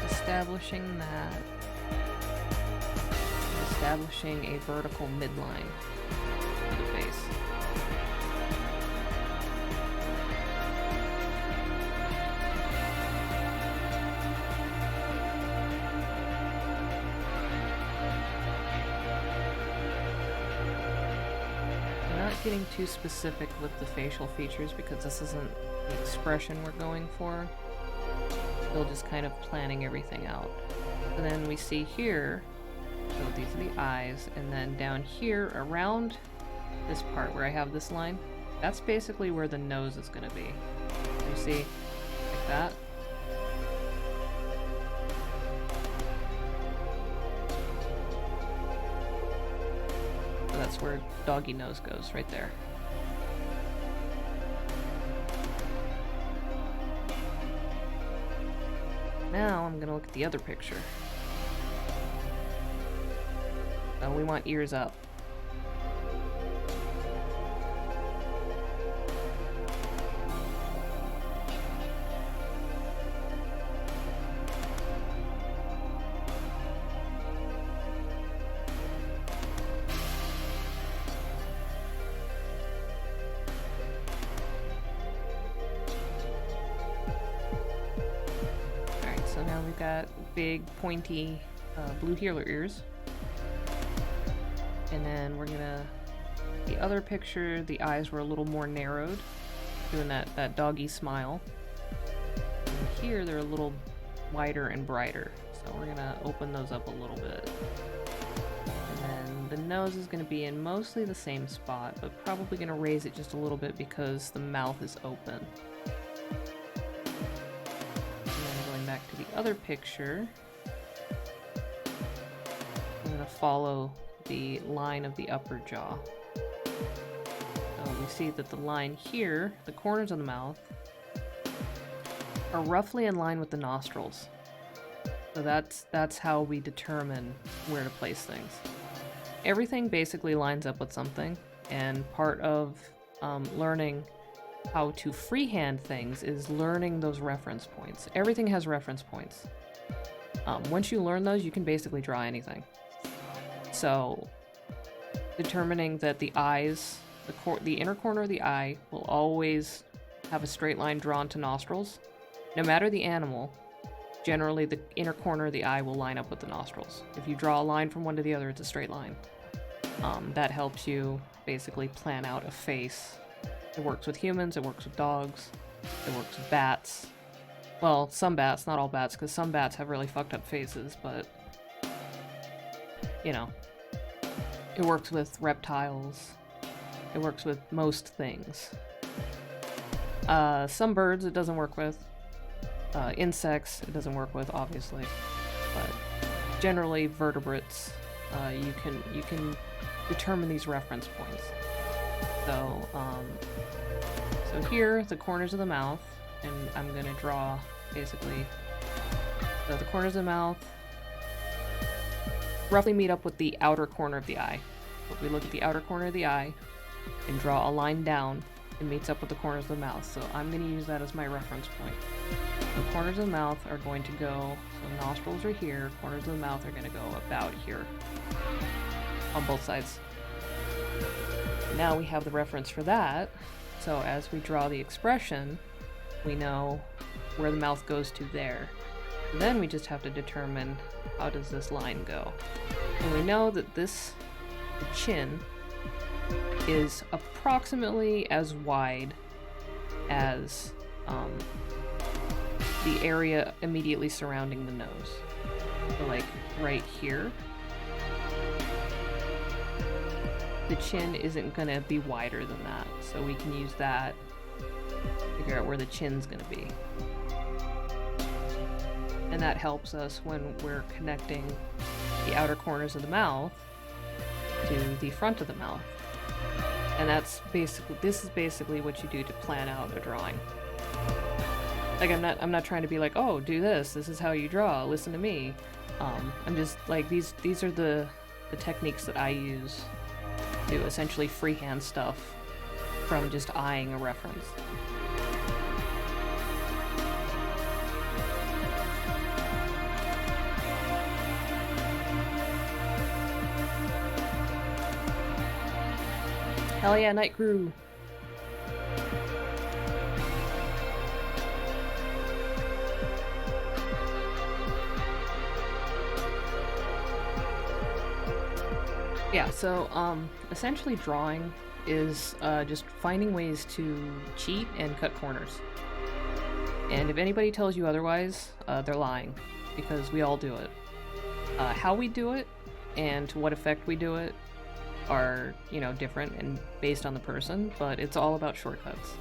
Establishing that. Establishing a vertical midline for the face. getting too specific with the facial features because this isn't the expression we're going for. Still just kind of planning everything out. And then we see here, so these are the eyes, and then down here around this part where I have this line, that's basically where the nose is going to be. You see? Like that. So that's where doggy nose goes, right there. Now I'm gonna look at the other picture. Oh, we want ears up. So now we've got big, pointy, blue healer ears. And then we're gonna... The other picture, the eyes were a little more narrowed, doing that doggy smile. And here, they're a little wider and brighter. So we're gonna open those up a little bit. And then the nose is gonna be in mostly the same spot, but probably gonna raise it just a little bit because the mouth is open. Back to the other picture, I'm going to follow the line of the upper jaw. So we see that the line here, the corners of the mouth, are roughly in line with the nostrils. So that's how we determine where to place things. Everything basically lines up with something, and part of learning how to freehand things is learning those reference points. Everything has reference points. Once you learn those, you can basically draw anything. So, determining that the eyes, the inner corner of the eye will always have a straight line drawn to nostrils. No matter the animal, generally the inner corner of the eye will line up with the nostrils. If you draw a line from one to the other, it's a straight line. That helps you basically plan out a face. It works with humans, it works with dogs, it works with bats. Well, some bats, not all bats, because some bats have really fucked up faces, but, you know. It works with reptiles. It works with most things. Some birds it doesn't work with. Insects it doesn't work with, obviously. But generally, vertebrates, you can determine these reference points. So here, the corners of the mouth, and I'm going to draw, basically, so the corners of the mouth roughly meet up with the outer corner of the eye. So if we look at the outer corner of the eye and draw a line down, it meets up with the corners of the mouth. So I'm going to use that as my reference point. The corners of the mouth are going to go, so nostrils are here, corners of the mouth are going to go about here on both sides. Now we have the reference for that, so as we draw the expression, we know where the mouth goes to there. And then we just have to determine how does this line go. And we know that the chin is approximately as wide as the area immediately surrounding the nose. So like right here. The chin isn't going to be wider than that, so we can use that to figure out where the chin's going to be. And that helps us when we're connecting the outer corners of the mouth to the front of the mouth. And this is basically what you do to plan out a drawing. Like I'm not trying to be like, oh, do this is how you draw, listen to me. I'm just like, these are the techniques that I use to essentially freehand stuff from just eyeing a reference. Hell yeah, Night Crew! Yeah, so essentially drawing is just finding ways to cheat and cut corners. And if anybody tells you otherwise, they're lying, because we all do it. How we do it and to what effect we do it are, different and based on the person, but it's all about shortcuts.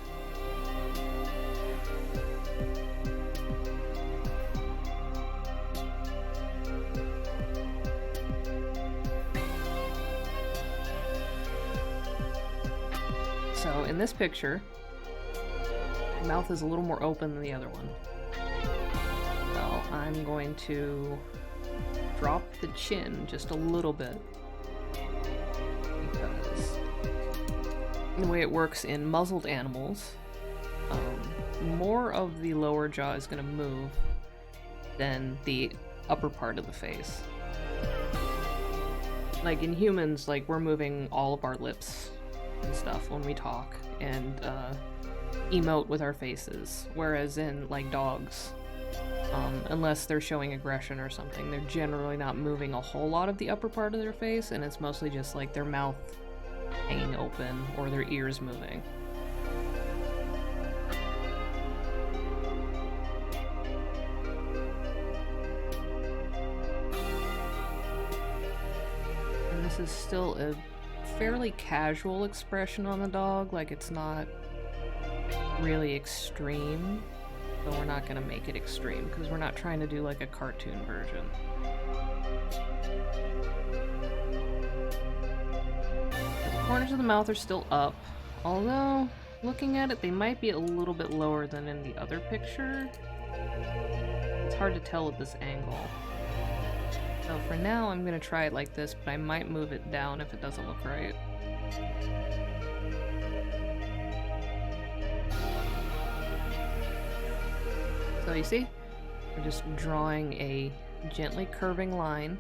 So in this picture, the mouth is a little more open than the other one. So I'm going to drop the chin just a little bit, because the way it works in muzzled animals, more of the lower jaw is going to move than the upper part of the face. Like in humans, like we're moving all of our lips and stuff when we talk and emote with our faces, whereas in like dogs, unless they're showing aggression or something, they're generally not moving a whole lot of the upper part of their face, and it's mostly just like their mouth hanging open or their ears moving. And this is still a fairly casual expression on the dog, like it's not really extreme, but we're not going to make it extreme because we're not trying to do like a cartoon version. The corners of the mouth are still up, although looking at it they might be a little bit lower than in the other picture. It's hard to tell at this angle. So for now I'm going to try it like this, but I might move it down if it doesn't look right. So you see, we're just drawing a gently curving line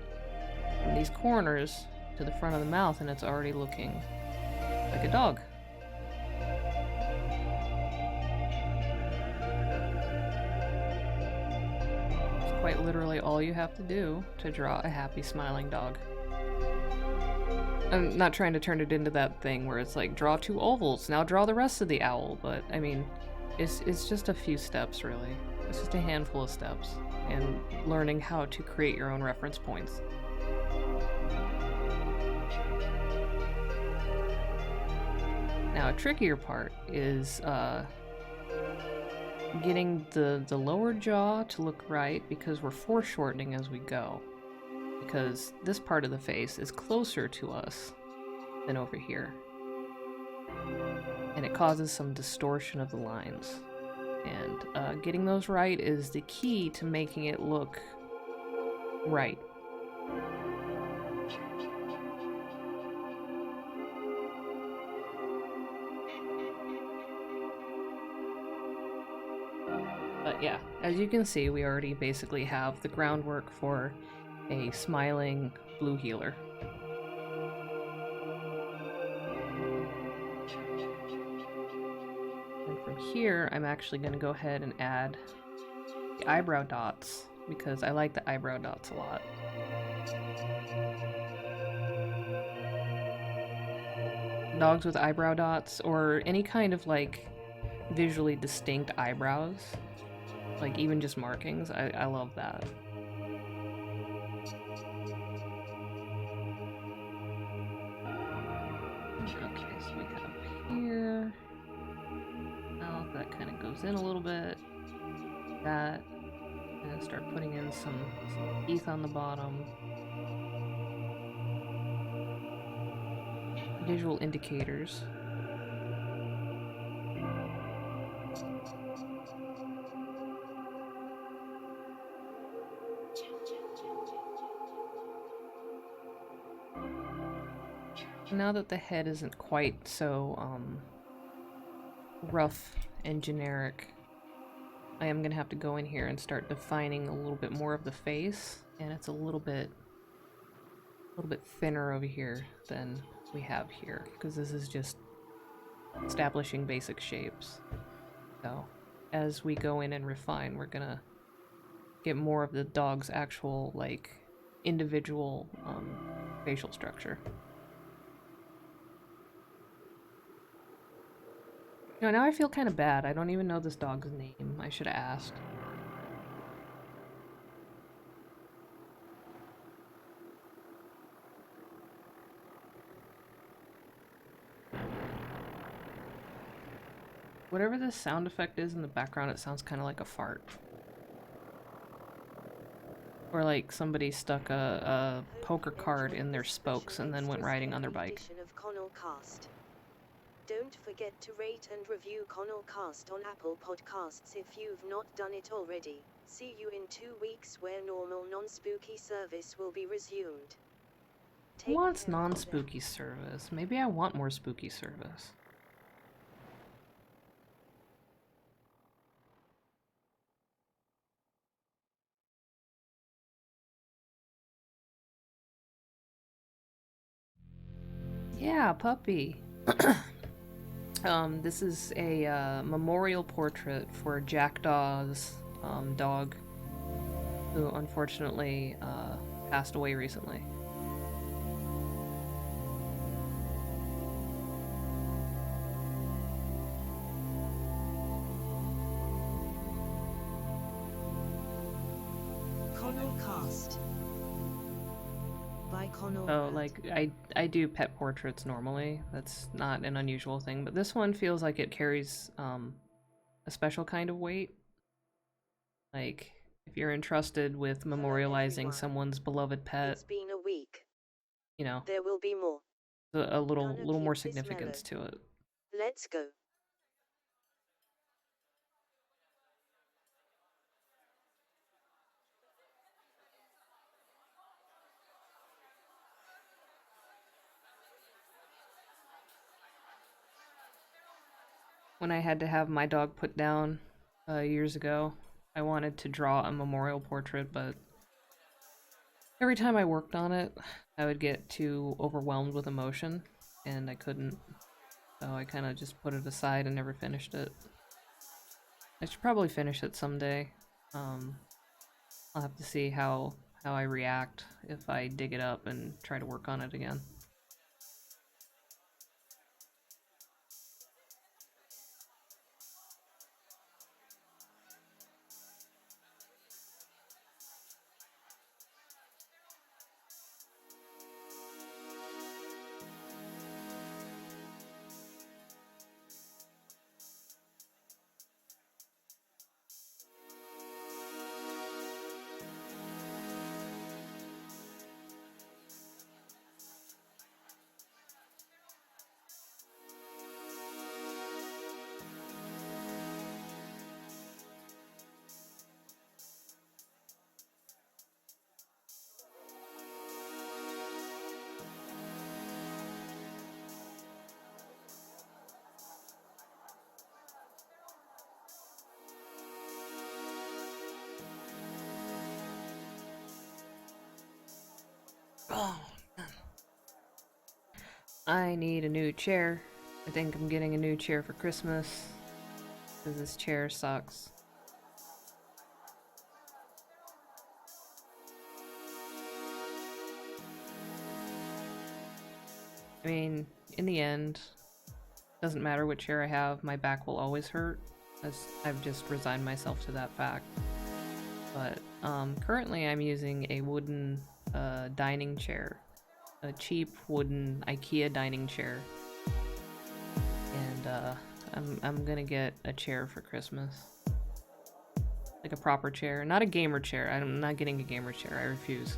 from these corners to the front of the mouth, and it's already looking like a dog. It's quite literally all you have to do to draw a happy smiling dog. I'm not trying to turn it into that thing where it's like, draw 2 ovals, now draw the rest of the owl, but I mean, it's just a few steps really. It's just a handful of steps, and learning how to create your own reference points. Now, a trickier part is getting the lower jaw to look right, because we're foreshortening as we go. Because this part of the face is closer to us than over here. And it causes some distortion of the lines. And getting those right is the key to making it look right. But yeah, as you can see, we already basically have the groundwork for a smiling blue heeler. Here, I'm actually going to go ahead and add the eyebrow dots, because I like the eyebrow dots a lot. Dogs with eyebrow dots, or any kind of like visually distinct eyebrows, like even just markings, I love that. Okay, so we have here. That kind of goes in a little bit. That, and start putting in some teeth on the bottom. Visual indicators. Now that the head isn't quite so rough and generic, I am gonna have to go in here and start defining a little bit more of the face, and it's a little bit thinner over here than we have here, because this is just establishing basic shapes. So as we go in and refine, we're gonna get more of the dog's actual like individual facial structure. No, now I feel kind of bad. I don't even know this dog's name. I should have asked. Whatever this sound effect is in the background, it sounds kind of like a fart. Or like somebody stuck a poker card in their spokes and then went riding on their bike. Don't forget to rate and review Connellcast on Apple Podcasts if you've not done it already. See you in 2 weeks where normal non-spooky service will be resumed. Who wants non-spooky service? Maybe I want more spooky service. Yeah, puppy. This is a memorial portrait for Jackdaw's dog, who unfortunately passed away recently. Connellcast. So, like, I do pet portraits normally. That's not an unusual thing, but this one feels like it carries a special kind of weight. Like, if you're entrusted with memorializing someone's beloved pet, it's been a week. You know, there will be more. A little more significance to it. Let's go. When I had to have my dog put down years ago, I wanted to draw a memorial portrait, but every time I worked on it, I would get too overwhelmed with emotion, and I couldn't. So I kind of just put it aside and never finished it. I should probably finish it someday. I'll have to see how I react if I dig it up and try to work on it again. Oh, I need a new chair. I think I'm getting a new chair for Christmas, because this chair sucks. I mean, in the end, doesn't matter what chair I have, my back will always hurt, as I've just resigned myself to that fact. But currently I'm using a wooden dining chair, a cheap wooden IKEA dining chair, and I'm gonna get a chair for Christmas, like a proper chair, not a gamer chair. I'm not getting a gamer chair. I refuse.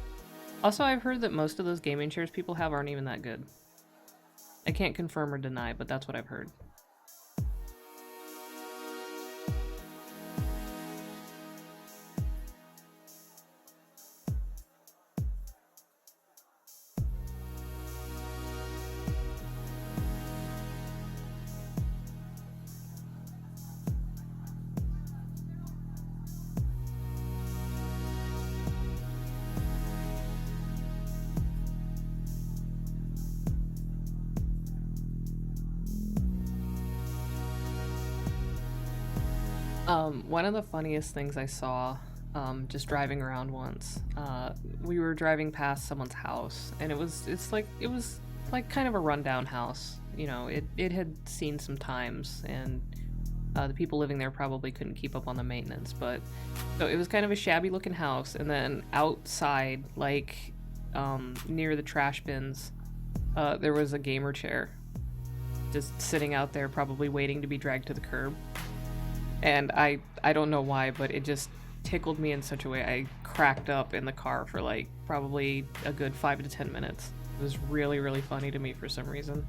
Also, I've heard that most of those gaming chairs people have aren't even that good. I can't confirm or deny, but that's what I've heard. One of the funniest things I saw, just driving around once, we were driving past someone's house, and it was like kind of a rundown house. You know, it had seen some times, and the people living there probably couldn't keep up on the maintenance, but so it was kind of a shabby looking house. And then outside, like near the trash bins, there was a gamer chair just sitting out there, probably waiting to be dragged to the curb. And I don't know why, but it just tickled me in such a way. I cracked up in the car for like probably a good 5 to 10 minutes. It was really, really funny to me for some reason.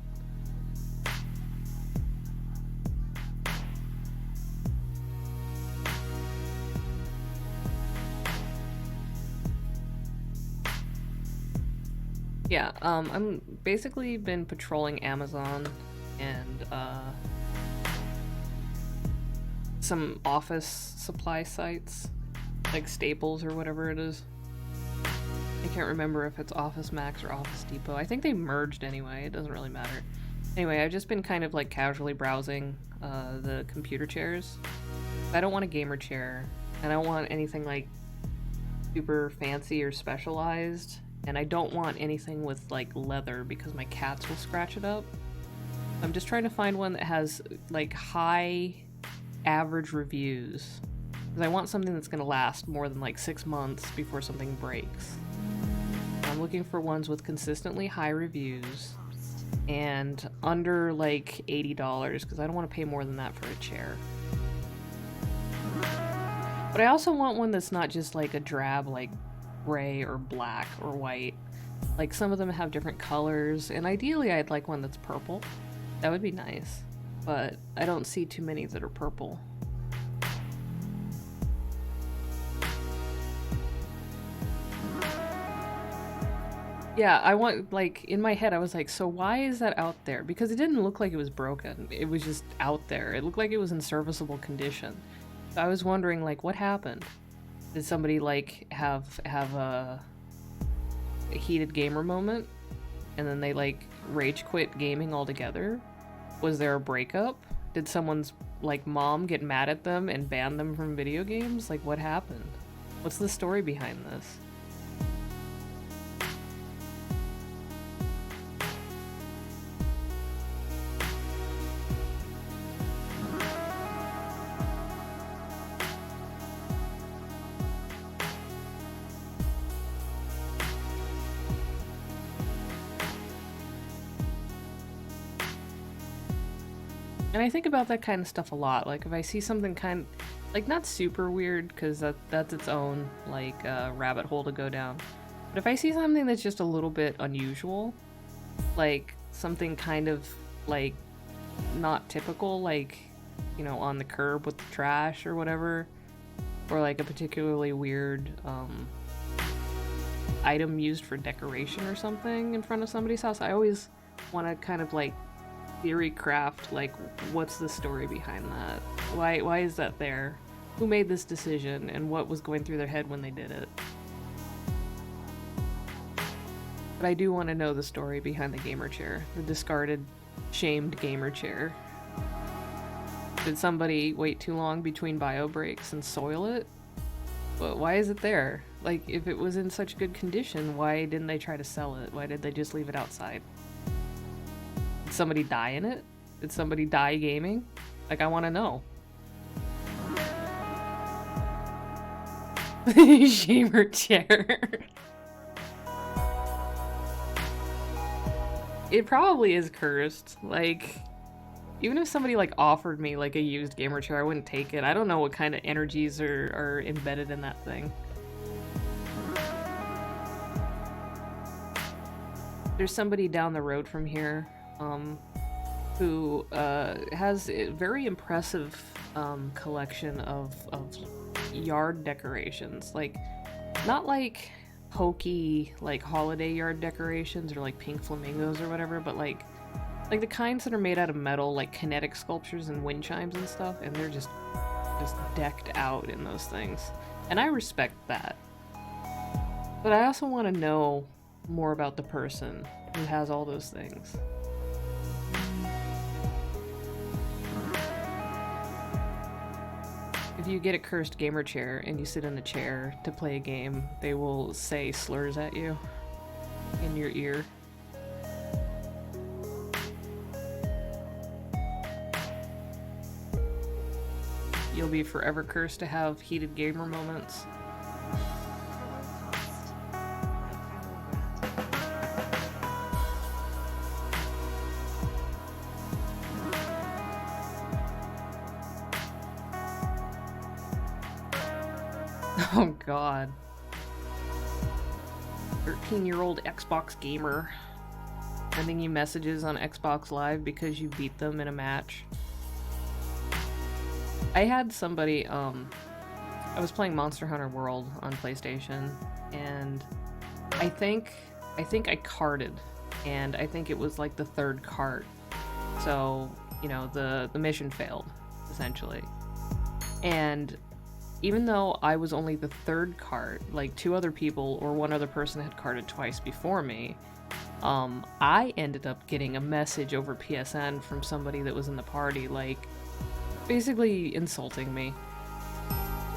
Yeah, I'm basically been patrolling Amazon and some office supply sites, like Staples or whatever it is. I can't remember if it's Office Max or Office Depot. I think they merged anyway, it doesn't really matter. Anyway, I've just been kind of like casually browsing the computer chairs. I don't want a gamer chair, and I don't want anything like super fancy or specialized. And I don't want anything with like leather because my cats will scratch it up. I'm just trying to find one that has like high average reviews, because I want something that's going to last more than like 6 months before something breaks. I'm looking for ones with consistently high reviews and under like $80, because I don't want to pay more than that for a chair. But I also want one that's not just like a drab like gray or black or white. Like some of them have different colors, and ideally I'd like one that's purple. That would be nice, but I don't see too many that are purple. Yeah, I want, like, in my head I was like, so why is that out there? Because it didn't look like it was broken. It was just out there. It looked like it was in serviceable condition. So I was wondering, like, what happened? Did somebody like have a heated gamer moment and then they like rage quit gaming altogether? Was there a breakup? Did someone's like mom get mad at them and ban them from video games? Like, what happened? What's the story behind this? And I think about that kind of stuff a lot. Like, if I see something kind like, not super weird, because that's its own, like, rabbit hole to go down. But if I see something that's just a little bit unusual, like, something kind of, like, not typical, like, you know, on the curb with the trash or whatever, or, like, a particularly weird, item used for decoration or something in front of somebody's house, I always want to kind of, like, theory craft, like, what's the story behind that? Why is that there? Who made this decision, and what was going through their head when they did it? But I do want to know the story behind the gamer chair, the discarded, shamed gamer chair. Did somebody wait too long between bio breaks and soil it? But why is it there? Like, if it was in such good condition, why didn't they try to sell it? Why did they just leave it outside? Did somebody die in it? Did somebody die gaming? Like, I want to know. Shamer chair. It probably is cursed. Like, even if somebody, like, offered me, like, a used gamer chair, I wouldn't take it. I don't know what kind of energies are embedded in that thing. There's somebody down the road from here, who has a very impressive collection of yard decorations. Like, not like hokey, like, holiday yard decorations or like pink flamingos or whatever, but like the kinds that are made out of metal, like kinetic sculptures and wind chimes and stuff, and they're just decked out in those things. And I respect that. But I also want to know more about the person who has all those things. If you get a cursed gamer chair and you sit in the chair to play a game, they will say slurs at you in your ear. you'll be forever cursed to have heated gamer moments. Oh god. 13-year-old Xbox gamer sending you messages on Xbox Live because you beat them in a match. I had somebody, I was playing Monster Hunter World on PlayStation, and I think I carded, and I think it was like the third cart. So, you know, the mission failed, essentially. And even though I was only the third cart, like 2 other people or 1 other person had carded twice before me, I ended up getting a message over PSN from somebody that was in the party, like, basically insulting me.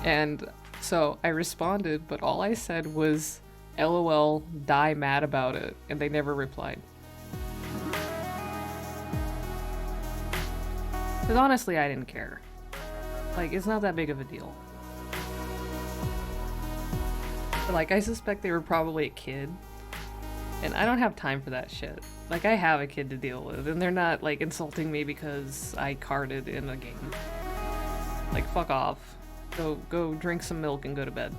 And so I responded, but all I said was, LOL, die mad about it, and they never replied. Because honestly, I didn't care. Like, it's not that big of a deal. But, like, I suspect they were probably a kid. And I don't have time for that shit. Like, I have a kid to deal with, and they're not, like, insulting me because I carded in a game. Like, fuck off. Go drink some milk and go to bed.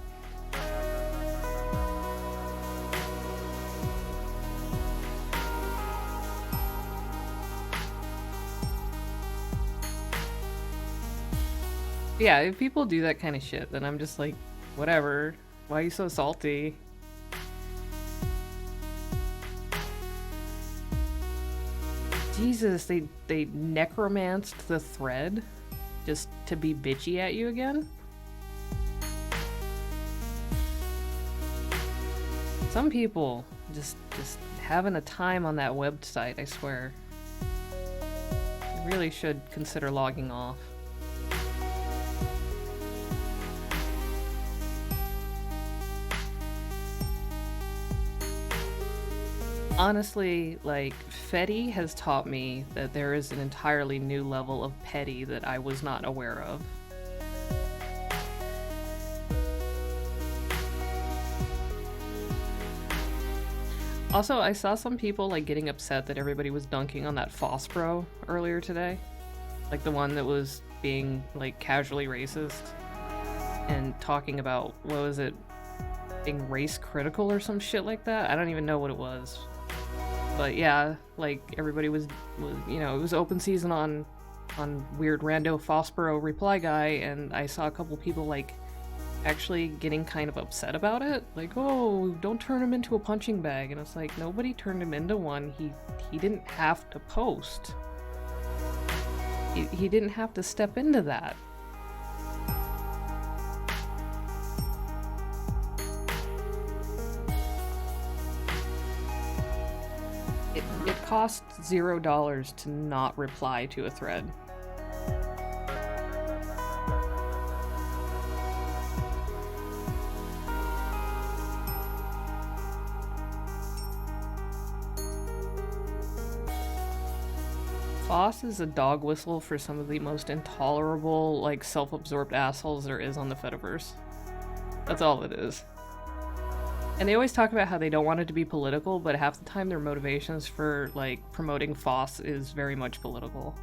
Yeah, if people do that kind of shit, then I'm just like, whatever. Why are you so salty? Jesus, they necromanced the thread just to be bitchy at you again? Some people just having a time on that website, I swear. You really should consider logging off. Honestly, like, Fetty has taught me that there is an entirely new level of petty that I was not aware of. Also, I saw some people, like, getting upset that everybody was dunking on that Foss bro earlier today. Like, the one that was being, like, casually racist. And talking about, what was it, being race critical or some shit like that? I don't even know what it was. But yeah, like, everybody was you know, it was open season on weird rando Fossboro reply guy, and I saw a couple people, like, actually getting kind of upset about it. Like, oh, don't turn him into a punching bag. And it's like, nobody turned him into one. He didn't have to post. He didn't have to step into that. It costs $0 to not reply to a thread. Foss is a dog whistle for some of the most intolerable, like, self-absorbed assholes there is on the Fediverse. That's all it is. And they always talk about how they don't want it to be political, but half the time their motivations for, like, promoting Foss is very much political.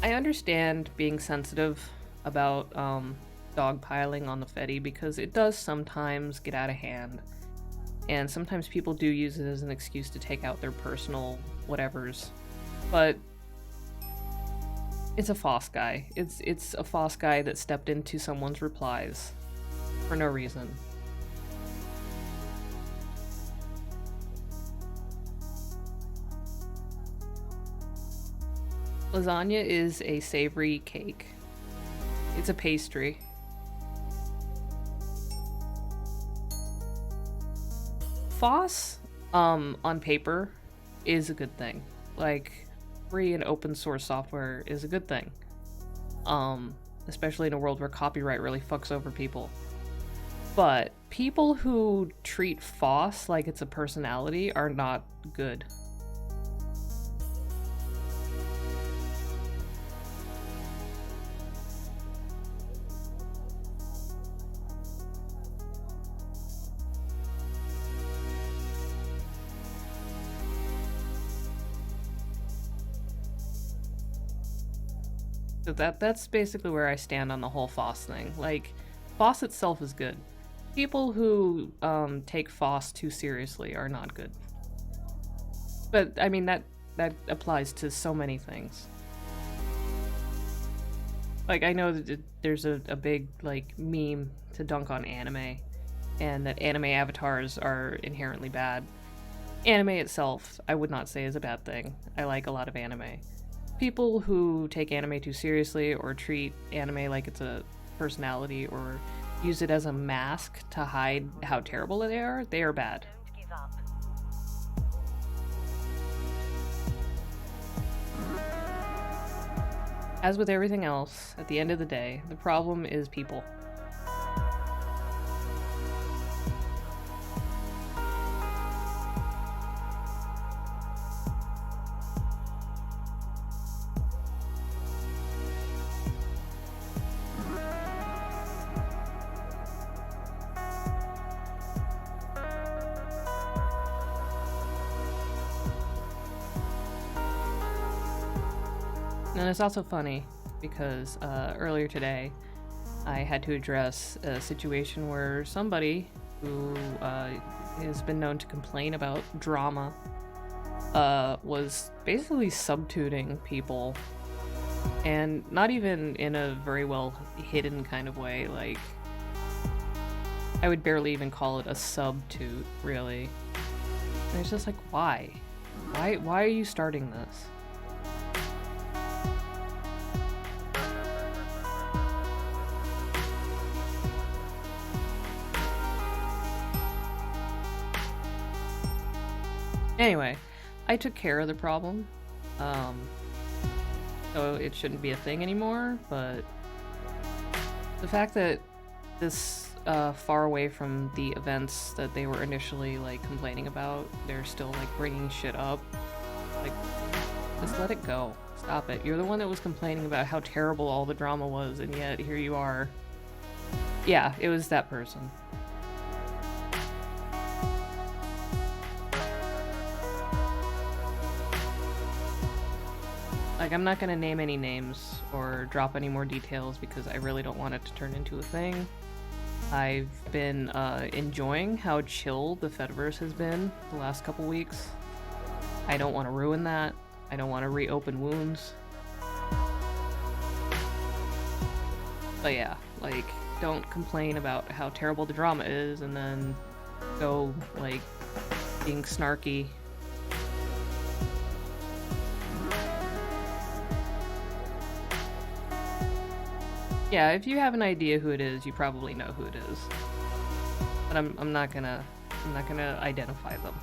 I understand being sensitive about dogpiling on the Fetty because it does sometimes get out of hand. And sometimes people do use it as an excuse to take out their personal whatevers. But it's a Foss guy. It's a Foss guy that stepped into someone's replies for no reason. Lasagna is a savory cake. It's a pastry. Foss, on paper, is a good thing. like, free and open source software is a good thing. Especially in a world where copyright really fucks over people. But people who treat FOSS like it's a personality are not good. So that's basically where I stand on the whole FOSS thing. Like, FOSS itself is good. People who take FOSS too seriously are not good. But I mean that applies to so many things. Like, I know that there's a big like meme to dunk on anime, and that anime avatars are inherently bad. Anime itself, I would not say is a bad thing. I like a lot of anime. People who take anime too seriously or treat anime like it's a personality or use it as a mask to hide how terrible they are bad. As with everything else, at the end of the day, the problem is people. And it's also funny because earlier today I had to address a situation where somebody who has been known to complain about drama was basically subtooting people, and not even in a very well hidden kind of way. Like, I would barely even call it a subtoot, really. And it's just like, why are you starting this? Anyway, I took care of the problem, so it shouldn't be a thing anymore, but the fact that this far away from the events that they were initially, like, complaining about, they're still, like, bringing shit up, like, just let it go. Stop it. You're the one that was complaining about how terrible all the drama was, and yet here you are. Yeah, it was that person. Like, I'm not gonna name any names or drop any more details because I really don't want it to turn into a thing. I've been enjoying how chill the Fediverse has been the last couple weeks. I don't want to ruin that. I don't want to reopen wounds. But yeah, like, don't complain about how terrible the drama is and then go, like, being snarky. Yeah, if you have an idea who it is, you probably know who it is. But I'm not gonna identify them.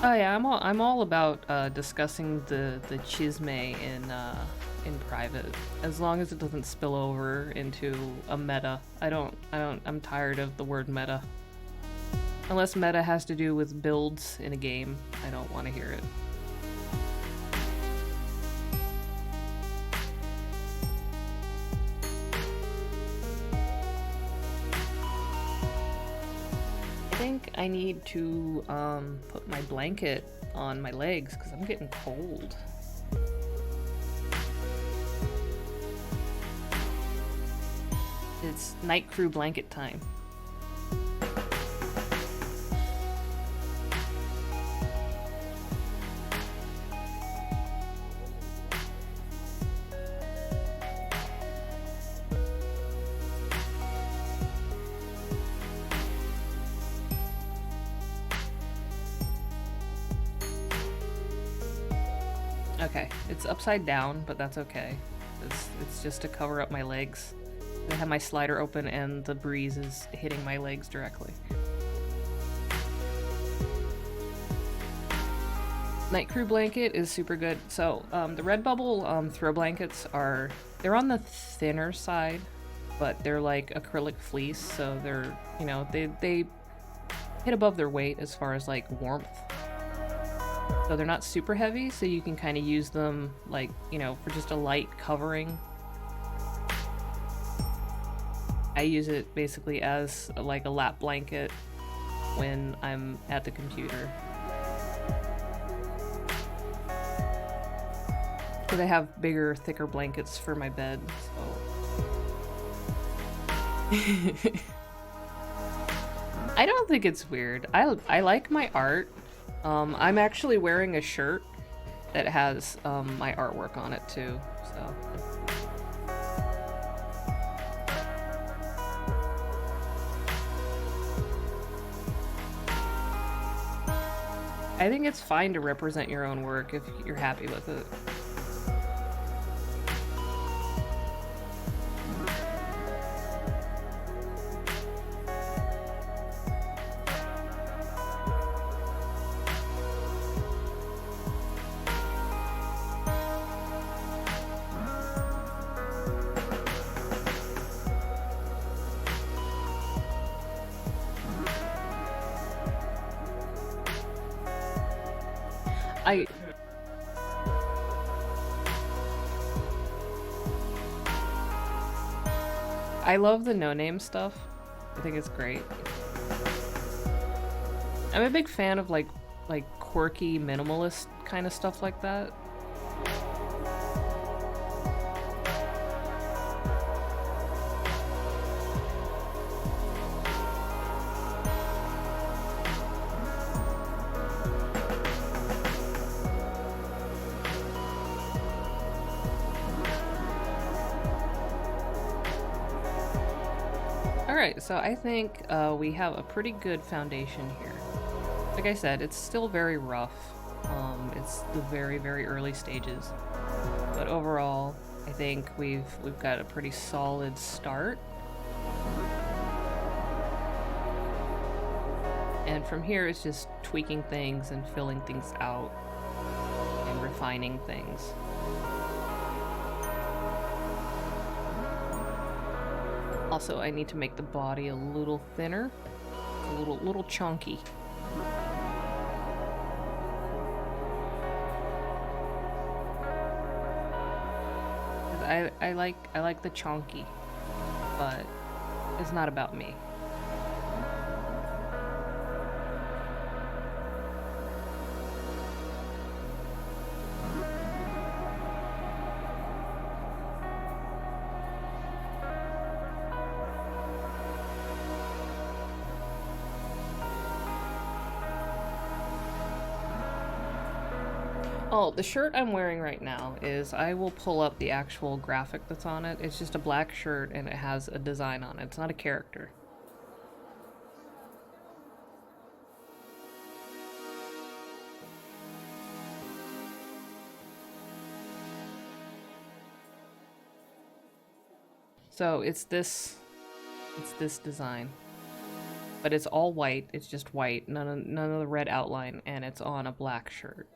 Oh yeah, I'm all about discussing the chisme in private, as long as it doesn't spill over into a meta. I'm tired of the word meta. Unless meta has to do with builds in a game, I don't want to hear it. I think I need to put my blanket on my legs because I'm getting cold. It's night crew blanket time. Okay, it's upside down, but that's okay. It's just to cover up my legs. I have my slider open and the breeze is hitting my legs directly. Night Crew blanket is super good. So the Redbubble throw blankets they're on the thinner side, but they're like acrylic fleece, so they're, you know, they hit above their weight as far as like warmth. So they're not super heavy, so you can kind of use them like, you know, for just a light covering. I use it basically as like a lap blanket when I'm at the computer. Because I have bigger, thicker blankets for my bed, so... I don't think it's weird. I like my art. I'm actually wearing a shirt that has my artwork on it too, so... I think it's fine to represent your own work if you're happy with it. I love the no-name stuff. I think it's great. I'm a big fan of like quirky minimalist kind of stuff like that. Alright, so I think we have a pretty good foundation here. Like I said, it's still very rough. It's the very, very early stages. But overall, I think we've got a pretty solid start. And from here, it's just tweaking things and filling things out and refining things. Also, I need to make the body a little thinner, a little chunky. I like the chunky, but it's not about me. Oh, the shirt I'm wearing right now is, I will pull up the actual graphic that's on it. It's just a black shirt and it has a design on it. It's not a character. So it's this design. But it's all white. It's just white. None of the red outline, and it's on a black shirt.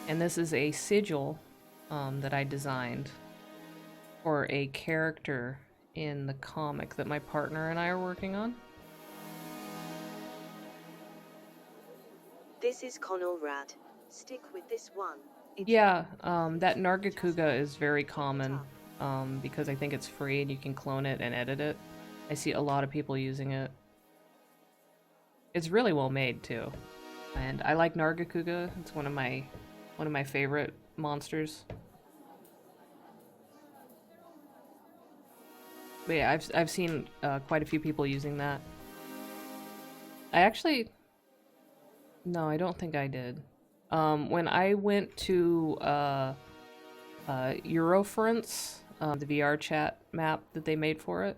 And this is a sigil that I designed for a character in the comic that my partner and I are working on. This is Connell Rad. Stick with this one. Yeah, that Nargacuga is very common because I think it's free and you can clone it and edit it. I see a lot of people using it. It's really well made too. And I like Nargacuga. It's one of my favorite monsters. But yeah, I've seen quite a few people using that. No, I don't think I did. When I went to Eurofronts, the VR chat map that they made for it,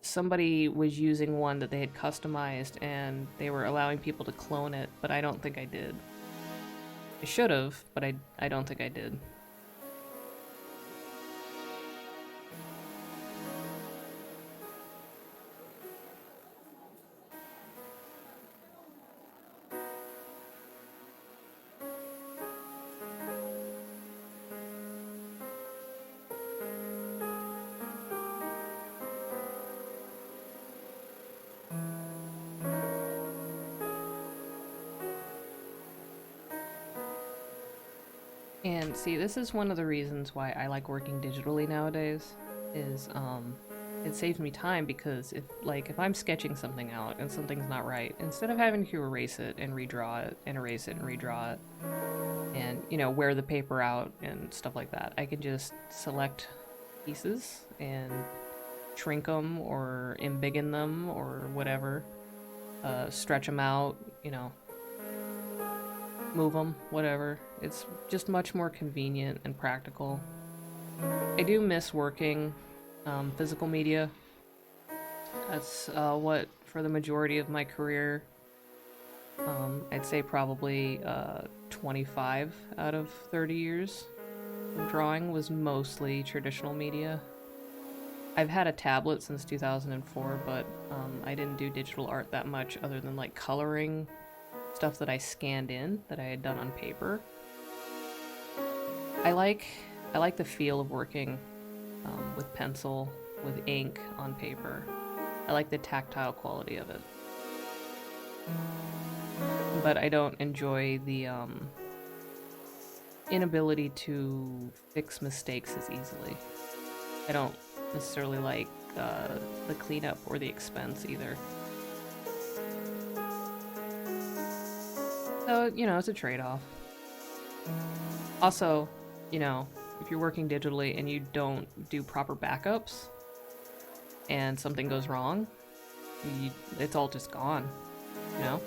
somebody was using one that they had customized and they were allowing people to clone it, but I don't think I did. I should have, but I don't think I did. And see, this is one of the reasons why I like working digitally nowadays, is it saves me time, because if I'm sketching something out and something's not right, instead of having to erase it and redraw it and erase it and redraw it and, you know, wear the paper out and stuff like that, I can just select pieces and shrink them or embiggen them or whatever, stretch them out, you know, move them, whatever. It's just much more convenient and practical. I do miss working physical media. That's what, for the majority of my career, I'd say probably 25 out of 30 years of drawing was mostly traditional media. I've had a tablet since 2004, but I didn't do digital art that much other than like coloring stuff that I scanned in that I had done on paper. I like the feel of working with pencil, with ink on paper. I like the tactile quality of it. But I don't enjoy the inability to fix mistakes as easily. I don't necessarily like the cleanup or the expense either. So, you know, it's a trade-off. Also, you know, if you're working digitally and you don't do proper backups and something goes wrong, it's all just gone, you know?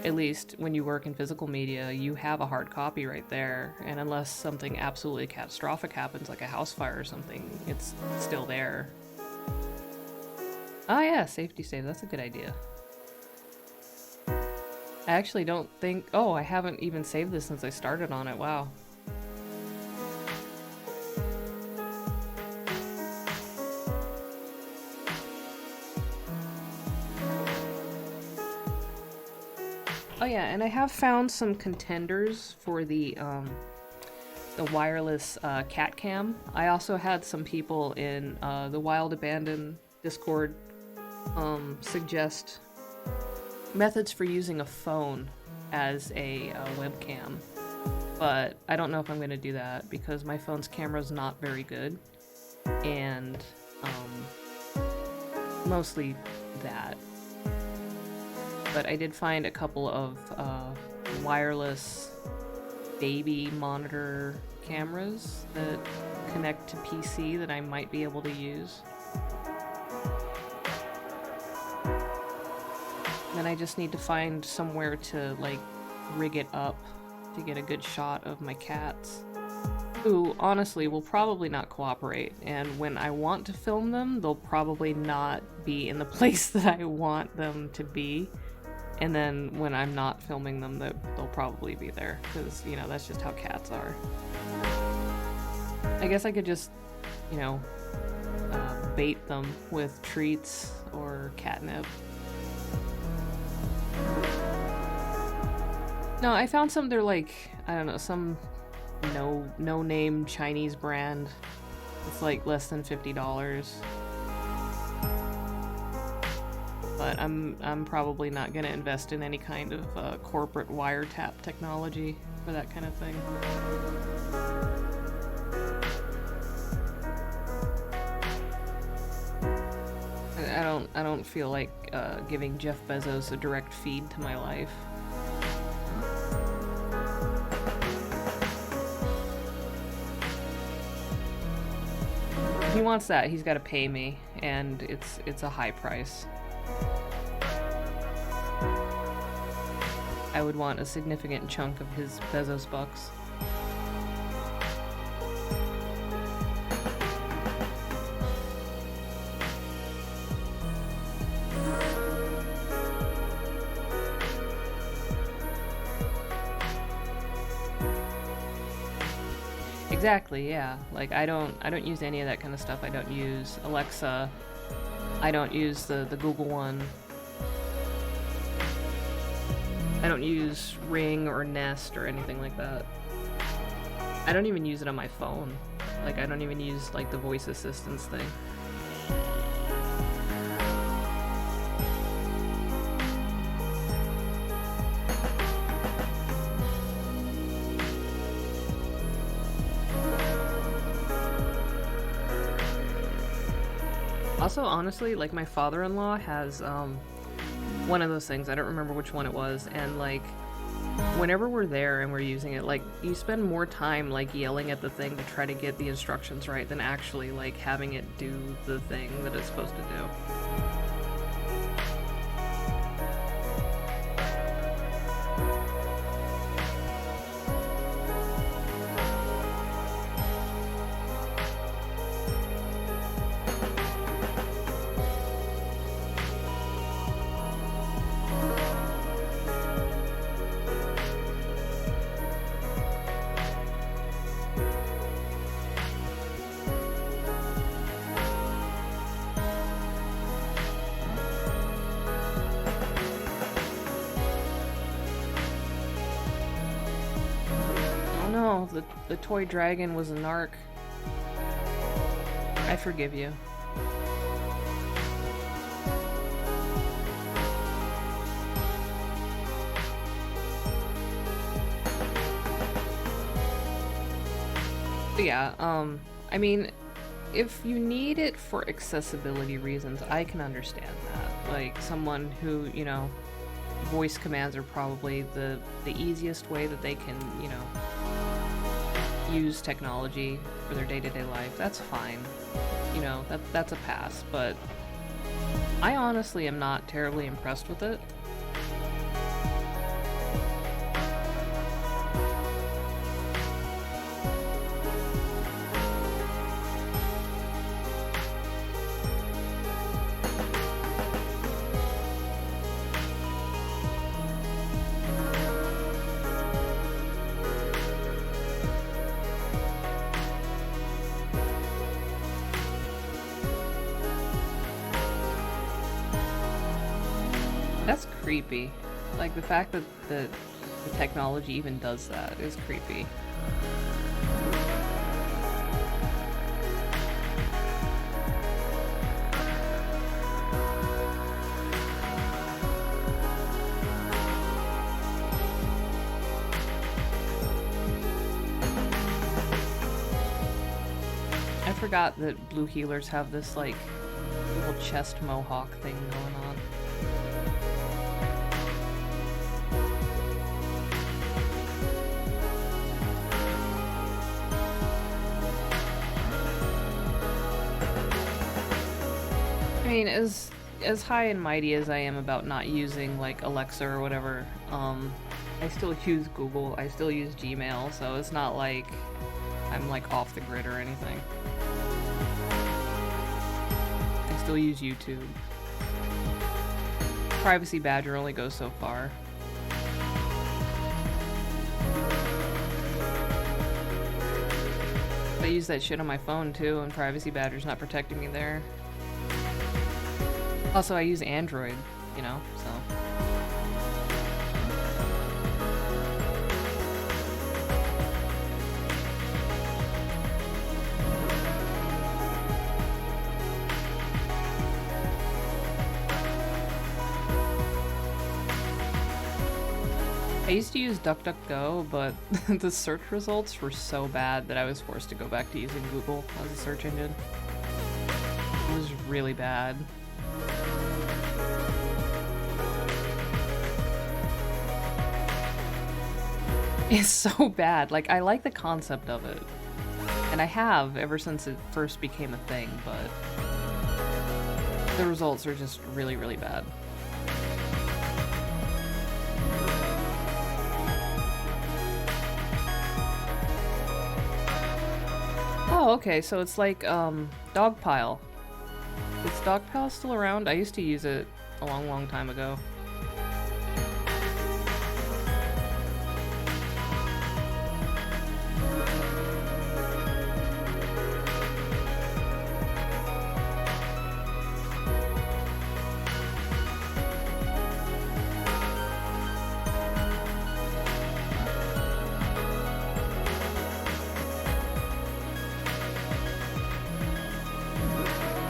At least when you work in physical media, you have a hard copy right there, and unless something absolutely catastrophic happens, like a house fire or something, it's still there. Oh yeah, safety save, that's a good idea. I actually don't think... Oh, I haven't even saved this since I started on it, wow. Oh yeah, and I have found some contenders for the wireless cat cam. I also had some people in the Wild Abandon Discord suggest methods for using a phone as a webcam, but I don't know if I'm going to do that because my phone's camera's not very good, and mostly that. But I did find a couple of wireless baby monitor cameras that connect to PC that I might be able to use. Then I just need to find somewhere to, like, rig it up to get a good shot of my cats, who honestly will probably not cooperate, and when I want to film them, they'll probably not be in the place that I want them to be. And then when I'm not filming them, they'll probably be there, because, you know, that's just how cats are. I guess I could just, you know, bait them with treats or catnip. No, I found some, they're like, I don't know, some no-name Chinese brand. It's like less than $50. But I'm probably not going to invest in any kind of corporate wiretap technology for that kind of thing. I don't feel like giving Jeff Bezos a direct feed to my life. If he wants that, he's got to pay me, and it's a high price. I would want a significant chunk of his Bezos bucks. Exactly, yeah. Like I don't use any of that kind of stuff. I don't use Alexa. I don't use the Google one. I don't use Ring or Nest or anything like that. I don't even use it on my phone. Like I don't even use like the voice assistance thing. Also, honestly, like my father-in-law has one of those things, I don't remember which one it was, and like whenever we're there and we're using it, like you spend more time like yelling at the thing to try to get the instructions right than actually like having it do the thing that it's supposed to do. No, the toy dragon was a narc. I forgive you. But yeah, I mean, if you need it for accessibility reasons, I can understand that. Like, someone who, you know, voice commands are probably the easiest way that they can, you know, use technology for their day-to-day life. That's fine. You know, that's a pass, but I honestly am not terribly impressed with it. That's creepy. Like, the fact that the technology even does that is creepy. I forgot that blue healers have this, like, little chest mohawk thing going on. I mean, as high and mighty as I am about not using, like, Alexa or whatever, I still use Google, I still use Gmail, so it's not like I'm, like, off the grid or anything. I still use YouTube. Privacy Badger only goes so far. I use that shit on my phone, too, and Privacy Badger's not protecting me there. Also, I use Android, you know, so. I used to use DuckDuckGo, but the search results were so bad that I was forced to go back to using Google as a search engine. It was really bad. It's so bad. Like, I like the concept of it. And I have ever since it first became a thing, but the results are just really, really bad. Oh, okay, so it's like, Dogpile. Is Dogpile still around? I used to use it a long, long time ago.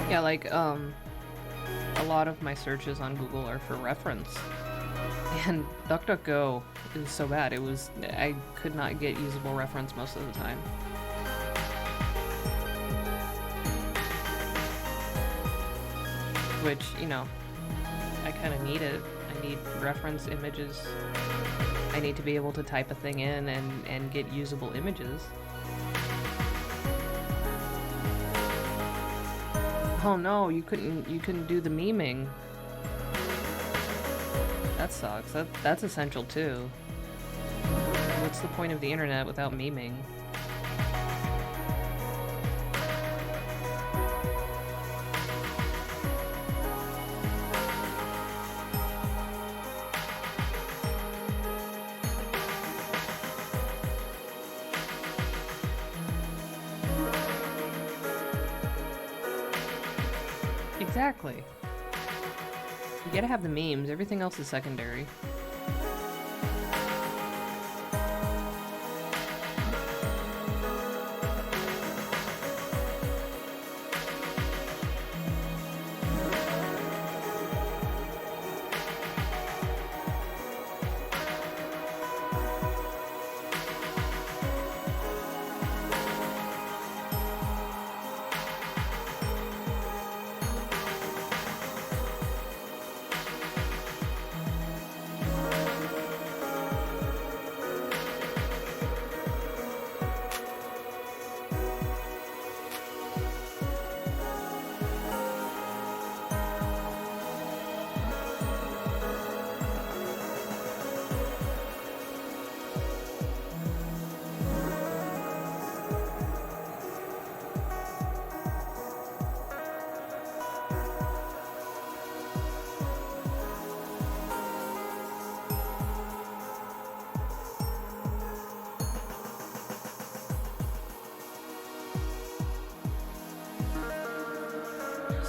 Yeah, like, a lot of my searches on Google are for reference. And DuckDuckGo is so bad. I could not get usable reference most of the time. Which, you know, I kind of need it. I need reference images. I need to be able to type a thing in and get usable images. Oh no, you couldn't do the memeing. That sucks. That's essential too. What's the point of the internet without memeing? Exactly. You gotta have the memes, everything else is secondary.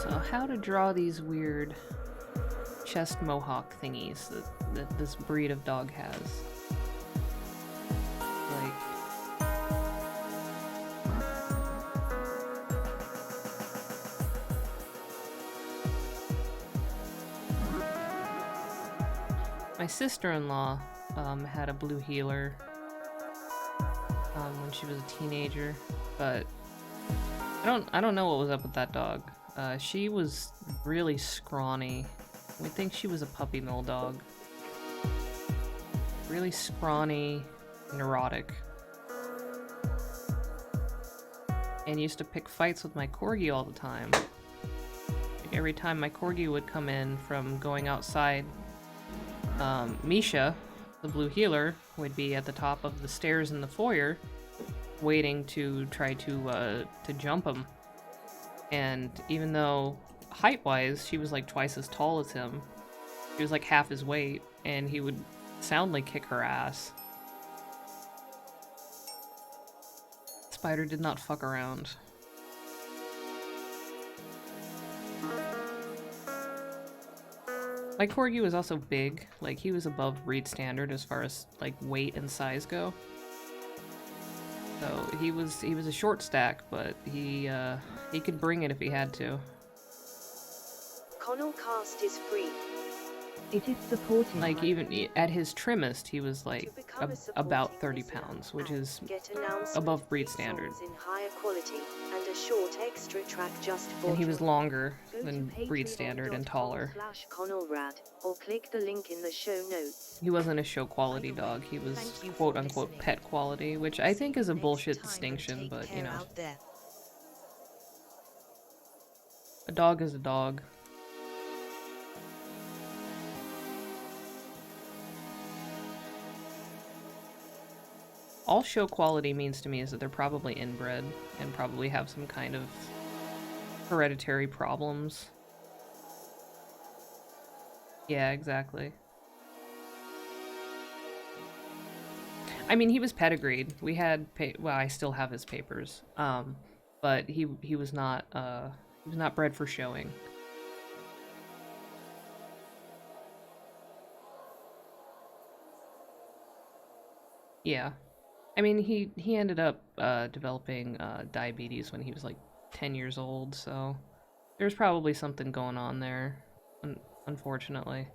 So how to draw these weird chest mohawk thingies that this breed of dog has. Like, my sister-in-law had a blue heeler when she was a teenager, but I don't know what was up with that dog. She was really scrawny. We think she was a puppy mill dog. Really scrawny, neurotic. And used to pick fights with my corgi all the time. Like every time my corgi would come in from going outside, Misha, the blue heeler, would be at the top of the stairs in the foyer, waiting to try to jump him. And even though height-wise she was like twice as tall as him, she was like half his weight, and he would soundly kick her ass. Spider did not fuck around. My corgi was also big, like he was above breed standard as far as like weight and size go. So he was a short stack, but he could bring it if he had to. Connell cast is free. It is supported. Like even at his trimmest, he was like about 30 pounds, which is above breed standard. In higher quality and a short extra track just for And he was longer than breed standard and taller. /ConnellRad, or click the link in the show notes. He wasn't a show quality dog. He was quote unquote pet quality, which I think is a bullshit distinction, but you know. A dog is a dog. All show quality means to me is that they're probably inbred and probably have some kind of hereditary problems. Yeah, exactly. I mean, he was pedigreed. We had, well, I still have his papers, but he was not bred for showing. Yeah. I mean, he ended up developing diabetes when he was like 10 years old, so There's probably something going on there, unfortunately.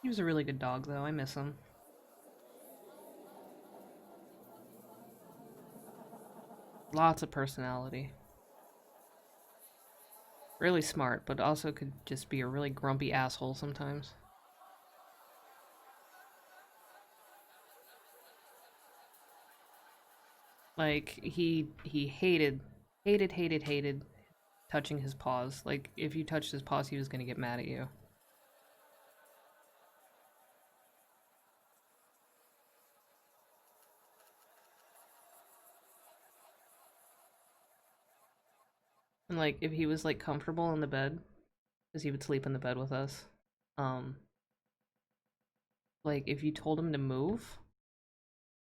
He was a really good dog, though. I miss him. Lots of personality. Really smart, but also could just be a really grumpy asshole sometimes. Like, he hated touching his paws. Like, if you touched his paws, he was gonna get mad at you. And, like, if he was, like, comfortable in the bed, because he would sleep in the bed with us, like, if you told him to move,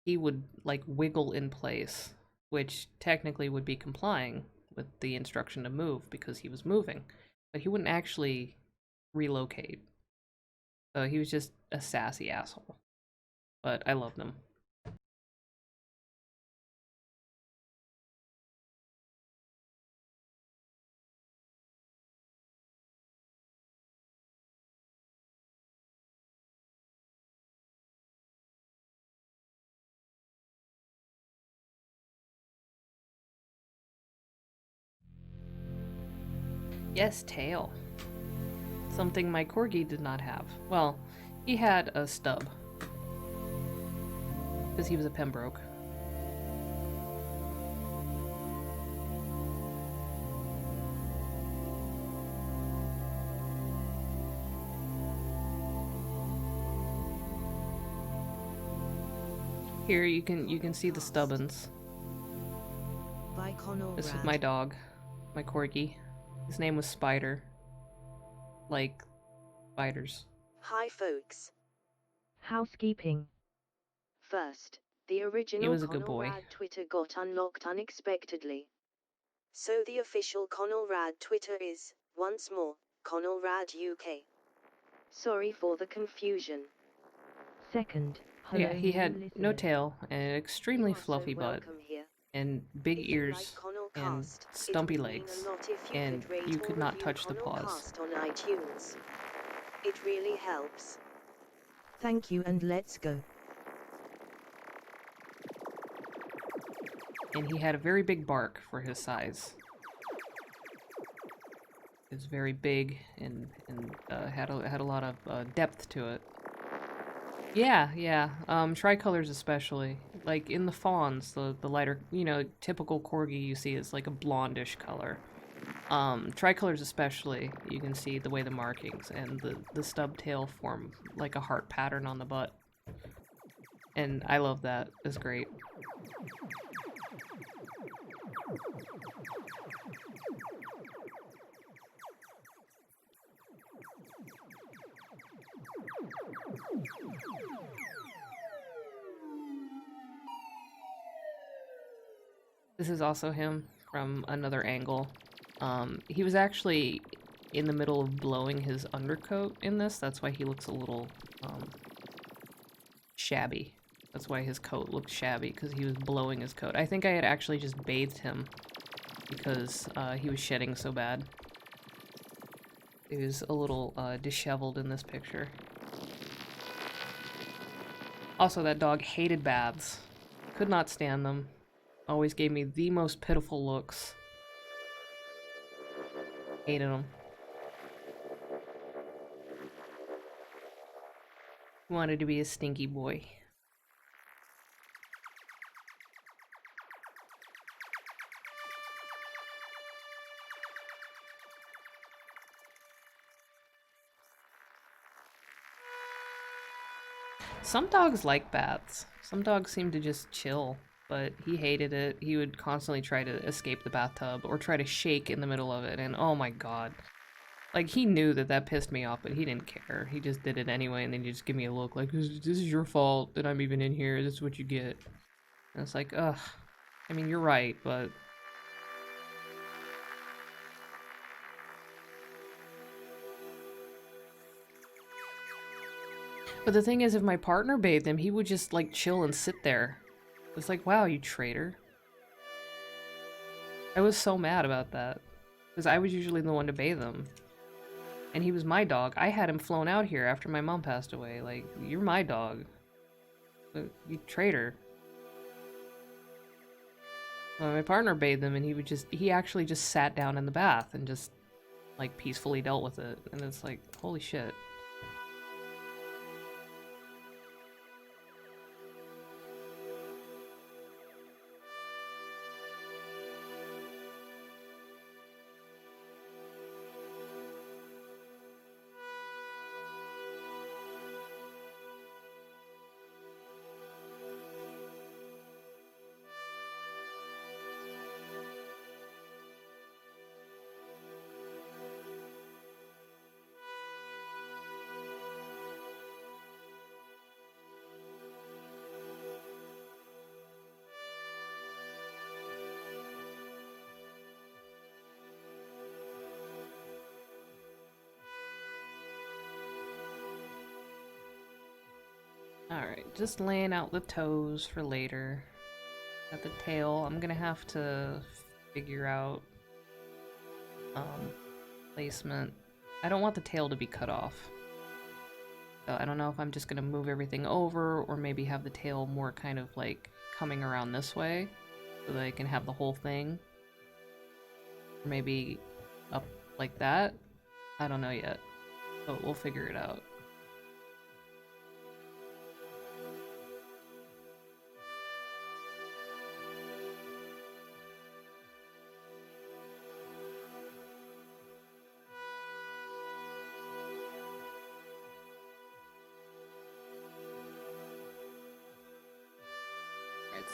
he would, like, wiggle in place, which technically would be complying with the instruction to move because he was moving. But he wouldn't actually relocate. So he was just a sassy asshole. But I loved him. Yes, tail. Something my corgi did not have. Well, he had a stub. Because he was a Pembroke. Here you can see the stubbins. This is my dog, my corgi. His name was Spider. Like spiders. Hi folks. Housekeeping. First, the original He was a good boy. Conrad Twitter got unlocked unexpectedly. So the official Conrad Twitter is, once more, Conrad UK. Sorry for the confusion. Second, Yeah, hello, he had new no listeners. tail and an extremely You are so fluffy butt welcome here. and big If you like ears and Connellcast, stumpy it would mean legs, a lot if you and could rate you or could not review touch the paws. Connellcast on iTunes. It really helps. Thank you and let's go. And he had a very big bark for his size. It was very big and had a lot of depth to it. Yeah. Tricolors especially. Like in the fawns, the lighter, typical corgi you see is like a blondish color. Tricolors especially, you can see the way the markings and the stub tail form like a heart pattern on the butt. And I love that. It's great. This is also him from another angle. He was actually in the middle of blowing his undercoat in this. That's why he looks a little shabby. That's why his coat looked shabby, because he was blowing his coat. I think I had actually just bathed him because he was shedding so bad. He was a little disheveled in this picture. Also, that dog hated baths. Could not stand them. Always gave me the most pitiful looks. Hated them. Wanted to be a stinky boy. Some dogs like baths. Some dogs seem to just chill, but he hated it. He would constantly try to escape the bathtub or try to shake in the middle of it, and oh my god. Like, he knew that that pissed me off, but he didn't care. He just did it anyway, and then he just give me a look like, this is your fault that I'm even in here. This is what you get. And it's like, ugh. I mean, you're right, but... But the thing is, if my partner bathed him, he would just, like, chill and sit there. It's like, wow, you traitor. I was so mad about that. Because I was usually the one to bathe him. And he was my dog. I had him flown out here after my mom passed away. Like, you're my dog. You traitor. Well, my partner bathed him and he actually just sat down in the bath and just, like, peacefully dealt with it. And it's like, holy shit. Alright, just laying out the toes for later. Got the tail. I'm gonna have to figure out placement. I don't want the tail to be cut off. So I don't know if I'm just gonna move everything over or maybe have the tail more kind of like coming around this way so that I can have the whole thing. Or maybe up like that. I don't know yet. But we'll figure it out.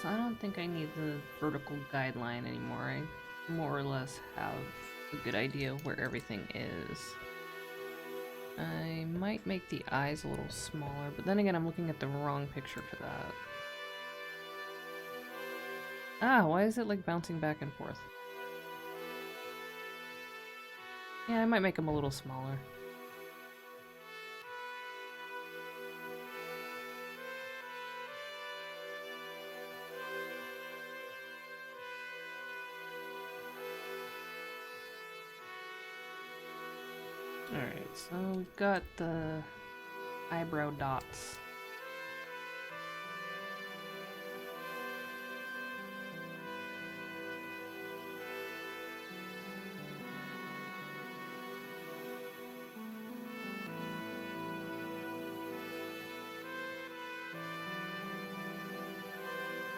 So I don't think I need the vertical guideline anymore. I more or less have a good idea of where everything is. I might make the eyes a little smaller, but then again I'm looking at the wrong picture for that. Ah, why is it like bouncing back and forth? Yeah, I might make them a little smaller. Alright, so we've got the eyebrow dots.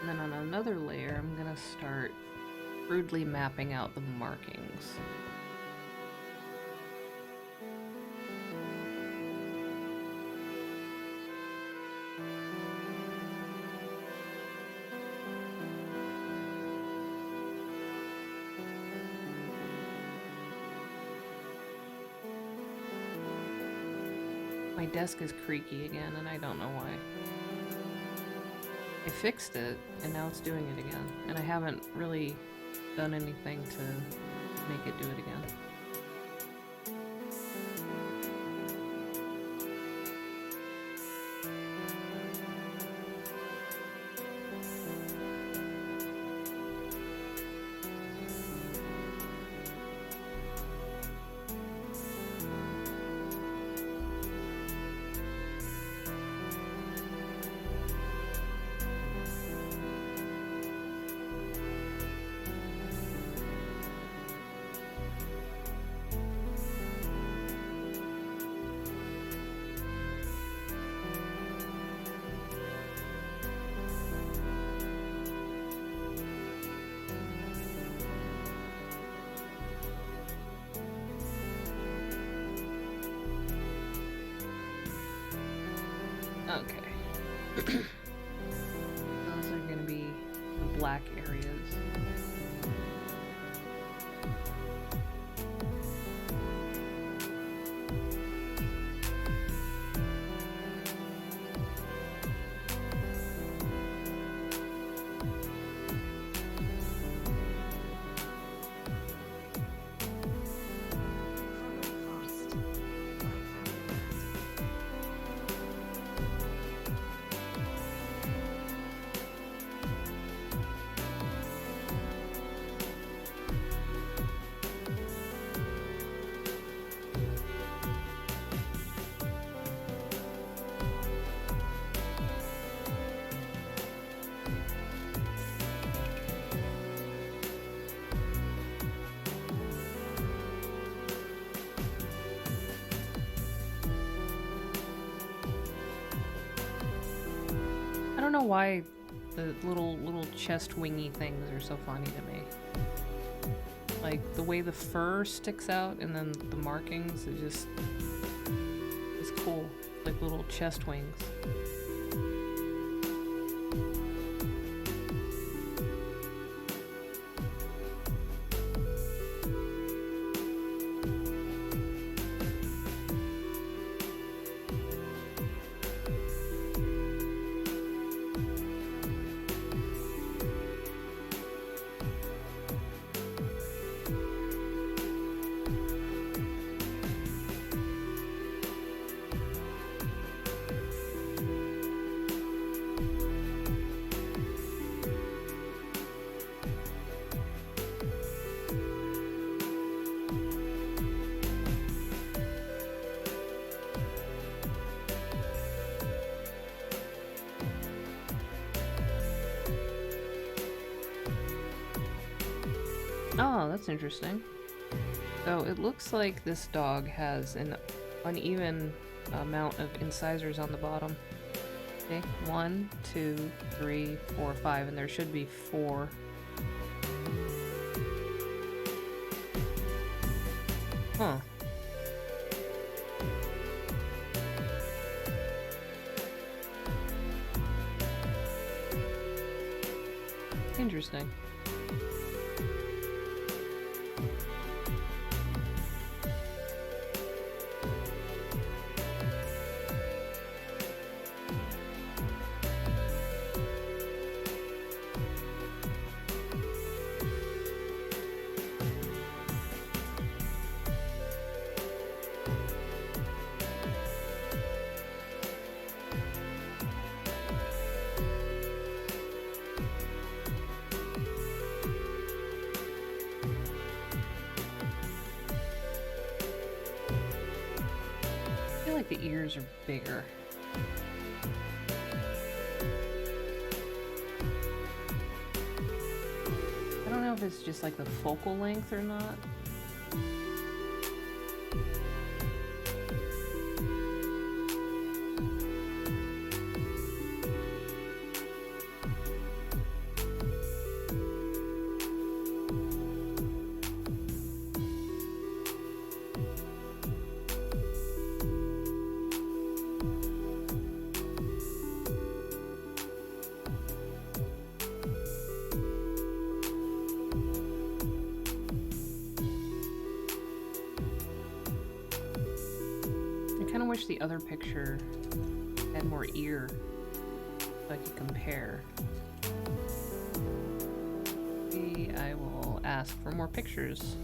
And then on another layer, I'm gonna start crudely mapping out the markings. My desk is creaky again, and I don't know why. I fixed it, and now it's doing it again. And I haven't really done anything to make it do it again. Okay. Those are gonna be the black areas. don't know why the little chest wingy things are so funny to me. Like the way the fur sticks out and then the markings, it just is cool. Like little chest wings. Oh, that's interesting. So it looks like this dog has an uneven amount of incisors on the bottom. Okay, 1, 2, 3, 4, 5, and there should be 4. Huh. Interesting. I feel like the ears are bigger. I don't know if it's just like the focal length or not. I kind of wish the other picture had more ear so I could compare. Maybe I will ask for more pictures.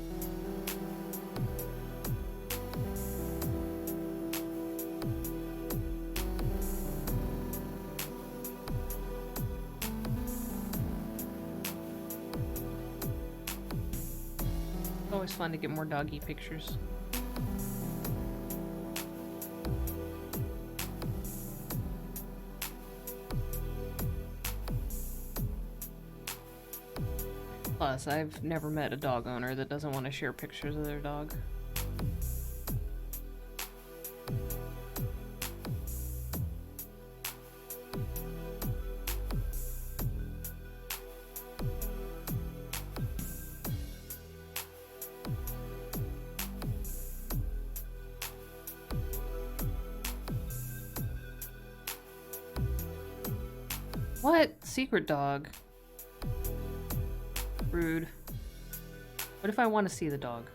Always fun to get more doggy pictures. Plus, I've never met a dog owner that doesn't want to share pictures of their dog. What? Secret dog? Rude. What if I want to see the dog?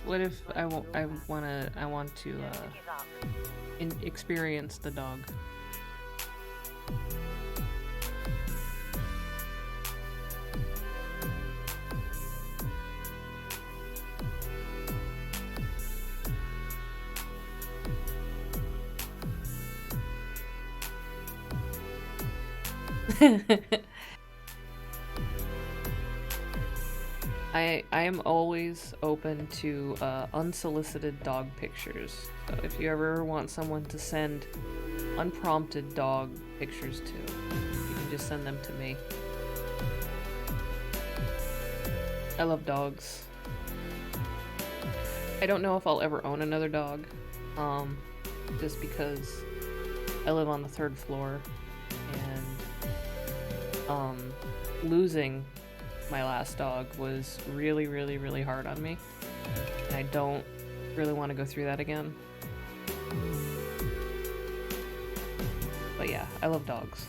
What if I want to experience the dog? I am always open to unsolicited dog pictures. So if you ever want someone to send unprompted dog pictures to, you can just send them to me. I love dogs. I don't know if I'll ever own another dog, just because I live on the 3rd floor, and losing my last dog was really, really, really hard on me. And I don't really want to go through that again. But yeah, I love dogs.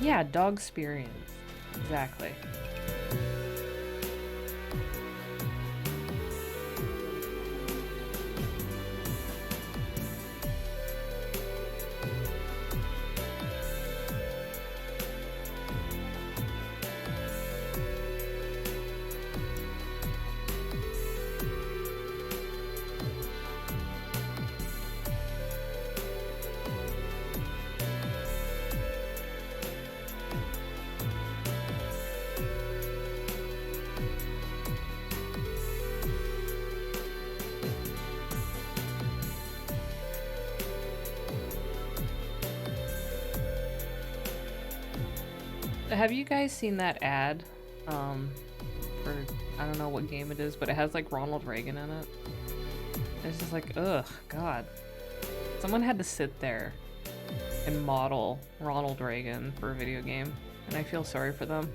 Yeah, dog experience. Exactly. Have you guys seen that ad? For I don't know what game it is, but it has like Ronald Reagan in it. It's just like, ugh, God. Someone had to sit there and model Ronald Reagan for a video game, and I feel sorry for them.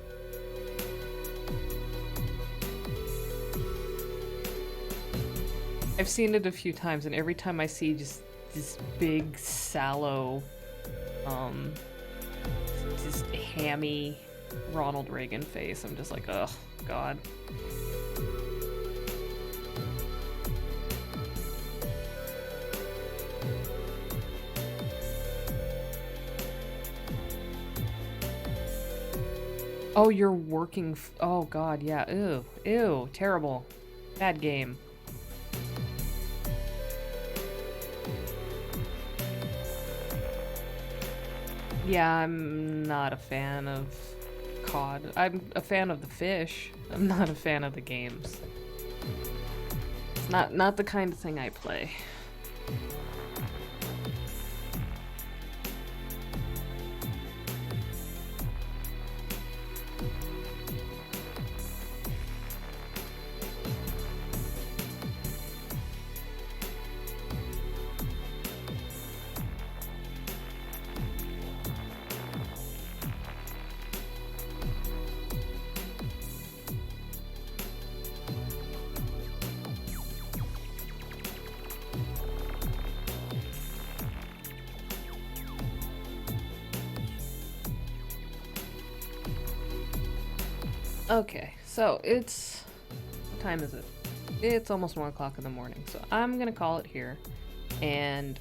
I've seen it a few times, and every time I see just this big, sallow, just hammy Ronald Reagan face, I'm just like, ugh, God. Oh, you're working oh God, yeah, ew, ew, terrible. Bad game. Yeah, I'm not a fan of COD. I'm a fan of the fish. I'm not a fan of the games. It's not the kind of thing I play. Okay, so it's... what time is it? It's almost 1 o'clock in the morning, so I'm gonna call it here. And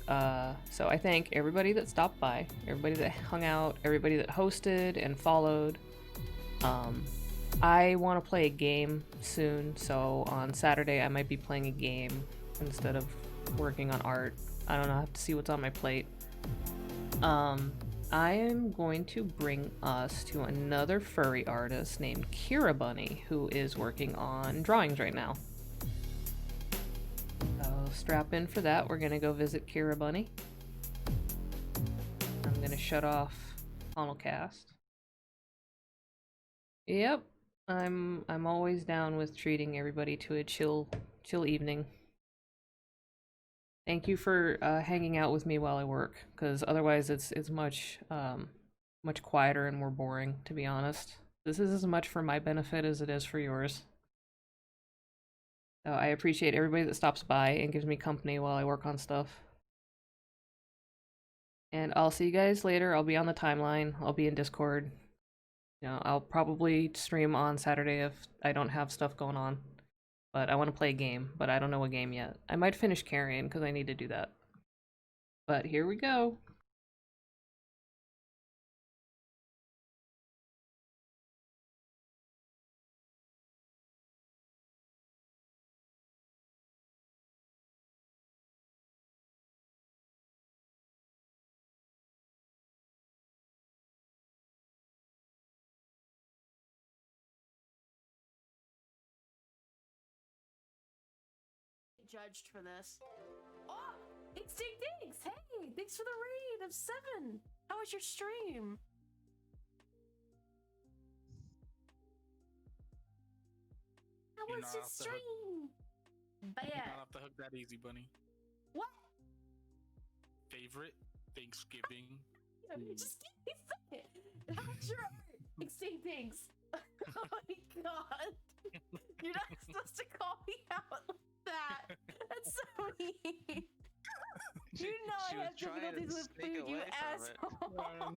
so I thank everybody that stopped by, everybody that hung out, everybody that hosted and followed. I want to play a game soon, so on Saturday I might be playing a game instead of working on art. I don't know, I have to see what's on my plate. I am going to bring us to another furry artist named Kira Bunny, who is working on drawings right now. So strap in for that. We're gonna go visit Kira Bunny. I'm gonna shut off Funnelcast. Yep, I'm always down with treating everybody to a chill evening. Thank you for hanging out with me while I work, because otherwise it's much much quieter and more boring, to be honest. This is as much for my benefit as it is for yours. So I appreciate everybody that stops by and gives me company while I work on stuff. And I'll see you guys later. I'll be on the timeline. I'll be in Discord. You know, I'll probably stream on Saturday if I don't have stuff going on. But I want to play a game, but I don't know what game yet. I might finish Carrion because I need to do that. But here we go. Judged for this. Oh, Extinct Dinks! Hey, thanks for the raid of 7. How was your stream? How was your stream? You're not Bad. off the hook that easy, bunny. What? Favorite Thanksgiving. Just give me a second. How was your art? Extinct Dinks. Oh my god. You're not supposed to call me out like that. That's so mean. You know I have difficulties with food, you asshole.